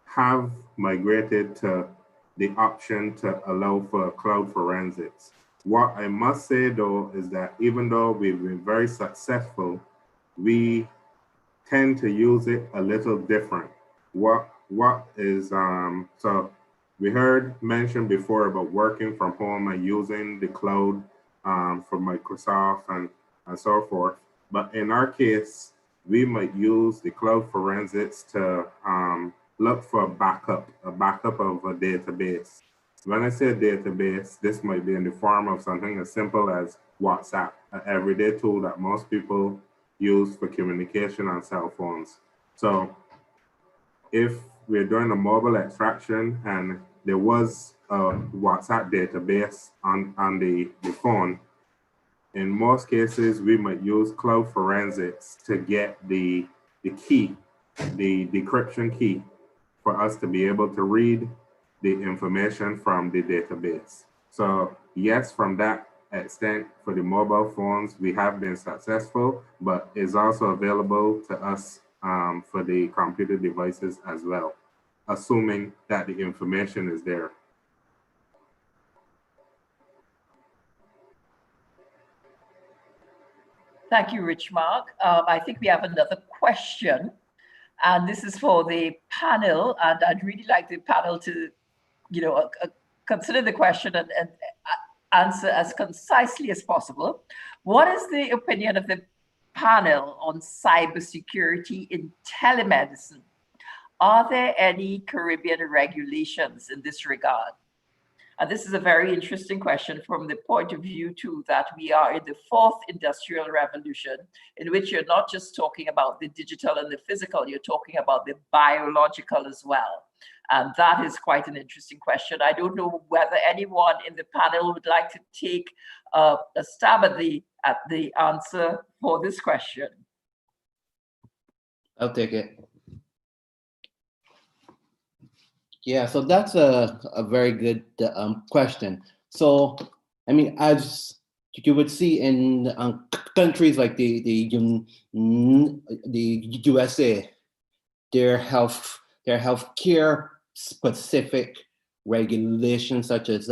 have migrated to the option to allow for cloud forensics. What I must say though is that even though we've been very successful, we tend to use it a little different. So we heard mentioned before about working from home and using the cloud for Microsoft and so forth. But in our case, we might use the cloud forensics to look for a backup of a database. When I say database, this might be in the form of something as simple as WhatsApp, an everyday tool that most people use for communication on cell phones. So if we're doing a mobile extraction and there was a WhatsApp database on the phone, in most cases, we might use cloud forensics to get the key, the decryption key, for us to be able to read the information from the database. So yes, from that extent, for the mobile phones, we have been successful, but it's also available to us for the computer devices as well, assuming that the information is there. Thank you, Rich Mark. I think we have another question, and this is for the panel, and I'd really like the panel to, consider the question and answer as concisely as possible. What is the opinion of the panel on cybersecurity in telemedicine? Are there any Caribbean regulations in this regard? And this is a very interesting question from the point of view too, that we are in the fourth industrial revolution, in which you're not just talking about the digital and the physical, you're talking about the biological as well. And that is quite an interesting question. I don't know whether anyone in the panel would like to take a stab at the answer for this question. I'll take it. Yeah, so that's a very good question. So, I mean, as you would see in countries like the USA, their healthcare specific regulations such as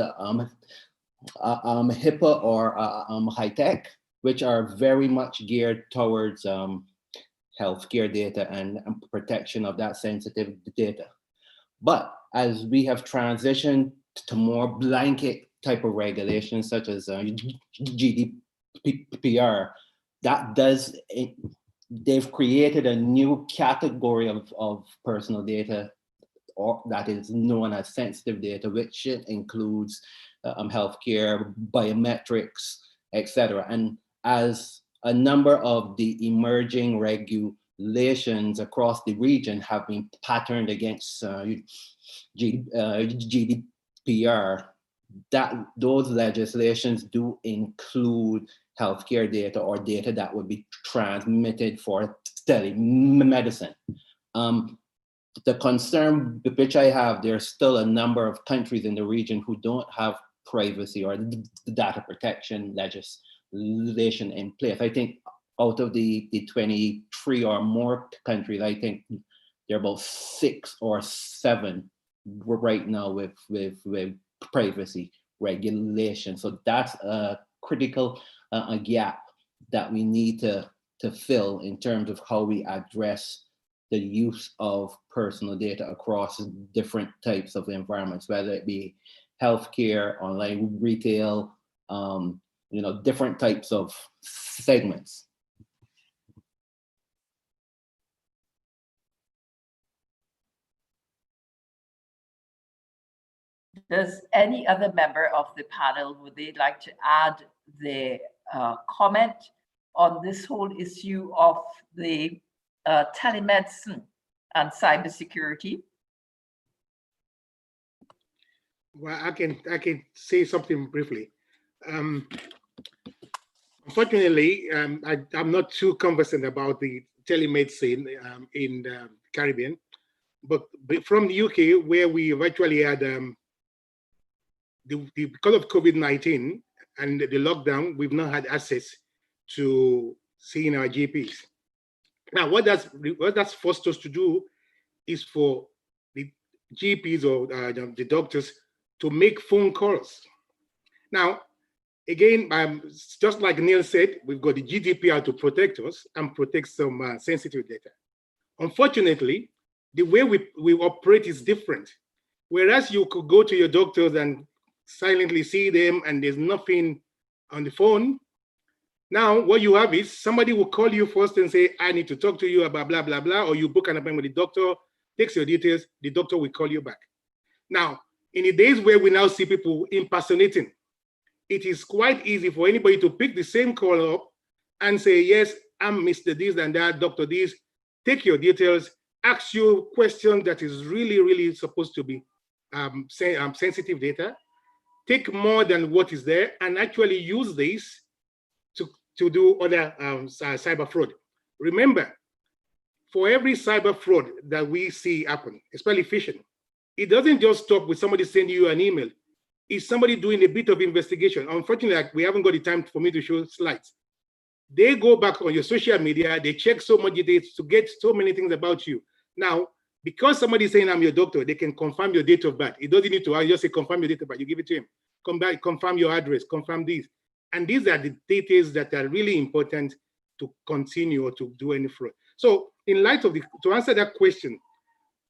HIPAA or high-tech, which are very much geared towards healthcare data and protection of that sensitive data. But as we have transitioned to more blanket type of regulations such as GDPR, they've created a new category of personal data or that is known as sensitive data, which includes healthcare, biometrics, etc. And as a number of the emerging regulations across the region have been patterned against GDPR, that those legislations do include healthcare data or data that would be transmitted for telemedicine. The concern which I have, there's still a number of countries in the region who don't have privacy or data protection legislation in place. I think out of the 23 or more countries, I think there are about 6 or 7 right now with privacy regulation. So that's a critical gap that we need to fill in terms of how we address the use of personal data across different types of environments, whether it be healthcare, online retail, different types of segments. Does any other member of the panel, would they like to add their comment on this whole issue of the telemedicine and cybersecurity? Well, I can say something briefly. Unfortunately, I'm not too conversant about the telemedicine in the Caribbean, but from the UK, where we virtually had because of COVID-19 and the lockdown, we've not had access to seeing our GPs. Now, what that's forced us to do is for the GPs or the doctors to make phone calls. Now, again, just like Neil said, we've got the GDPR to protect us and protect some sensitive data. Unfortunately, the way we operate is different. Whereas you could go to your doctors and silently see them and there's nothing on the phone, now what you have is somebody will call you first and say, I need to talk to you about blah, blah, blah, or you book an appointment with the doctor, takes your details, the doctor will call you back. Now, in the days where we now see people impersonating, it is quite easy for anybody to pick the same call up and say, yes, I'm Mr. This and that, Dr. This, take your details, ask you questions that is really, really supposed to be sensitive data, take more than what is there and actually use this to do other cyber fraud. Remember, for every cyber fraud that we see happen, especially phishing, it doesn't just stop with somebody sending you an email. It's somebody doing a bit of investigation. Unfortunately, we haven't got the time for me to show slides. They go back on your social media, they check so much data to get so many things about you. Now, because somebody's saying I'm your doctor, they can confirm your date of birth. It doesn't need to, I just say confirm your date of birth, you give it to him. Come back, confirm your address, confirm this. And these are the details that are really important to continue or to do any fraud. So in light of to answer that question,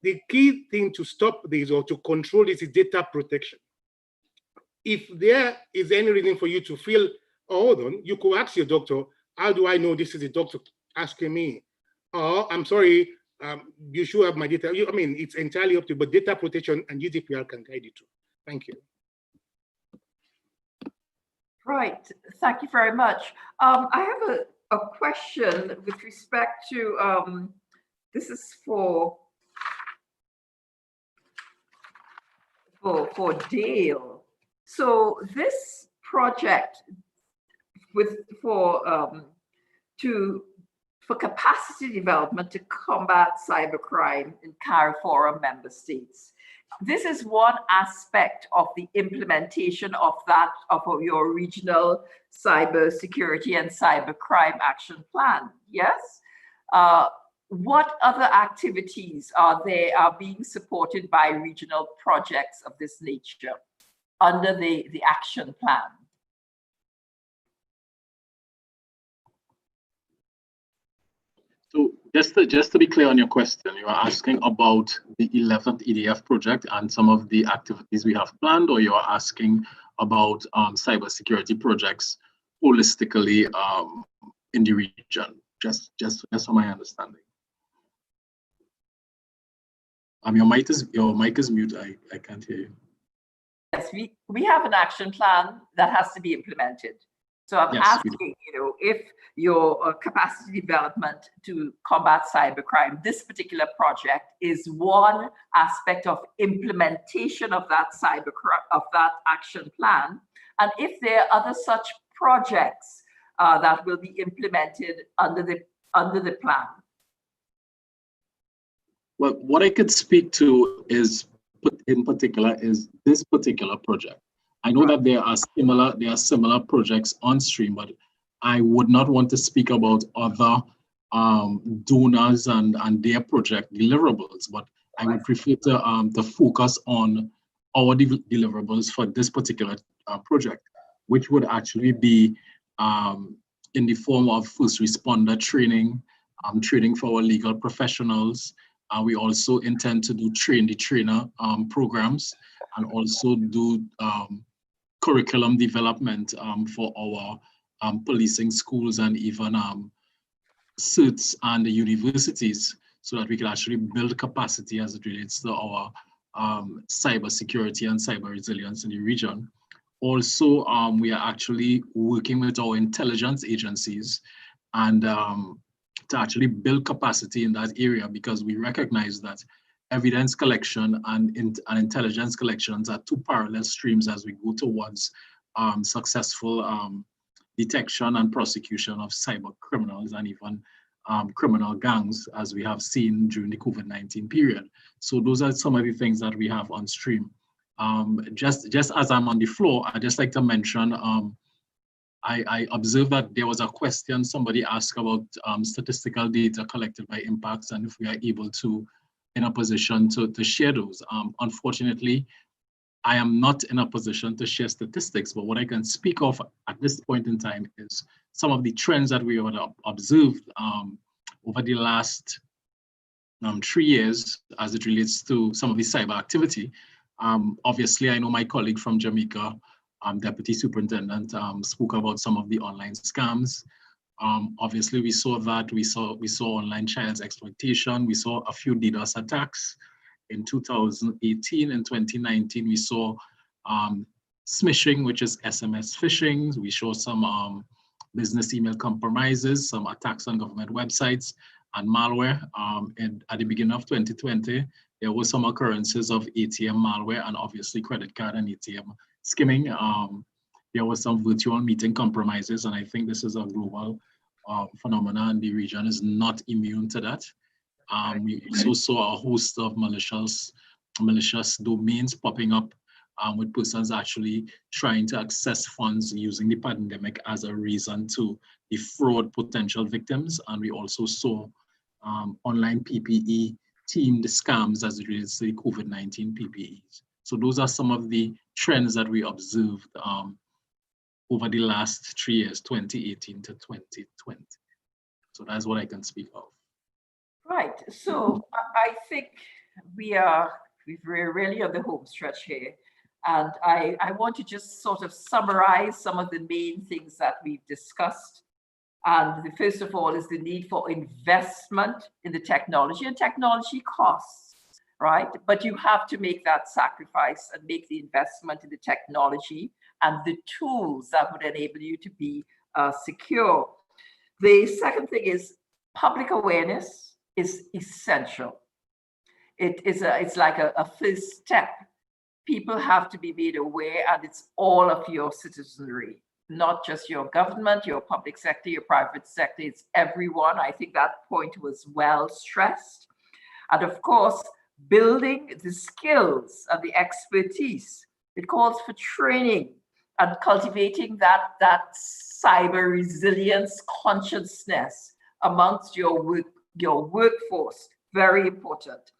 the key thing to stop this or to control this is data protection. If there is any reason for you to feel, oh, hold on, you could ask your doctor, how do I know this is the doctor asking me? Or I'm sorry, you should have my data. I mean, it's entirely up to you, but data protection and GDPR can guide you too. Thank you. Right, thank you very much. I have a question with respect to, this is for Dale. So this project for capacity development to combat cybercrime in CARICOM member states. This is one aspect of the implementation of your regional cybersecurity and cybercrime action plan. Yes. What other activities are being supported by regional projects of this nature under the action plan? So just to be clear on your question, you are asking about the 11th EDF project and some of the activities we have planned, or you are asking about cybersecurity projects holistically in the region? Just from my understanding. Your mic is mute. I can't hear you. Yes, we have an action plan that has to be implemented. So I'm asking, if your capacity development to combat cybercrime, this particular project is one aspect of implementation of that action plan, and if there are other such projects that will be implemented under the plan. Well, what I could speak to is, in particular, is this particular project. I know that there are similar projects on stream, but I would not want to speak about other donors and their project deliverables. But I would prefer to focus on our deliverables for this particular project, which would actually be in the form of first responder training, training for our legal professionals. We also intend to do train-the-trainer programs, and also do curriculum development for our policing schools and even CERTs and the universities, so that we can actually build capacity as it relates to our cyber security and cyber resilience in the region. Also, we are actually working with our intelligence agencies and to actually build capacity in that area, because we recognize that evidence collection and intelligence collections are two parallel streams as we go towards successful detection and prosecution of cyber criminals and even criminal gangs, as we have seen during the COVID-19 period. So those are some of the things that we have on stream. Just as I'm on the floor, I'd just like to mention, I observed that there was a question somebody asked about statistical data collected by Impacts, and if we are able to, in a position to share those. Unfortunately, I am not in a position to share statistics, but what I can speak of at this point in time is some of the trends that we have observed over the last 3 years as it relates to some of the cyber activity. Obviously, I know my colleague from Jamaica, Deputy Superintendent, spoke about some of the online scams. Obviously, we saw that. We saw online child exploitation. We saw a few DDoS attacks in 2018 and 2019. We saw smishing, which is SMS phishing. We saw some business email compromises, some attacks on government websites, and malware. And at the beginning of 2020, there were some occurrences of ATM malware and obviously credit card and ATM skimming. There was some virtual meeting compromises, and I think this is a global phenomenon, and the region is not immune to that. We also saw a host of malicious domains popping up with persons actually trying to access funds using the pandemic as a reason to defraud potential victims. And we also saw online PPE teamed scams as it relates to the COVID-19 PPEs. So those are some of the trends that we observed over the last 3 years, 2018 to 2020. So that's what I can speak of. Right. So I think we're really on the home stretch here. And I want to just sort of summarize some of the main things that we've discussed. And the first of all is the need for investment in the technology, and technology costs, right? But you have to make that sacrifice and make the investment in the technology and the tools that would enable you to be secure. The second thing is public awareness is essential. It's like a first step. People have to be made aware, and it's all of your citizenry, not just your government, your public sector, your private sector, it's everyone. I think that point was well stressed. And of course, building the skills and the expertise. It calls for training and cultivating that cyber resilience consciousness amongst your workforce. Very important.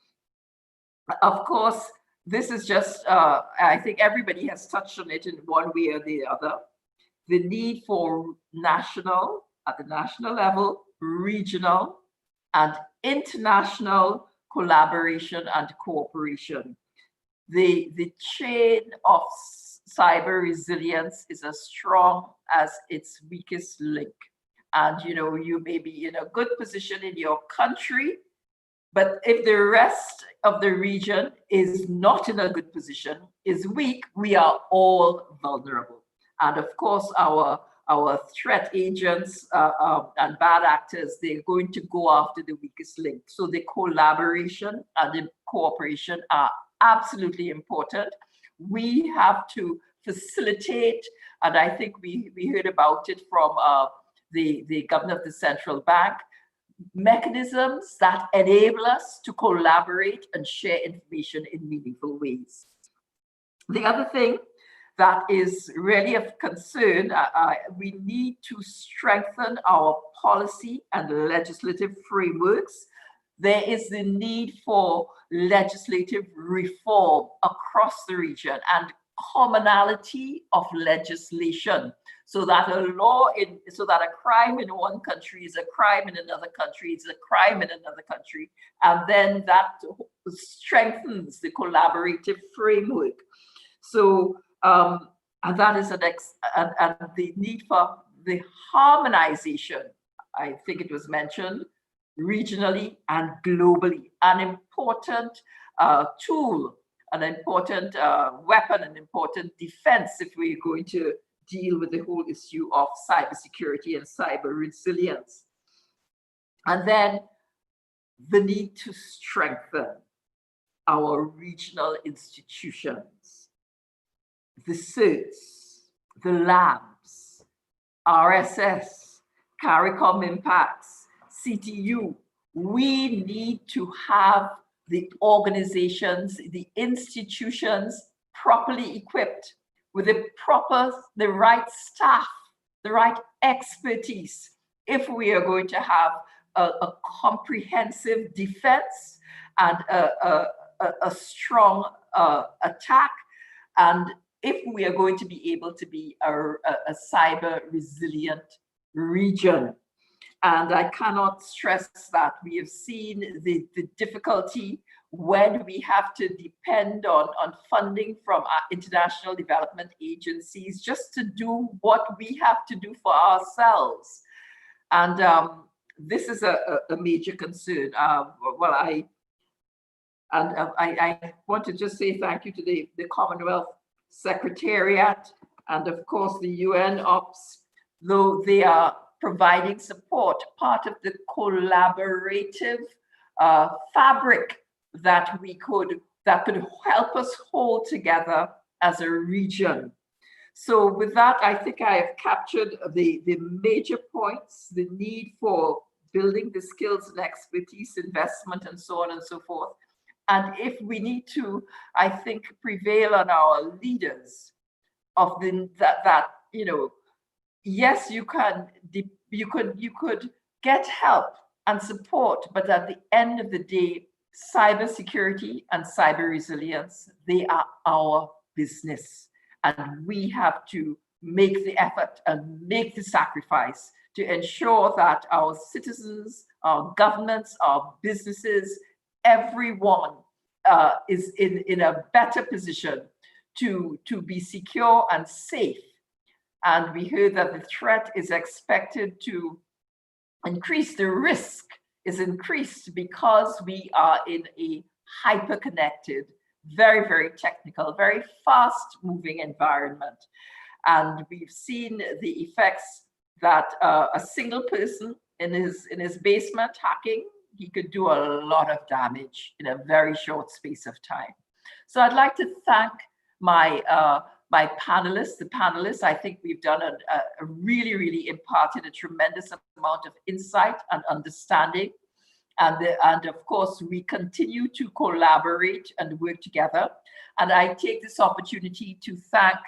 Of course, this is just, I think everybody has touched on it in one way or the other. The need for at the national level, regional, and international collaboration and cooperation. The chain of cyber resilience is as strong as its weakest link. And you may be in a good position in your country, But if the rest of the region is not in a good position, is weak, we are all vulnerable. And of course, our threat agents and bad actors, they're going to go after the weakest link. So the collaboration and the cooperation are absolutely important. We have to facilitate, and I think we heard about it from the governor of the central bank, mechanisms that enable us to collaborate and share information in meaningful ways. The other thing that is really of concern, we need to strengthen our policy and legislative frameworks. There is the need for legislative reform across the region and commonality of legislation, so that a crime in one country is a crime in another country, is a crime in another country, and then that strengthens the collaborative framework. So, and that is and the need for the harmonization, I think it was mentioned, regionally and globally, an important tool, an important weapon, an important defense if we're going to deal with the whole issue of cybersecurity and cyber resilience. And then the need to strengthen our regional institutions, the CERTs, the labs, RSS, CARICOM IMPACS, CTU. We need to have the organizations, the institutions properly equipped with the right staff, the right expertise, if we are going to have a comprehensive defense and a strong attack, and if we are going to be able to be a cyber resilient region. And I cannot stress that. We have seen the difficulty when we have to depend on funding from our international development agencies just to do what we have to do for ourselves. And this is a major concern. Well, I want to just say thank you to the Commonwealth Secretariat and of course the UN Ops, though they are providing support, part of the collaborative fabric that could help us hold together as a region. So with that, I think I have captured the major points, the need for building the skills and expertise, investment, and so on and so forth. And if we need to, I think, prevail on our leaders of that you know, yes, you could get help and support, but at the end of the day, cybersecurity and cyber resilience, they are our business. And we have to make the effort and make the sacrifice to ensure that our citizens, our governments, our businesses, everyone is in a better position to be secure and safe. And we heard that the threat is expected to increase, the risk is increased because we are in a hyper-connected, very, very technical, very fast-moving environment. And we've seen the effects that a single person in his basement hacking, he could do a lot of damage in a very short space of time. So I'd like to thank my panelists, the panelists. I think we've done a really, really imparted a tremendous amount of insight and understanding. And of course, we continue to collaborate and work together. And I take this opportunity to thank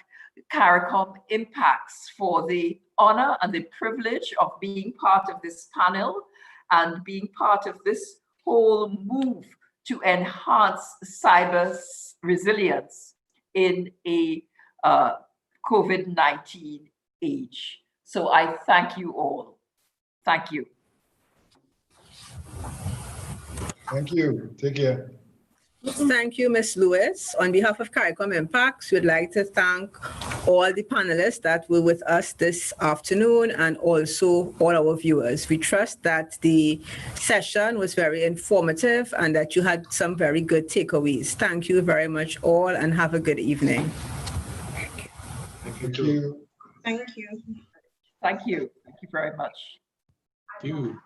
CARICOM IMPACS for the honor and the privilege of being part of this panel and being part of this whole move to enhance cyber resilience in a COVID-19 age. So I thank you all. Thank you. Thank you. Take care. Thank you, Ms. Lewis. On behalf of CARICOM IMPACS, we'd like to thank all the panelists that were with us this afternoon and also all our viewers. We trust that the session was very informative and that you had some very good takeaways. Thank you very much all and have a good evening. Thank you. Thank you. Thank you. Thank you very much. Thank you.